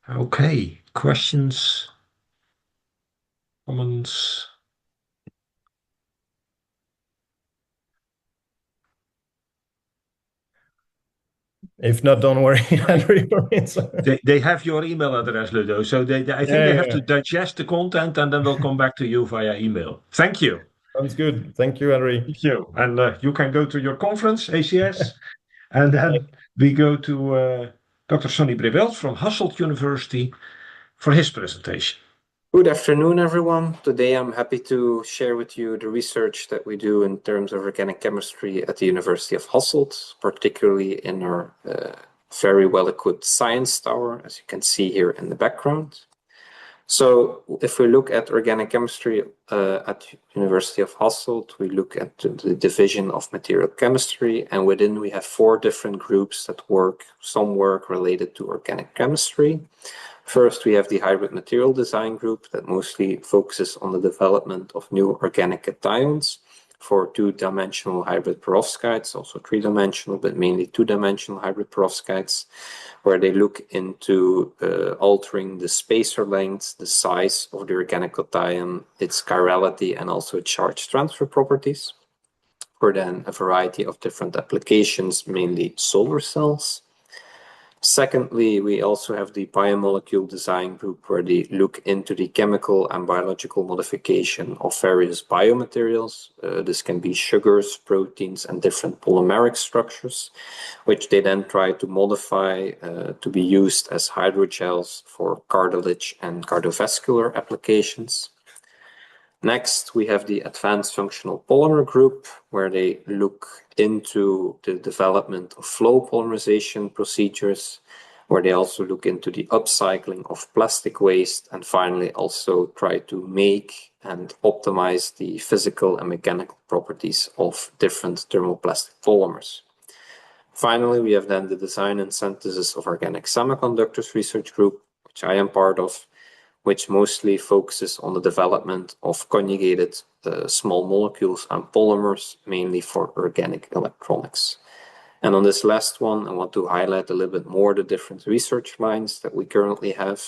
Okay, questions? Comments? If not, don't worry. They have your email address, Ludo, so I think they have to digest the content and then they'll come back to you via email. Thank you. Sounds good. Thank you, Henry. Thank you. And you can go to your conference, ACS, and then we go to Dr. Sonny Brebels from Hasselt University for his presentation. Good afternoon, everyone. Today I'm happy to share with you the research that we do in terms of organic chemistry at the University of Hasselt, particularly in our very well-equipped science tower, as you can see here in the background. So if we look at organic chemistry at University of Hasselt, we look at the division of material chemistry, and within we have 4 different groups that work, some work related to organic chemistry. First, we have the hybrid material design group that mostly focuses on the development of new organic cations for 2-dimensional hybrid perovskites, also 3-dimensional, but mainly 2-dimensional hybrid perovskites, where they look into altering the spacer length, the size of the organic cation, its chirality, and also charge transfer properties, for then a variety of different applications, mainly solar cells. Secondly, we also have the biomolecule design group, where they look into the chemical and biological modification of various biomaterials. This can be sugars, proteins, and different polymeric structures, which they then try to modify to be used as hydrogels for cartilage and cardiovascular applications. Next, we have the advanced functional polymer group, where they look into the development of flow polymerization procedures, where they also look into the upcycling of plastic waste, and finally also try to make and optimize the physical and mechanical properties of different thermoplastic polymers. Finally, we have then the design and synthesis of organic semiconductors research group, which I am part of, which mostly focuses on the development of conjugated small molecules and polymers, mainly for organic electronics. And on this last one, I want to highlight a little bit more the different research lines that we currently have.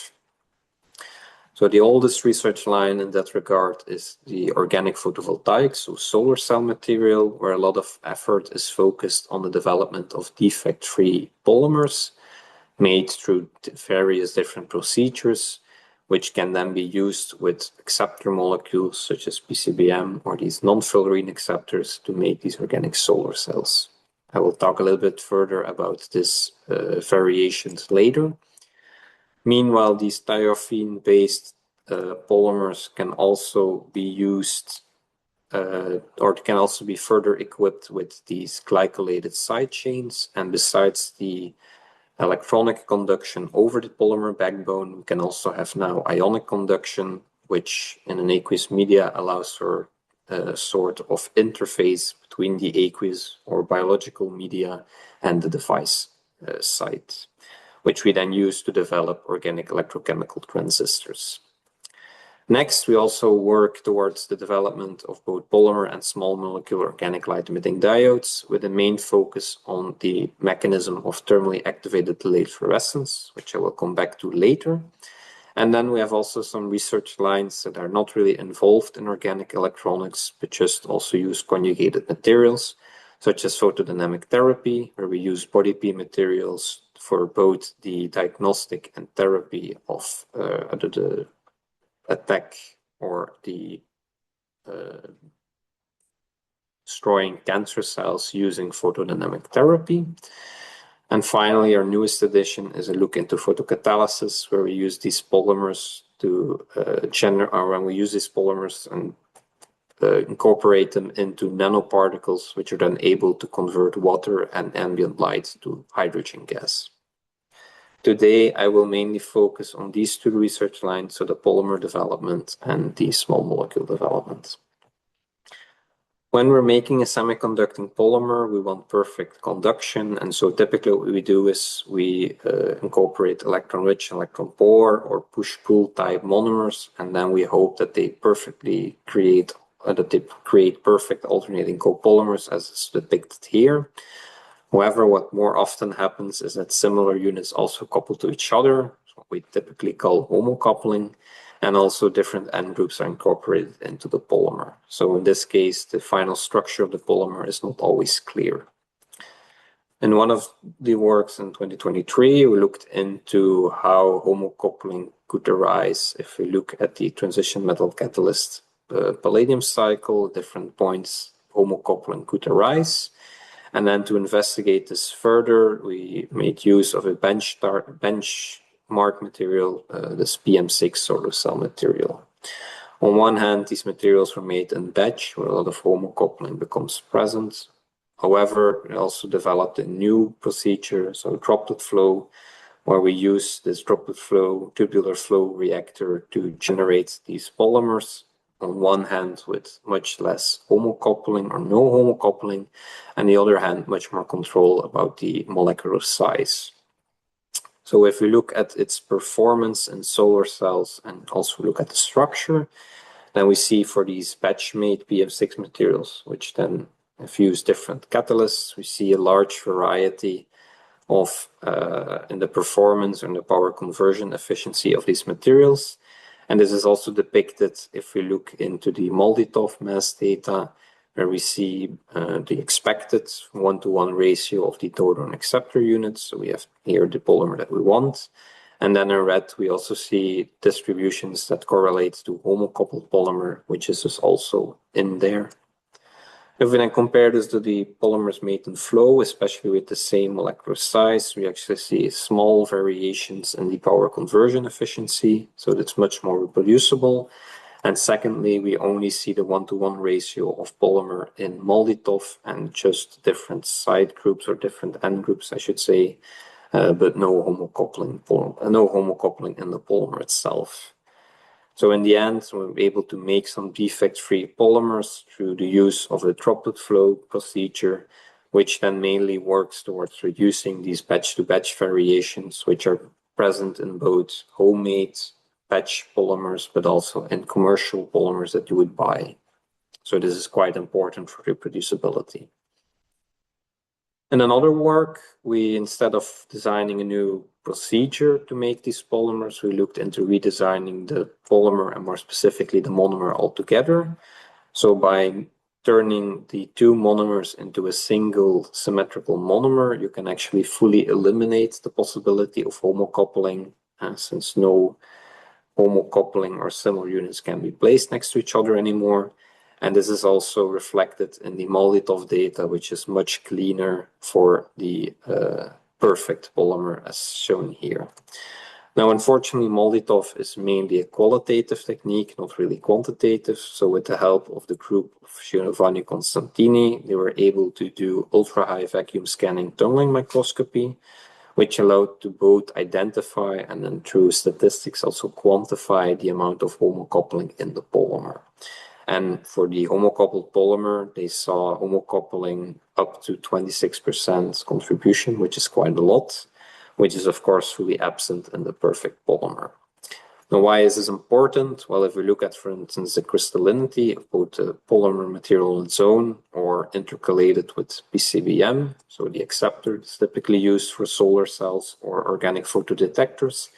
So the oldest research line in that regard is the organic photovoltaics, so solar cell material, where a lot of effort is focused on the development of defect-free polymers made through various different procedures, which can then be used with acceptor molecules such as PCBM or these non-fullerene acceptors to make these organic solar cells. I will talk a little bit further about these variations later. Meanwhile, these thiophene-based polymers can also be used or it can also be further equipped with these glycolated side chains. And besides the electronic conduction over the polymer backbone, we can also have now ionic conduction, which in an aqueous media allows for a sort of interface between the aqueous or biological media and the device site, which we then use to develop organic electrochemical transistors. Next, we also work towards the development of both polymer and small molecular organic light-emitting diodes, with a main focus on the mechanism of thermally activated delayed fluorescence, which I will come back to later. And then we have also some research lines that are not really involved in organic electronics, but just also use conjugated materials, such as photodynamic therapy, where we use body P materials for both the diagnostic and therapy of the attack or the destroying cancer cells using photodynamic therapy. And finally, our newest addition is a look into photocatalysis, where we use these polymers to and incorporate them into nanoparticles, which are then able to convert water and ambient light to hydrogen gas. Today, I will mainly focus on these two research lines, so the polymer development and the small molecule development. When we're making a semiconducting polymer, we want perfect conduction, and so typically what we do is we incorporate electron-rich, electron-poor, or push-pull type monomers, and then we hope that they perfectly create perfect alternating copolymers, as is depicted here. However, what more often happens is that similar units also couple to each other, what we typically call homocoupling, and also different end groups are incorporated into the polymer. So in this case, the final structure of the polymer is not always clear. In one of the works in 2023, we looked into how homocoupling could arise if we look at the transition metal catalyst palladium cycle, different points homocoupling could arise. And then to investigate this further, we made use of a benchmark material, this PM6 solar cell material. On one hand, these materials were made in batch, where a lot of homocoupling becomes present. However, we also developed a new procedure, so droplet flow, where we use this droplet flow, tubular flow reactor to generate these polymers. On one hand, with much less homocoupling or no homocoupling, and the other hand, much more control about the molecular size. So if we look at its performance in solar cells and also look at the structure, then we see for these batch-made PM6 materials, which then fuse different catalysts, we see a large variety of in the performance and the power conversion efficiency of these materials. And this is also depicted if we look into the Molotov mass data, where we see the expected one-to-one ratio of the donor and acceptor units. So we have here the polymer that we want. And then in red, we also see distributions that correlate to homocoupled polymer, which is also in there. If we then compare this to the polymers made in flow, especially with the same molecular size, we actually see small variations in the power conversion efficiency, so that's much more reproducible. And secondly, we only see the one-to-one ratio of polymer in Molotov and just different side groups or different end groups, I should say, but no homocoupling in the polymer itself. So in the end, we're able to make some defect-free polymers through the use of a droplet flow procedure, which then mainly works towards reducing these batch-to-batch variations, which are present in both homemade batch polymers, but also in commercial polymers that you would buy. So this is quite important for reproducibility. In another work, we, instead of designing a new procedure to make these polymers, we looked into redesigning the polymer and more specifically the monomer altogether. So by turning the two monomers into a single symmetrical monomer, you can actually fully eliminate the possibility of homocoupling, since no homocoupling or similar units can be placed next to each other anymore. And this is also reflected in the Molotov data, which is much cleaner for the perfect polymer as shown here. Now, unfortunately, Molotov is mainly a qualitative technique, not really quantitative. So with the help of the group of Giovanni Constantini, they were able to do ultra-high vacuum scanning tunneling microscopy, which allowed to both identify and then through statistics also quantify the amount of homocoupling in the polymer. And for the homocoupled polymer, they saw homocoupling up to 26% contribution, which is quite a lot, which is of course fully absent in the perfect polymer. Now, why is this important? Well, if we look at, for instance, the crystallinity of both the polymer material on its own or intercalated with PCBM, so the acceptor that's typically used for solar cells or organic photodetectors,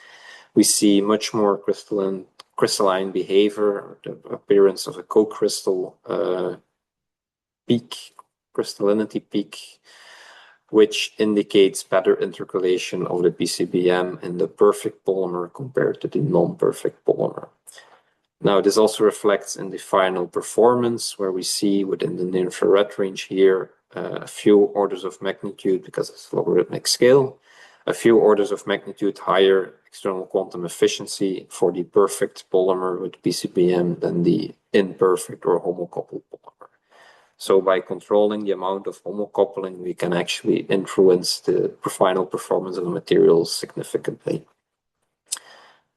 we see much more crystalline behavior, the appearance of a co-crystal peak, crystallinity peak, which indicates better intercalation of the PCBM in the perfect polymer compared to the non-perfect polymer. Now, this also reflects in the final performance, where we see within the near-infrared range here a few orders of magnitude, because it's a logarithmic scale, a few orders of magnitude higher external quantum efficiency for the perfect polymer with PCBM than the imperfect or homocoupled polymer. So by controlling the amount of homocoupling, we can actually influence the final performance of the materials significantly.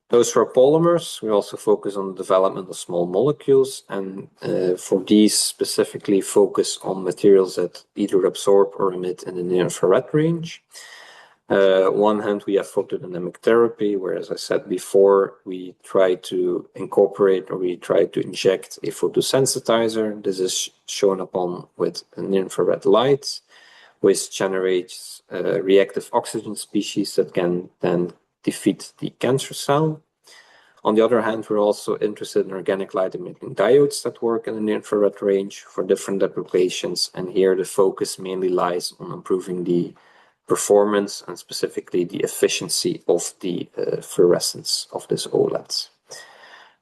Those for polymers, we also focus on the development of small molecules, and for these specifically focus on materials that either absorb or emit in the near-infrared range. One hand, we have photodynamic therapy, where, as I said before, we try to incorporate or we try to inject a photosensitizer. This is shown upon with an infrared light, which generates reactive oxygen species that can then defeat the cancer cell. On the other hand, we're also interested in organic light emitting diodes that work in the near-infrared range for different applications. And here the focus mainly lies on improving the performance and specifically the efficiency of the fluorescence of this OLED.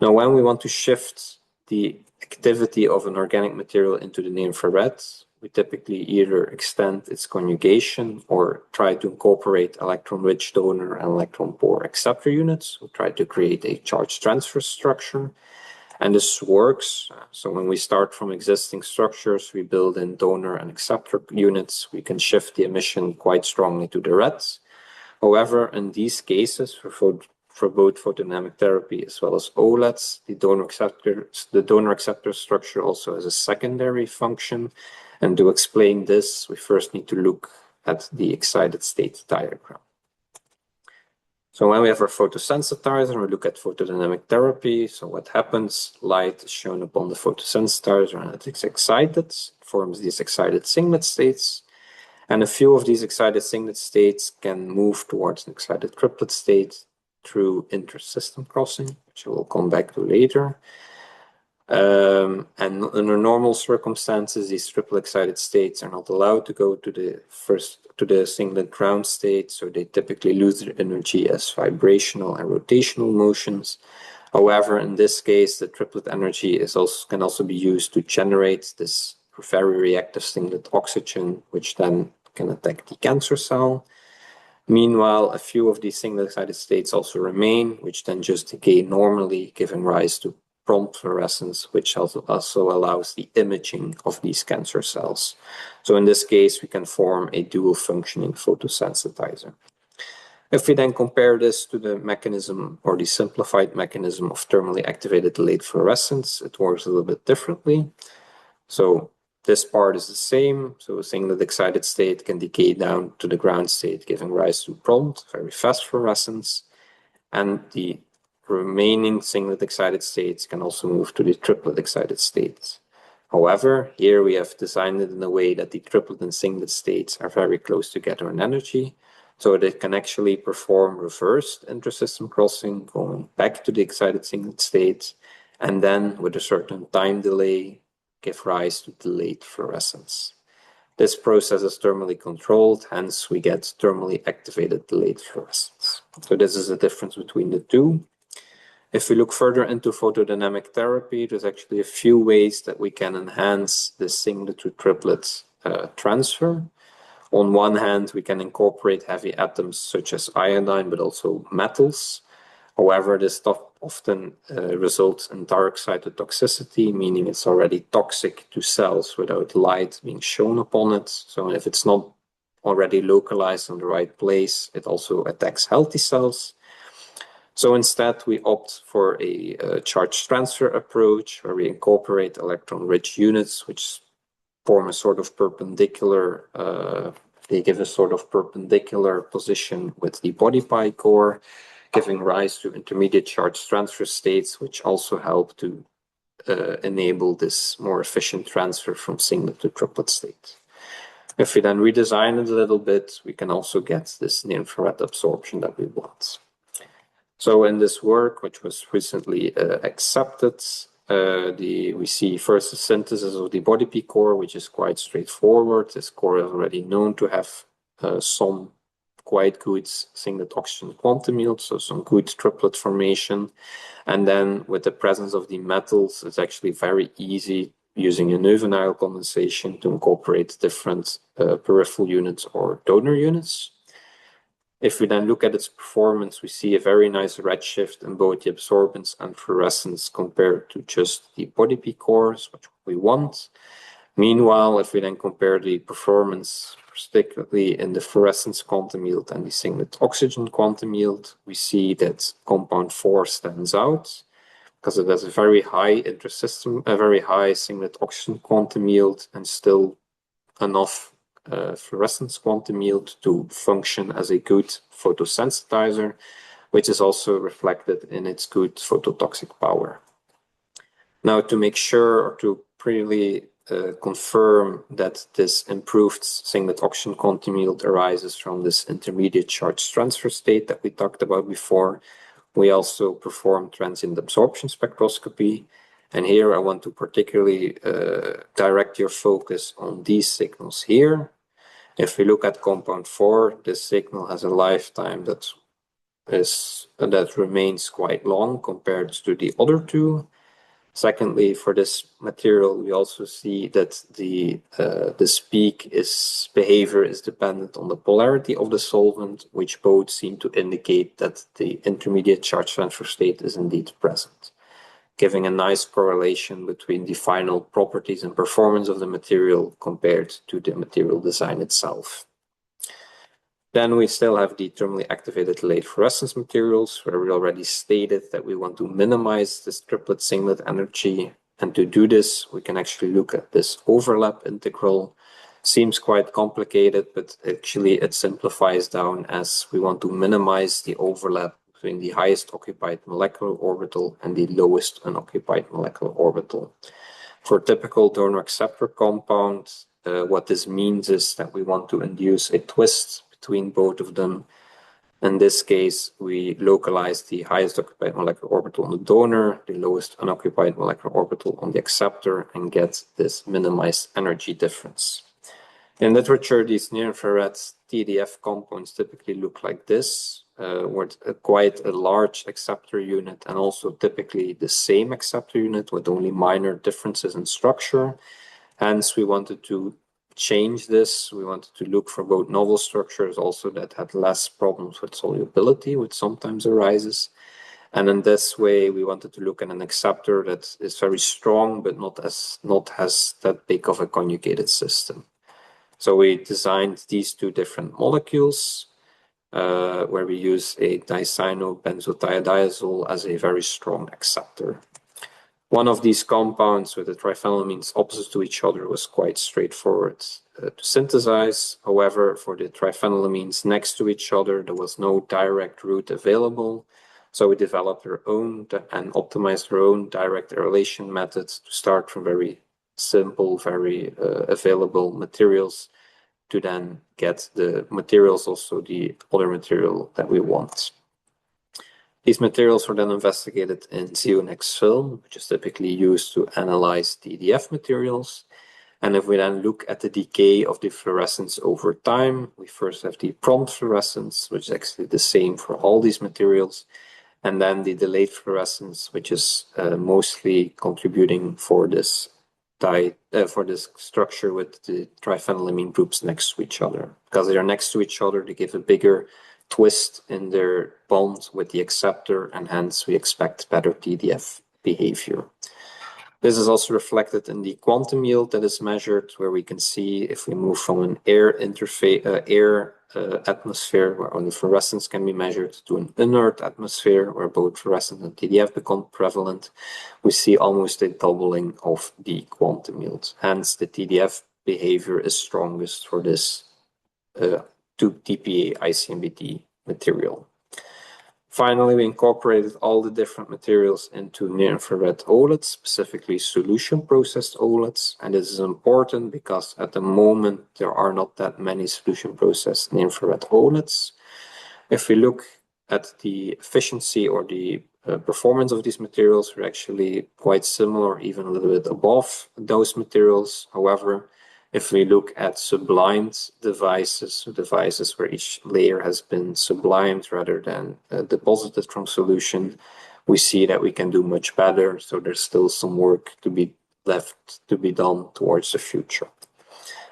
Now, when we want to shift the activity of an organic material into the near-infrared, we typically either extend its conjugation or try to incorporate electron-rich donor and electron-poor acceptor units. We try to create a charge transfer structure. And this works. So when we start from existing structures, we build in donor and acceptor units. We can shift the emission quite strongly to the red. However, in these cases, for both photodynamic therapy as well as OLEDs, the donor acceptor structure also has a secondary function. And to explain this, we first need to look at the excited state diagram. So when we have our photosensitizer, we look at photodynamic therapy. So what happens? Light is shown upon the photosensitizer and it's excited. It forms these excited singlet states. And a few of these excited singlet states can move towards an excited triplet state through intersystem crossing, which I will come back to later. And under normal circumstances, these triple excited states are not allowed to go to the singlet ground state, so they typically lose their energy as vibrational and rotational motions. However, in this case, the triplet energy can also be used to generate this very reactive singlet oxygen, which then can attack the cancer cell. Meanwhile, a few of these singlet excited states also remain, which then just decay normally, giving rise to prompt fluorescence, which also allows the imaging of these cancer cells. So in this case, we can form a dual functioning photosensitizer. If we then compare this to the mechanism or the simplified mechanism of thermally activated delayed fluorescence, it works a little bit differently. So this part is the same. So a singlet excited state can decay down to the ground state, giving rise to prompt, very fast fluorescence. And the remaining singlet excited states can also move to the triplet excited states. However, here we have designed it in a way that the triplet and singlet states are very close together in energy, so they can actually perform reversed intersystem crossing, going back to the excited singlet state, and then with a certain time delay, give rise to delayed fluorescence. This process is thermally controlled, hence we get thermally activated delayed fluorescence. So this is the difference between the two. If we look further into photodynamic therapy, there's actually a few ways that we can enhance the singlet to triplet transfer. On one hand, we can incorporate heavy atoms such as iodine, but also metals. However, this stuff often results in dark cytotoxicity, meaning it's already toxic to cells without light being shown upon it. So if it's not already localized in the right place, it also attacks healthy cells. So instead, we opt for a charge transfer approach where we incorporate electron-rich units, which form a sort of perpendicular, they give a sort of perpendicular position with the body pi core, giving rise to intermediate charge transfer states, which also help to enable this more efficient transfer from singlet to triplet state. If we then redesign it a little bit, we can also get this near-infrared absorption that we want. So in this work, which was recently accepted, we see first the synthesis of the body P core, which is quite straightforward. This core is already known to have some quite good singlet oxygen quantum yield, so some good triplet formation. And then with the presence of the metals, it's actually very easy using a Leuven condensation to incorporate different peripheral units or donor units. If we then look at its performance, we see a very nice redshift in both the absorbance and fluorescence compared to just the body P cores, which we want. Meanwhile, if we then compare the performance, particularly in the fluorescence quantum yield and the singlet oxygen quantum yield, we see that compound 4 stands out because it has a very high intersystem, a very high singlet oxygen quantum yield, and still enough fluorescence quantum yield to function as a good photosensitizer, which is also reflected in its good phototoxic power. Now, to make sure or to really confirm that this improved singlet oxygen quantum yield arises from this intermediate charge transfer state that we talked about before, we also perform transient absorption spectroscopy. And here I want to particularly direct your focus on these signals here. If we look at compound 4, this signal has a lifetime that remains quite long compared to the other two. Secondly, for this material, we also see that this peak behavior is dependent on the polarity of the solvent, which both seem to indicate that the intermediate charge transfer state is indeed present, giving a nice correlation between the final properties and performance of the material compared to the material design itself. Then we still have the thermally activated late fluorescence materials, where we already stated that we want to minimize this triplet singlet energy. And to do this, we can actually look at this overlap integral. Seems quite complicated, but actually it simplifies down as we want to minimize the overlap between the highest occupied molecular orbital and the lowest unoccupied molecular orbital. For typical donor acceptor compounds, what this means is that we want to induce a twist between both of them. In this case, we localize the highest occupied molecular orbital on the donor, the lowest unoccupied molecular orbital on the acceptor, and get this minimized energy difference. In literature, these near-infrared TDF compounds typically look like this, with quite a large acceptor unit and also typically the same acceptor unit with only minor differences in structure. Hence, we wanted to change this. We wanted to look for both novel structures also that had less problems with solubility, which sometimes arises. And in this way, we wanted to look at an acceptor that is very strong, but not has that big of a conjugated system. So we designed these two different molecules, where we use a dicyanobenzothiodiazole as a very strong acceptor. One of these compounds with the triphenylamines opposite to each other was quite straightforward to synthesize. However, for the triphenylamines next to each other, there was no direct route available. So we developed our own and optimized our own direct arylation methods to start from very simple, very available materials to then get the materials, also the other material that we want. These materials were then investigated in Zeonex film, which is typically used to analyze TDF materials. And if we then look at the decay of the fluorescence over time, we first have the prompt fluorescence, which is actually the same for all these materials. And then the delayed fluorescence, which is mostly contributing for this structure with the triphenylamine groups next to each other. Because they are next to each other, they give a bigger twist in their bond with the acceptor, and hence we expect better TDF behavior. This is also reflected in the quantum yield that is measured, where we can see if we move from an air atmosphere where only fluorescence can be measured to an inert atmosphere where both fluorescence and TDF become prevalent, we see almost a doubling of the quantum yield. Hence, the TDF behavior is strongest for this 2 TPA ICMBT material. Finally, we incorporated all the different materials into near-infrared OLEDs, specifically solution-processed OLEDs. And this is important because at the moment, there are not that many solution-processed near-infrared OLEDs. If we look at the efficiency or the performance of these materials, we're actually quite similar, even a little bit above those materials. However, if we look at sublimed devices, devices where each layer has been sublimed rather than deposited from solution, we see that we can do much better. So there's still some work to be left to be done towards the future.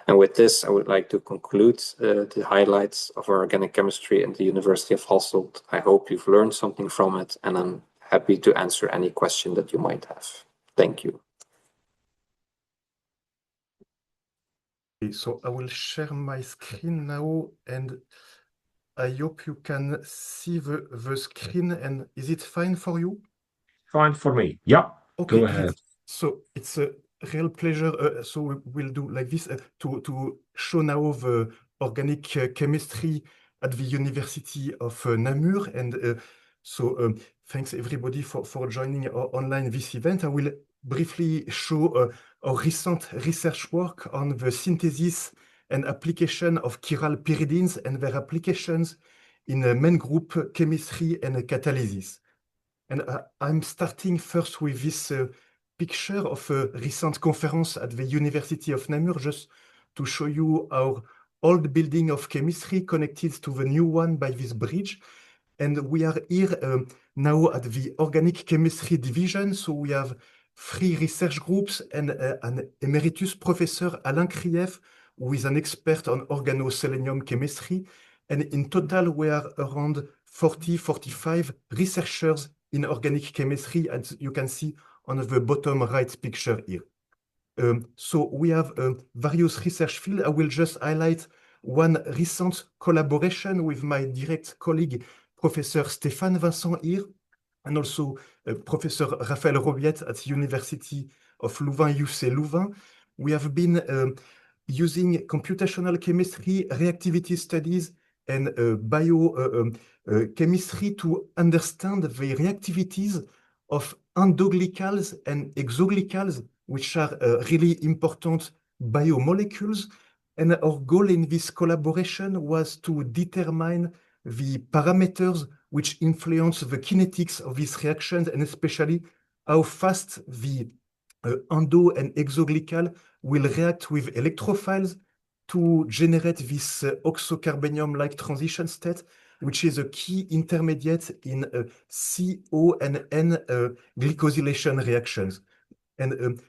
And with this, I would like to conclude the highlights of our organic chemistry in the University of Hasselt. I hope you've learned something from it, and I'm happy to answer any question that you might have. Thank you. So I will share my screen now, and I hope you can see the screen. And is it fine for you? Fine for me. Yeah, okay, go ahead. great. So it's a real pleasure. So we'll do like this to show now the organic chemistry at the University of Namur. And thanks everybody for joining online this event. I will briefly show our recent research work on the synthesis and application of chiral pyridines and their applications in main group chemistry and catalysis. And I'm starting first with this picture of a recent conference at the University of Namur, just to show you our old building of chemistry connected to the new one by this bridge. And we are here now at the organic chemistry division. So we have 3 research groups and an emeritus professor, Alain Krief, who is an expert on organoselenium chemistry. And in total, we are around 45 researchers in organic chemistry, as you can see on the bottom right picture here. So we have various research fields. I will just highlight one recent collaboration with my direct colleague, Professor Stéphane Vincent here, and also Professor Raphaël Robiette at University of Louvain, UC Louvain. We have been using computational chemistry, reactivity studies, and biochemistry to understand the reactivities of endoglycals and exoglycals, which are really important biomolecules. And our goal in this collaboration was to determine the parameters which influence the kinetics of these reactions, and especially how fast the endo and exoglycal will react with electrophiles to generate this oxocarbenium-like transition state, which is a key intermediate in CO and N glycosylation reactions. And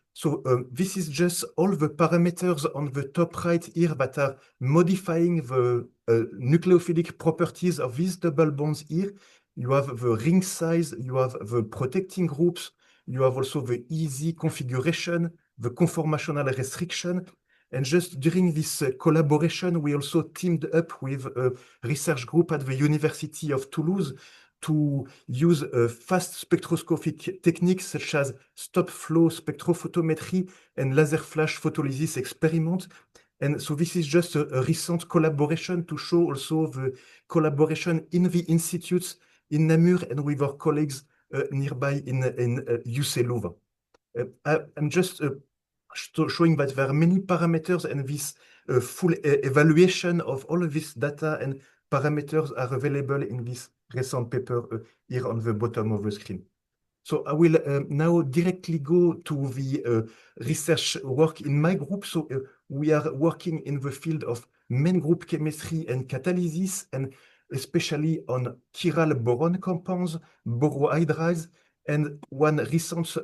this is just all the parameters on the top right here that are modifying the nucleophilic properties of these double bonds here. You have the ring size, you have the protecting groups, you have also the easy configuration, the conformational restriction. And just during this collaboration, we also teamed up with a research group at the University of Toulouse to use fast spectroscopic techniques such as stop flow spectrophotometry and laser flash photolysis experiment. And so this is just a recent collaboration to show also the collaboration in the institutes in Namur and with our colleagues nearby in UC Louvain. I'm just showing that there are many parameters, and this full evaluation of all of this data and parameters are available in this recent paper here on the bottom of the screen. So I will now directly go to the research work in my group. So we are working in the field of main group chemistry and catalysis, and especially on chiral boron compounds, borohydrides, and one recent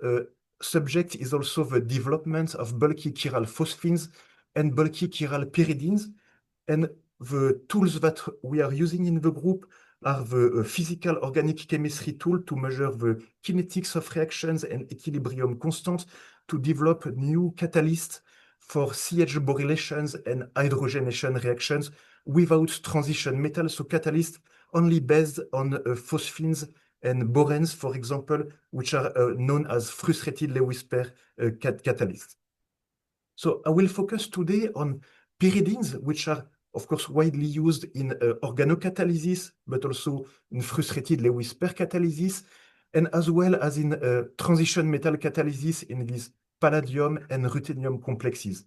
subject is also the development of bulky chiral phosphines and bulky chiral pyridines. And the tools that we are using in the group are the physical organic chemistry tool to measure the kinetics of reactions and equilibrium constant to develop new catalysts for CH borylations and hydrogenation reactions without transition metal, so catalysts only based on phosphines and boranes, for example, which are known as frustrated Lewis pair catalysts. So I will focus today on pyridines, which are, of course, widely used in organocatalysis, but also in frustrated Lewis pair catalysis, and as well as in transition metal catalysis in these palladium and ruthenium complexes.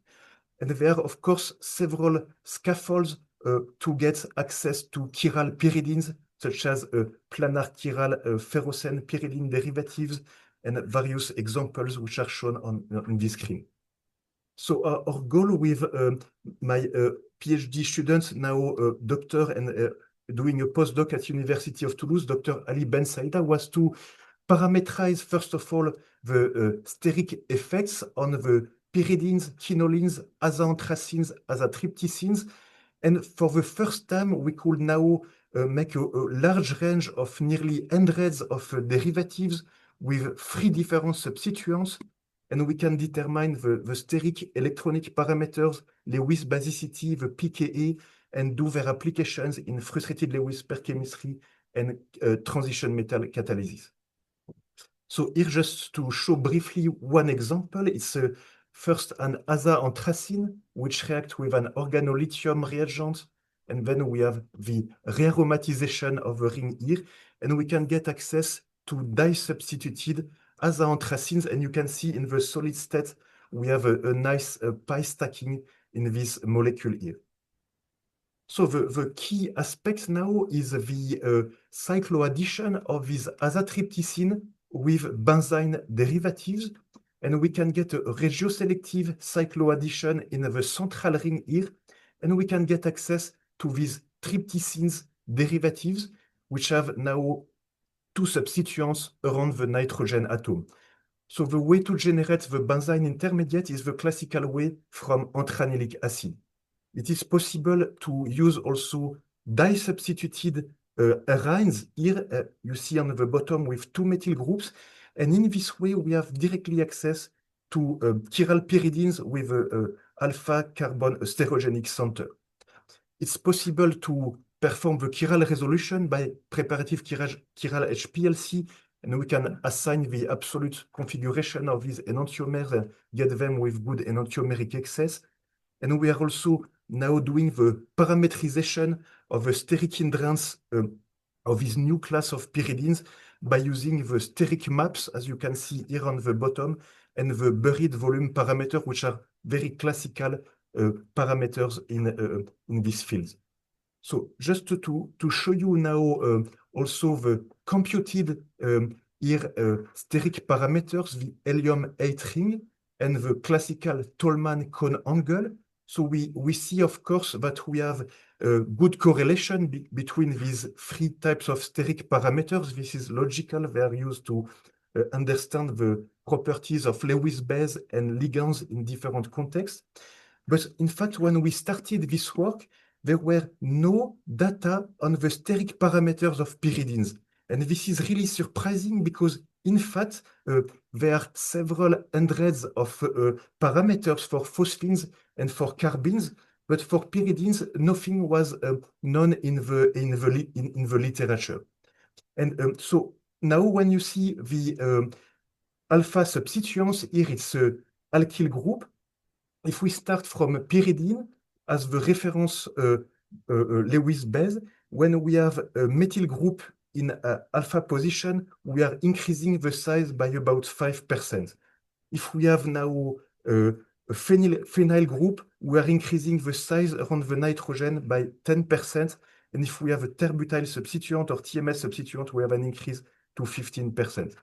And there are, of course, several scaffolds to get access to chiral pyridines, such as planar chiral ferrocene pyridine derivatives, and various examples which are shown on this screen. So our goal with my PhD student, now doctor and doing a postdoc at University of Toulouse, Dr. Ali Ben Saïda, was to parameterize, first of all, the steric effects on the pyridines, quinolines, azaanthracines, azatriptycines. And for the first time, we could now make a large range of nearly hundreds of derivatives with 3 different substituents. And we can determine the steric electronic parameters, Lewis basicity, the pKa, and do their applications in frustrated Lewis pair chemistry and transition metal catalysis. So here, just to show briefly one example, it's first an azaanthracine, which reacts with an organolithium reagent, and then we have the rearomatization of the ring here, and we can get access to di-substituted azaanthracines, and you can see in the solid state, we have a nice pi stacking in this molecule here. So the key aspect now is the cycloaddition of this azatriptycine with benzene derivatives, and we can get a regioselective cycloaddition in the central ring here, and we can get access to these tryptycines derivatives, which have now 2 substituents around the nitrogen atom. So the way to generate the benzene intermediate is the classical way from anthranylic acid. It is possible to use also di-substituted arynes. Here you see on the bottom with 2 methyl groups, and in this way we have directly access to chiral pyridines with alpha carbon sterogenic center. It's possible to perform the chiral resolution by preparative chiral HPLC, and we can assign the absolute configuration of these enantiomers and get them with good enantiomeric excess. And we are also now doing the parametrization of the steric hindrance of this new class of pyridines by using the steric maps, as you can see here on the bottom, and the buried volume parameter, which are very classical parameters in this field. So just to show you now also the computed here steric parameters, the helium-8 ring, and the classical Tolman cone angle. So we see, of course, that we have a good correlation between these 3 types of steric parameters. This is logical. They are used to understand the properties of Lewis base and ligands in different contexts. But in fact, when we started this work, there were no data on the steric parameters of pyridines. And this is really surprising because, in fact, there are several hundreds of parameters for phosphines and for carbines, but for pyridines, nothing was known in the literature. And so now when you see the alpha substituents, here it's a alkyl group. If we start from pyridine as the reference Lewis base, when we have a methyl group in alpha position, we are increasing the size by about 5%. If we have now a phenyl group, we are increasing the size around the nitrogen by 10%. And if we have a terbutyl substituent or TMS substituent, we have an increase to 15%.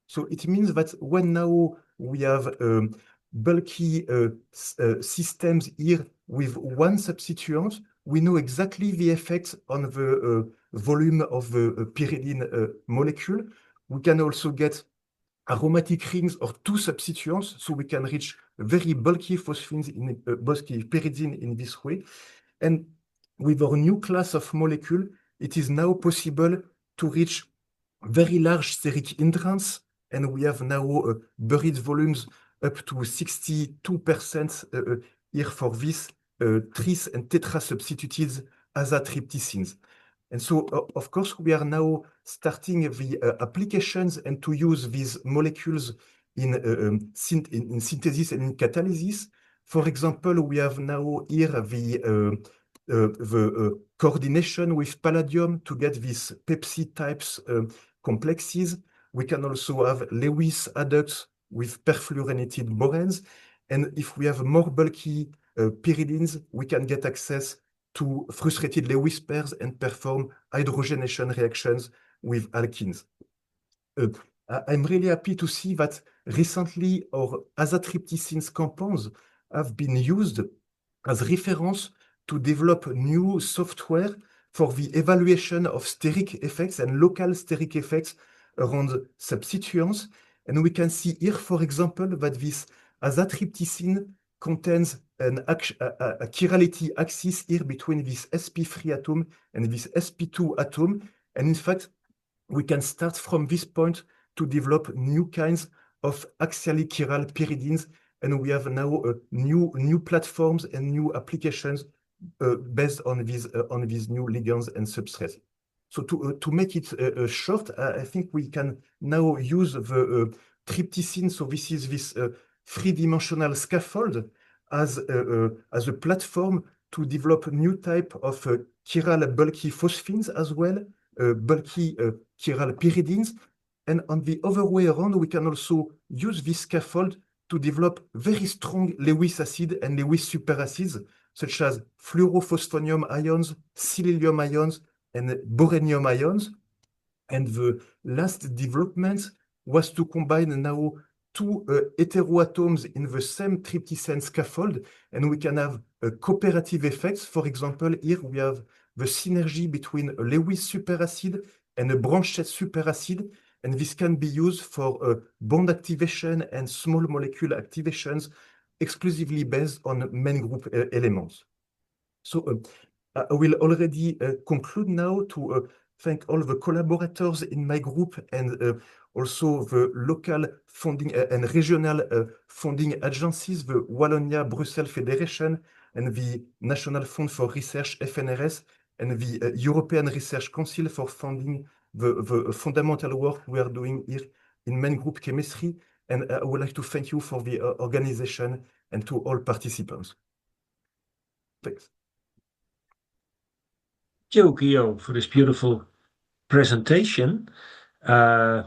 So it means that when now we have bulky systems here with 1 substituent, we know exactly the effect on the volume of the pyridine molecule. We can also get aromatic rings or 2 substituents, so we can reach very bulky phosphines in bulky pyridine in this way. And with our new class of molecule, it is now possible to reach very large steric hindrance, and we have now buried volumes up to 62% here for this tris and tetra substituted azatriptycines. And so, of course, we are now starting the applications and to use these molecules in synthesis and in catalysis. For example, we have now here the coordination with palladium to get these Pepsi types complexes. We can also have Lewis adducts with perfluorinated boranes. And if we have more bulky pyridines, we can get access to frustrated Lewis pairs and perform hydrogenation reactions with alkenes. I'm really happy to see that recently our azatriptycines compounds have been used as reference to develop new software for the evaluation of steric effects and local steric effects around substituents. And we can see here, for example, that this azatriptycine contains a chirality axis here between this sp3 atom and this sp2 atom. And in fact, we can start from this point to develop new kinds of axially chiral pyridines. And we have now new platforms and new applications based on these new ligands and substrates. So to make it short, I think we can now use the tryptycine. So this is this three-dimensional scaffold as a platform to develop new type of chiral bulky phosphines as well, bulky chiral pyridines. And on the other way around, we can also use this scaffold to develop very strong Lewis acid and Lewis superacids, such as fluorophosphonium ions, sililium ions, and boranium ions. And the last development was to combine now two heteroatoms in the same tryptycine scaffold, and we can have cooperative effects. For example, here we have the synergy between a Lewis superacid and a branchette superacid, and this can be used for bond activation and small molecule activations exclusively based on main group elements. So I will already conclude now to thank all the collaborators in my group and also the local funding and regional funding agencies, the Wallonia-Brussels Federation and the National Fund for Research, FNRS, and the European Research Council for funding the fundamental work we are doing here in main group chemistry. And I would like to thank you for the organization and to all participants. Thanks. Thank you, Gauillaume, for this beautiful presentation. A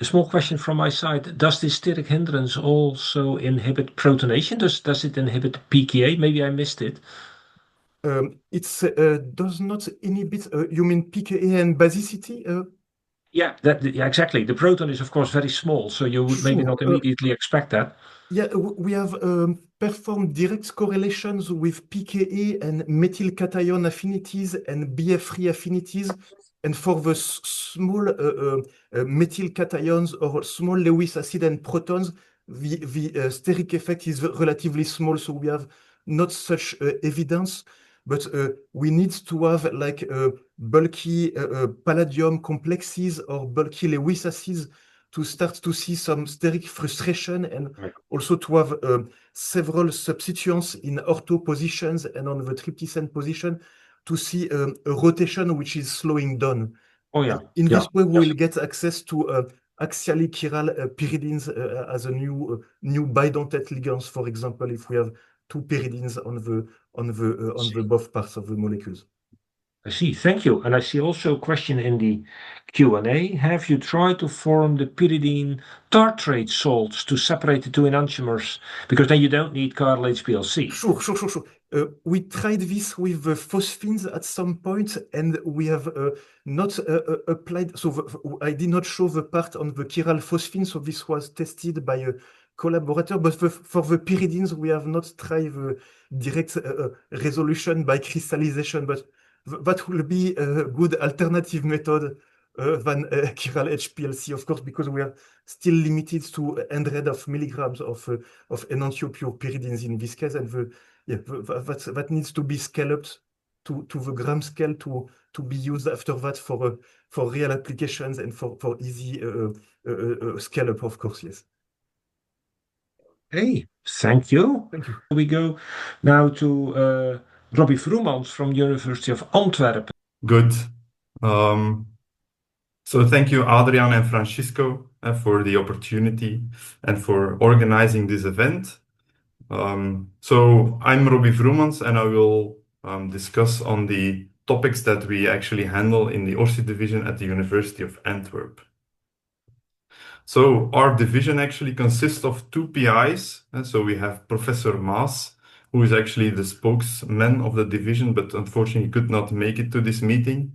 small question from my side. Does this steric hindrance also inhibit protonation? Does it inhibit pKa? Maybe I missed it. It does not inhibit, you mean pKa and basicity? Yeah, exactly. The proton is, of course, very small, so you would maybe not immediately expect that. Yeah, we have performed direct correlations with pKa and methyl cation affinities and BF3 affinities. And for the small methyl cations or small Lewis acid and protons, the steric effect is relatively small, so we have not such evidence. But we need to have like bulky palladium complexes or bulky Lewis acids to start to see some steric frustration and also to have several substituents in ortho positions and on the tryptycine position to see a rotation which is slowing down. Oh, yeah. In this way, we will get access to axially chiral pyridines as a new bidentate ligands, for example, if we have two pyridines on the both parts of the molecules. I see. Thank you. And I see also a question in the Q&A. Have you tried to form the pyridine tartrate salts to separate the two enantiomers? Because then you don't need chiral HPLC. Sure. We tried this with the phosphines at some point, and we have not applied. So I did not show the part on the chiral phosphine. So this was tested by a collaborator. But for the pyridines, we have not tried the direct resolution by crystallization. But that will be a good alternative method than chiral HPLC, of course, because we are still limited to hundreds of milligrams of enantiopure pyridines in this case, and that needs to be scaled up to the gram scale to be used after that for real applications and for easy scale up, of course. Yes. Hey, thank you. Thank you. We go now to Robbie Vroemans from University of Antwerp. Good. So thank you, Adrian and Francisco, for the opportunity and for organizing this event. So I'm Robbie Vroemans, and I will discuss on the topics that we actually handle in the ORSI division at the University of Antwerp. So our division actually consists of two PIs. So we have Professor Maas, who is actually the spokesman of the division, but unfortunately could not make it to this meeting.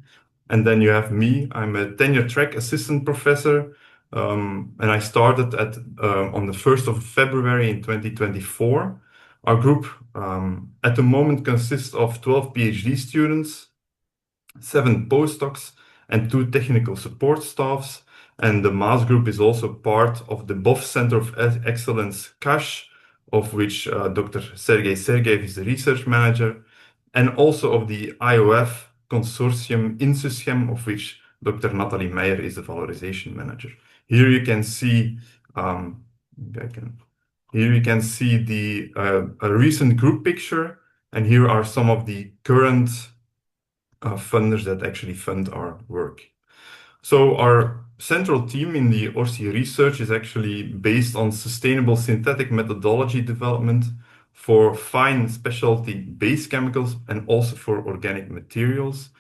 And then you have me. I'm a tenure-track assistant professor, and I started on the 1st of February in 2024. Our group at the moment consists of 12 PhD students, 7 postdocs, and 2 technical support staffs. And the Maas group is also part of the BOF Center of Excellence CASH, of which Dr. Sergei Sergeyev is the research manager, and also of the IOF consortium EuChemS, of which Dr. Nathalie Meijer is the valorization manager. Here you can see a recent group picture, and here are some of the current funders that actually fund our work. So our central team in the ORSI research is actually based on sustainable synthetic methodology development for fine specialty base chemicals and also for organic materials.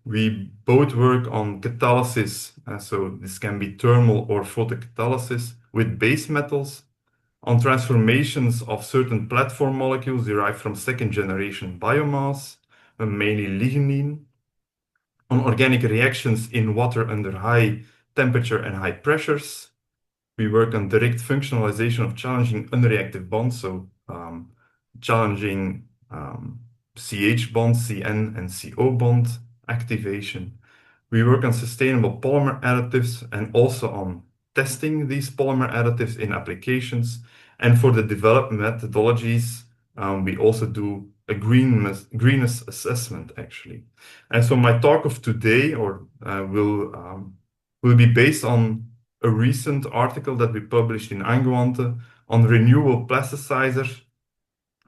We both work on catalysis, so this can be thermal or photocatalysis with base metals, on transformations of certain platform molecules derived from second generation biomass, mainly lignin, on organic reactions in water under high temperature and high pressures. We work on direct functionalization of challenging unreactive bonds, so challenging CH bond, CN, and CO bond activation. We work on sustainable polymer additives and also on testing these polymer additives in applications. And for the developed methodologies, we also do a greenness assessment, actually. And so my talk of today will be based on a recent article that we published in Angewandte on renewable plasticizers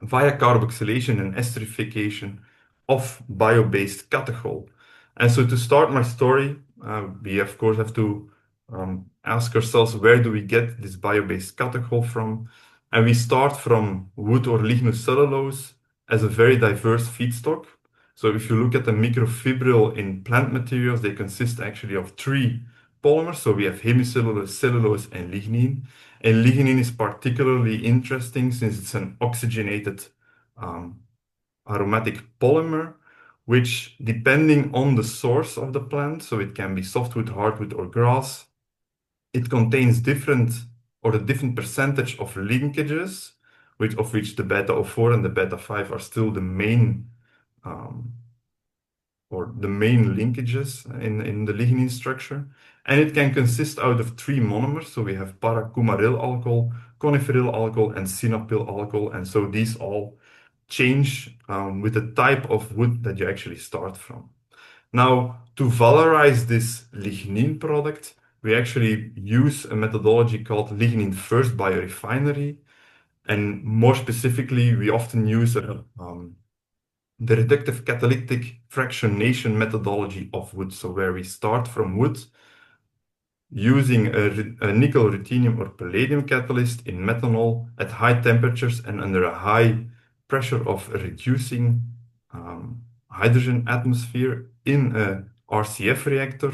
via carboxylation and esterification of bio-based catechol. And so to start my story, we of course have to ask ourselves, where do we get this bio-based catechol from? And we start from wood or lignocellulose as a very diverse feedstock. So if you look at the microfibril in plant materials, they consist actually of 3 polymers. So we have hemicellulose, cellulose, and lignin. And lignin is particularly interesting since it's an oxygenated aromatic polymer, which, depending on the source of the plant, so it can be softwood, hardwood, or grass, it contains a different percentage of linkages, of which the beta-O4 and the beta-5 are still the main linkages in the lignin structure. And it can consist out of 3 monomers. So we have para-coumaryl alcohol, coniferyl alcohol, and synapyl alcohol. And so these all change with the type of wood that you actually start from. Now, to valorize this lignin product, we actually use a methodology called lignin first biorefinery. And more specifically, we often use the reductive catalytic fractionation methodology of wood. So where we start from wood using a nickel, ruthenium, or palladium catalyst in methanol at high temperatures and under a high pressure of reducing hydrogen atmosphere in a RCF reactor.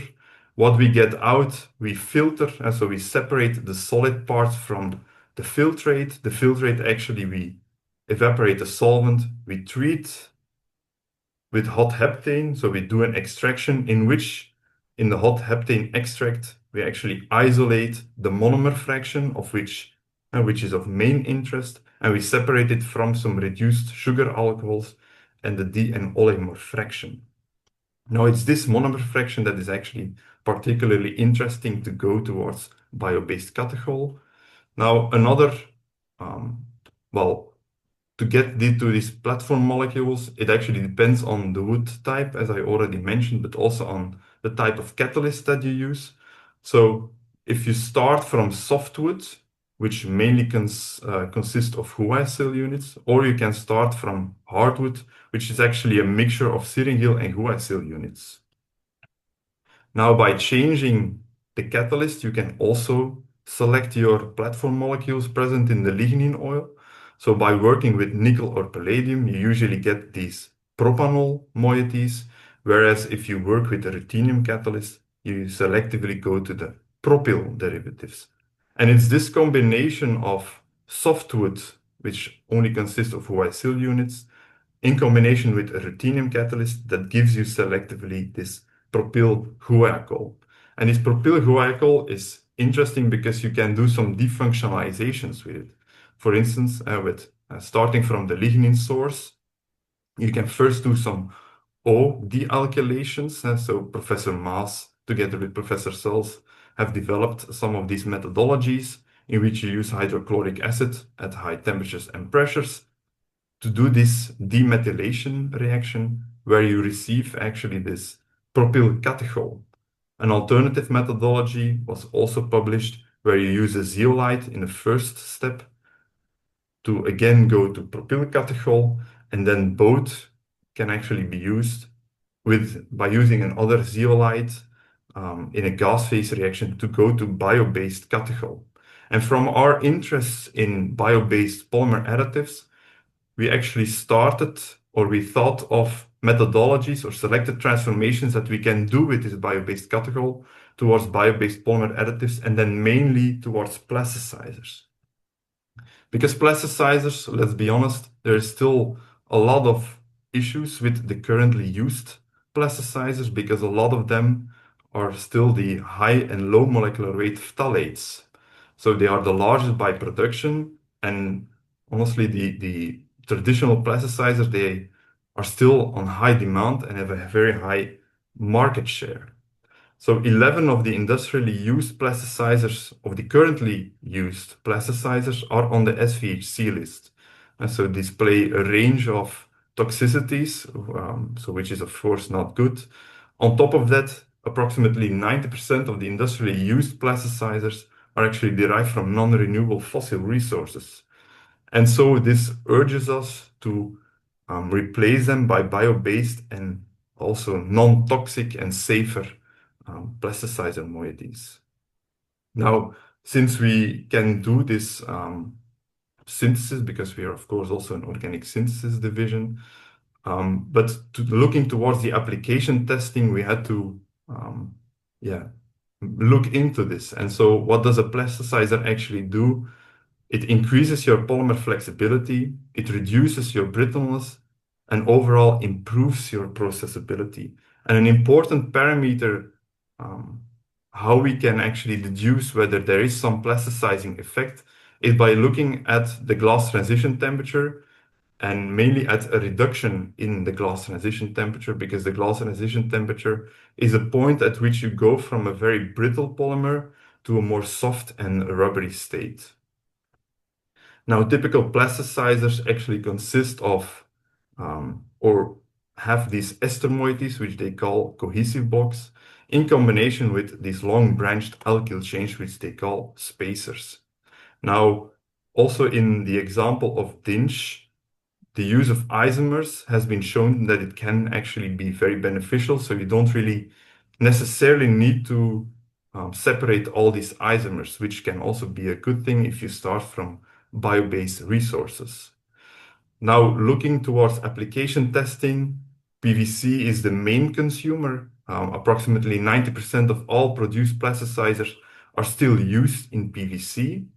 What we get out, we filter, and so we separate the solid parts from the filtrate. The filtrate, actually, we evaporate the solvent, we treat with hot heptane. So we do an extraction in which, in the hot heptane extract, we actually isolate the monomer fraction of which is of main interest, and we separate it from some reduced sugar alcohols and the D and oligomor fraction. Now, it's this monomer fraction that is actually particularly interesting to go towards bio-based catechol. Now, another to get to these platform molecules, it actually depends on the wood type, as I already mentioned, but also on the type of catalyst that you use. So if you start from softwood, which mainly consists of Huaicil units, or you can start from hardwood, which is actually a mixture of Syringil and Huaicil units. Now, by changing the catalyst, you can also select your platform molecules present in the lignin oil. So by working with nickel or palladium, you usually get these propanol moieties, whereas if you work with a ruthenium catalyst, you selectively go to the propyl derivatives. And it's this combination of softwood, which only consists of Huaicil units, in combination with a ruthenium catalyst that gives you selectively this propyl guaiacol. And this propyl guaiacol is interesting because you can do some defunctionalizations with it. For instance, starting from the lignin source, you can first do some O dealkylations. So Professor Maas, together with Professor Sells, have developed some of these methodologies in which you use hydrochloric acid at high temperatures and pressures to do this demethylation reaction, where you receive actually this propyl catechol. An alternative methodology was also published where you use a zeolite in the first step to again go to propyl catechol, and then both can actually be used by using another zeolite in a gas phase reaction to go to bio-based catechol. And from our interests in bio-based polymer additives, we actually we thought of methodologies or selected transformations that we can do with this bio-based catechol towards bio-based polymer additives, and then mainly towards plasticizers. Because plasticizers, let's be honest, there is still a lot of issues with the currently used plasticizers, because a lot of them are still the high and low molecular weight phthalates. So they are the largest by production, and honestly, the traditional plasticizers, they are still on high demand and have a very high market share. So 11 of the industrially used plasticizers, of the currently used plasticizers, are on the SVHC list. And so display a range of toxicities, which is of course not good. On top of that, approximately 90% of the industrially used plasticizers are actually derived from non-renewable fossil resources. And so this urges us to replace them by bio-based and also non-toxic and safer plasticizer moieties. Now, since we can do this synthesis, because we are of course also an organic synthesis division, but looking towards the application testing, we had to look into this. And so what does a plasticizer actually do? It increases your polymer flexibility, it reduces your brittleness, and overall improves your processability. And an important parameter how we can actually deduce whether there is some plasticizing effect is by looking at the glass transition temperature, and mainly at a reduction in the glass transition temperature, because the glass transition temperature is a point at which you go from a very brittle polymer to a more soft and rubbery state. Now, typical plasticizers actually consist of or have these ester moieties, which they call cohesive blocks, in combination with these long branched alkyl chains, which they call spacers. Now, also in the example of Dinch, the use of isomers has been shown that it can actually be very beneficial. So you don't really necessarily need to separate all these isomers, which can also be a good thing if you start from bio-based resources. Now, looking towards application testing, PVC is the main consumer. Approximately 90% of all produced plasticizers are still used in PVC.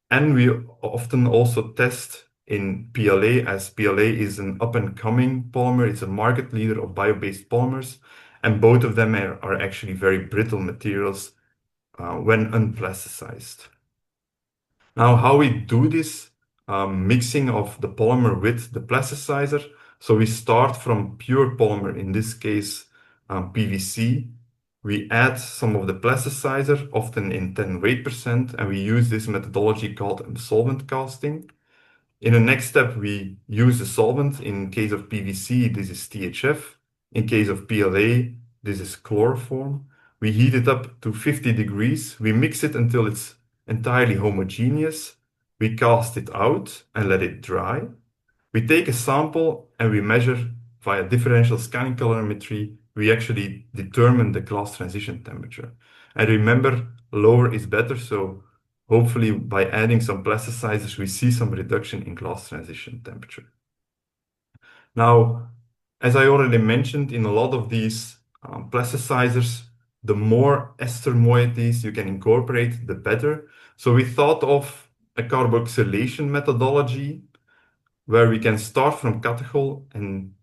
And we often also test in PLA, as PLA is an up-and-coming polymer. It's a market leader of bio-based polymers, and both of them are actually very brittle materials when unplasticized. Now, how we do this mixing of the polymer with the plasticizer. So we start from pure polymer, in this case PVC. We add some of the plasticizer, often in 10 weight percent, and we use this methodology called solvent casting. In the next step, we use the solvent. In case of PVC, this is THF. In case of PLA, this is chloroform. We heat it up to 50 degrees. We mix it until it's entirely homogeneous. We cast it out and let it dry. We take a sample and we measure via differential scanning calorimetry. We actually determine the glass transition temperature. And remember, lower is better. So hopefully by adding some plasticizers, we see some reduction in glass transition temperature. Now, as I already mentioned, in a lot of these plasticizers, the more ester moieties you can incorporate, the better. So we thought of a carboxylation methodology where we can start from catechol and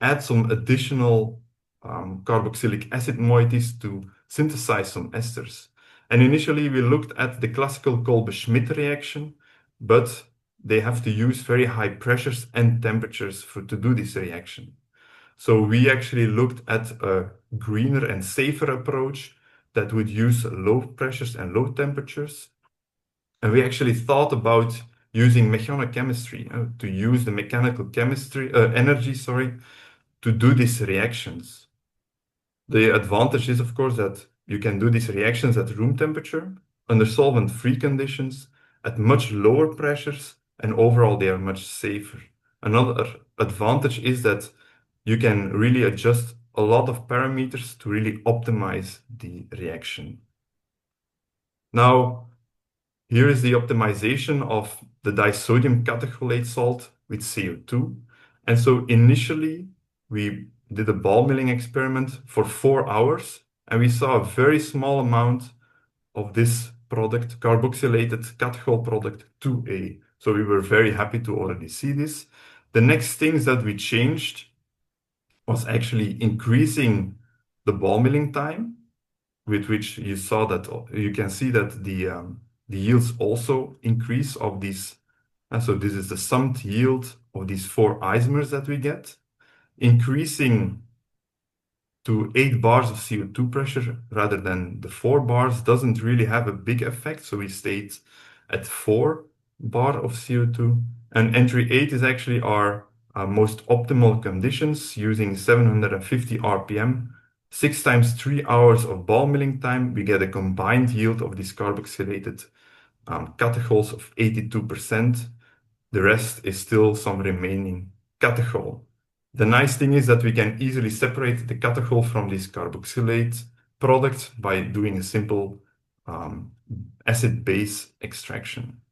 add some additional carboxylic acid moieties to synthesize some esters. And initially we looked at the classical Kolbe-Schmidt reaction, but they have to use very high pressures and temperatures to do this reaction. So we actually looked at a greener and safer approach that would use low pressures and low temperatures. And we actually thought about using mechanochemistry to use the mechanical chemistry energy, to do these reactions. The advantage is, of course, that you can do these reactions at room temperature, under solvent-free conditions, at much lower pressures, and overall they are much safer. Another advantage is that you can really adjust a lot of parameters to really optimize the reaction. Now, here is the optimization of the disodium catecholate salt with CO2. And so initially, we did a ball milling experiment for 4 hours, and we saw a very small amount of this product, carboxylated catechol product 2A. So we were very happy to already see this. The next things that we changed was actually increasing the ball milling time, with which you saw that you can see that the yields also increase of these. And so this is the summed yield of these 4 isomers that we get. Increasing to 8 bars of CO2 pressure rather than the 4 bars doesn't really have a big effect. So we stayed at 4 bar of CO2. And entry 8 is actually our most optimal conditions using 750 RPM. 6 times 3 hours of ball milling time, we get a combined yield of these carboxylated catechols of 82%. The rest is still some remaining catechol. The nice thing is that we can easily separate the catechol from this carboxylate product by doing a simple acid-base extraction.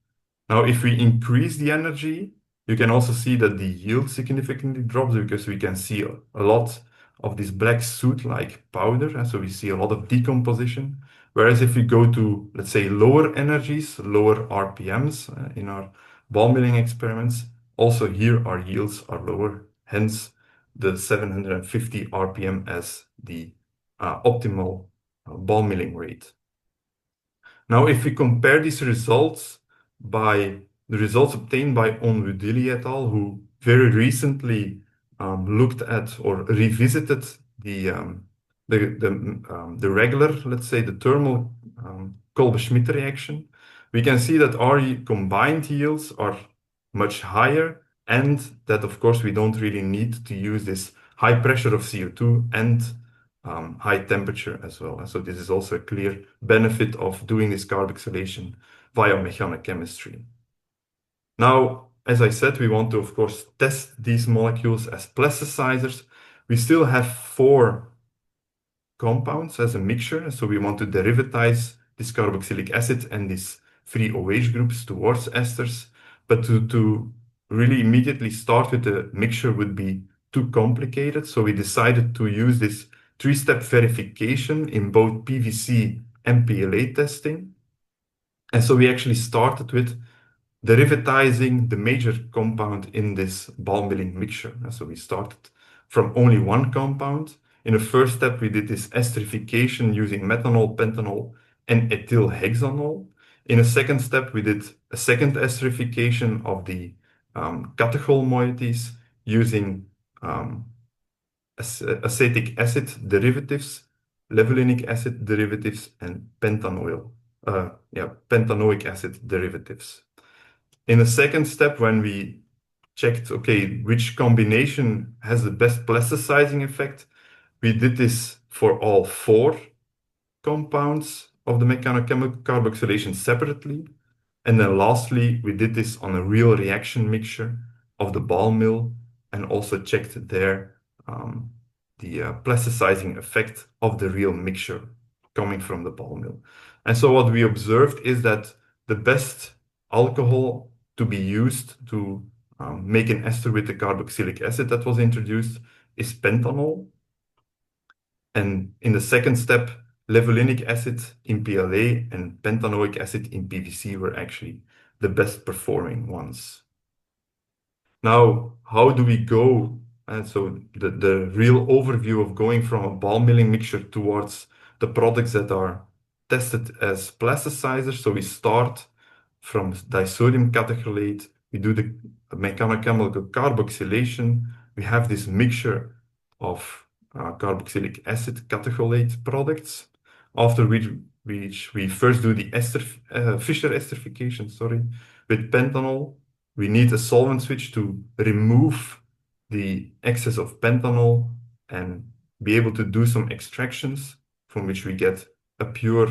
Now, if we increase the energy, you can also see that the yield significantly drops because we can see a lot of this black soot-like powder, and so we see a lot of decomposition. Whereas if we go to, let's say, lower energies, lower RPMs in our ball milling experiments, also here our yields are lower, hence the 750 RPM as the optimal ball milling rate. Now, if we compare these results by the results obtained by Onwudili et al., who very recently looked at or revisited the regular, let's say, the thermal Kolbe-Schmidt reaction, we can see that our combined yields are much higher, and that, of course, we don't really need to use this high pressure of CO2 and high temperature as well. And so this is also a clear benefit of doing this carboxylation via mechanochemistry. Now, as I said, we want to, of course, test these molecules as plasticizers. We still have 4 compounds as a mixture, so we want to derivatize this carboxylic acid and these free OH groups towards esters. But to really immediately start with the mixture would be too complicated, so we decided to use this 3-step verification in both PVC and PLA testing. And so we actually started with derivatizing the major compound in this ball milling mixture. And so we started from only 1 compound. In the first step, we did this esterification using methanol, pentanol, and ethyl hexanol. In a second step, we did a second esterification of the catechol moieties using acetic acid derivatives, levulinic acid derivatives, and pentanoic acid derivatives. In the second step, when we checked, okay, which combination has the best plasticizing effect, we did this for all 4 compounds of the mechanochemical carboxylation separately. And then lastly, we did this on a real reaction mixture of the ball mill and also checked there the plasticizing effect of the real mixture coming from the ball mill. And so what we observed is that the best alcohol to be used to make an ester with the carboxylic acid that was introduced is pentanol. And in the second step, levulinic acid in PLA and pentanoic acid in PVC were actually the best performing ones. Now, how do we go? And so the real overview of going from a ball milling mixture towards the products that are tested as plasticizers. So we start from disodium catecholate, we do the mechanochemical carboxylation, we have this mixture of carboxylic acid catecholate products, after which we first do the Fischer esterification, with pentanol. We need a solvent switch to remove the excess of pentanol and be able to do some extractions from which we get a pure,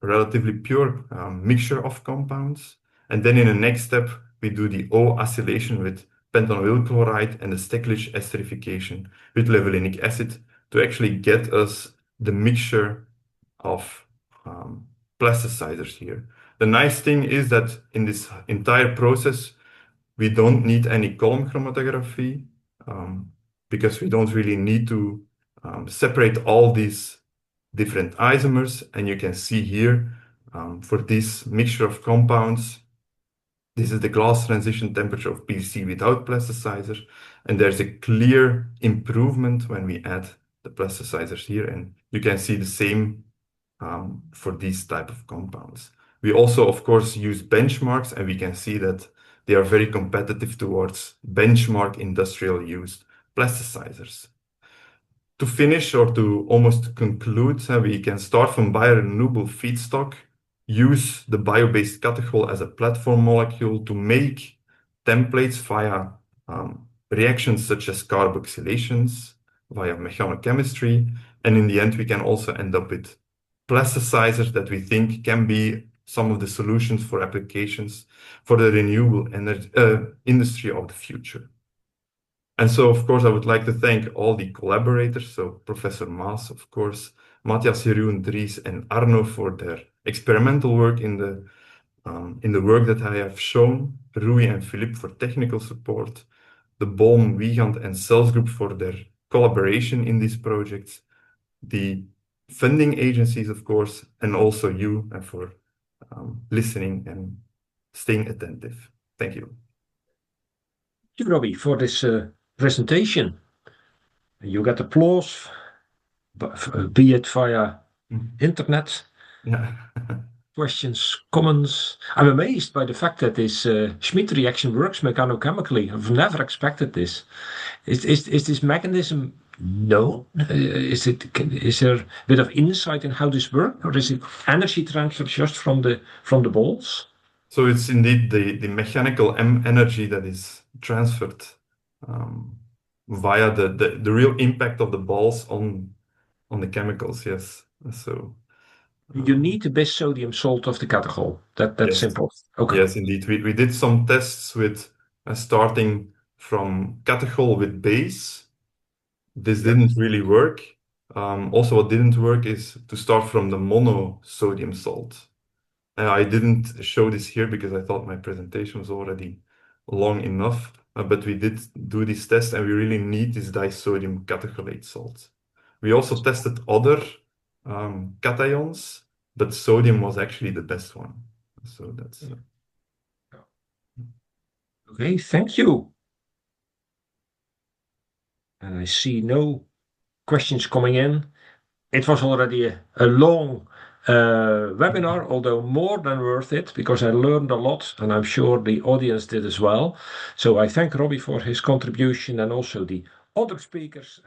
relatively pure mixture of compounds. And then in the next step, we do the O-acylation with pentanoyl chloride and the Stecklich esterification with levulinic acid to actually get us the mixture of plasticizers here. The nice thing is that in this entire process, we don't need any column chromatography because we don't really need to separate all these different isomers. And you can see here for this mixture of compounds, this is the glass transition temperature of PVC without plasticizer. And there's a clear improvement when we add the plasticizers here. And you can see the same for these type of compounds. We also, of course, use benchmarks, and we can see that they are very competitive towards benchmark industrial used plasticizers. To finish or to almost conclude, we can start from biorenewable feedstock, use the bio-based catechol as a platform molecule to make templates via reactions such as carboxylations, via mechanochemistry, and in the end we can also end up with plasticizers that we think can be some of the solutions for applications for the renewable energy industry of the future. And so, of course, I would like to thank all the collaborators, so Professor Maas, of course, Matthias, Jeroen, Dries, and Arno for their experimental work in the work that I have shown, Rui and Philippe for technical support, the Bohm, Wiegand, and Cells Group for their collaboration in these projects, the funding agencies, of course, and also you for listening and staying attentive. Thank you. Thank you, Robbie, for this presentation. You get applause, be it via internet. Yeah. Questions, comments. I'm amazed by the fact that this Schmidt reaction works mechanochemically. I've never expected this. Is this mechanism known? Is there a bit of insight in how this works, or is it energy transfer just from the balls? So it's indeed the mechanical energy that is transferred via the real impact of the balls on the chemicals. Yes. So. You need the best sodium salt of the catechol. That's yes. simple. Okay. Yes, indeed. We did some tests with starting from catechol with base. This didn't really work. Also, what didn't work is to start from the mono sodium salt. I didn't show this here because I thought my presentation was already long enough. But we did do this test, and we really need this disodium catecholate salt. We also tested other cations, but sodium was actually the best one. So that's okay. Thank you. And I see no questions coming in. It was already a long webinar, although more than worth it, because I learned a lot, and I'm sure the audience did as well. So I thank Robbie for his contribution and also the other speakers.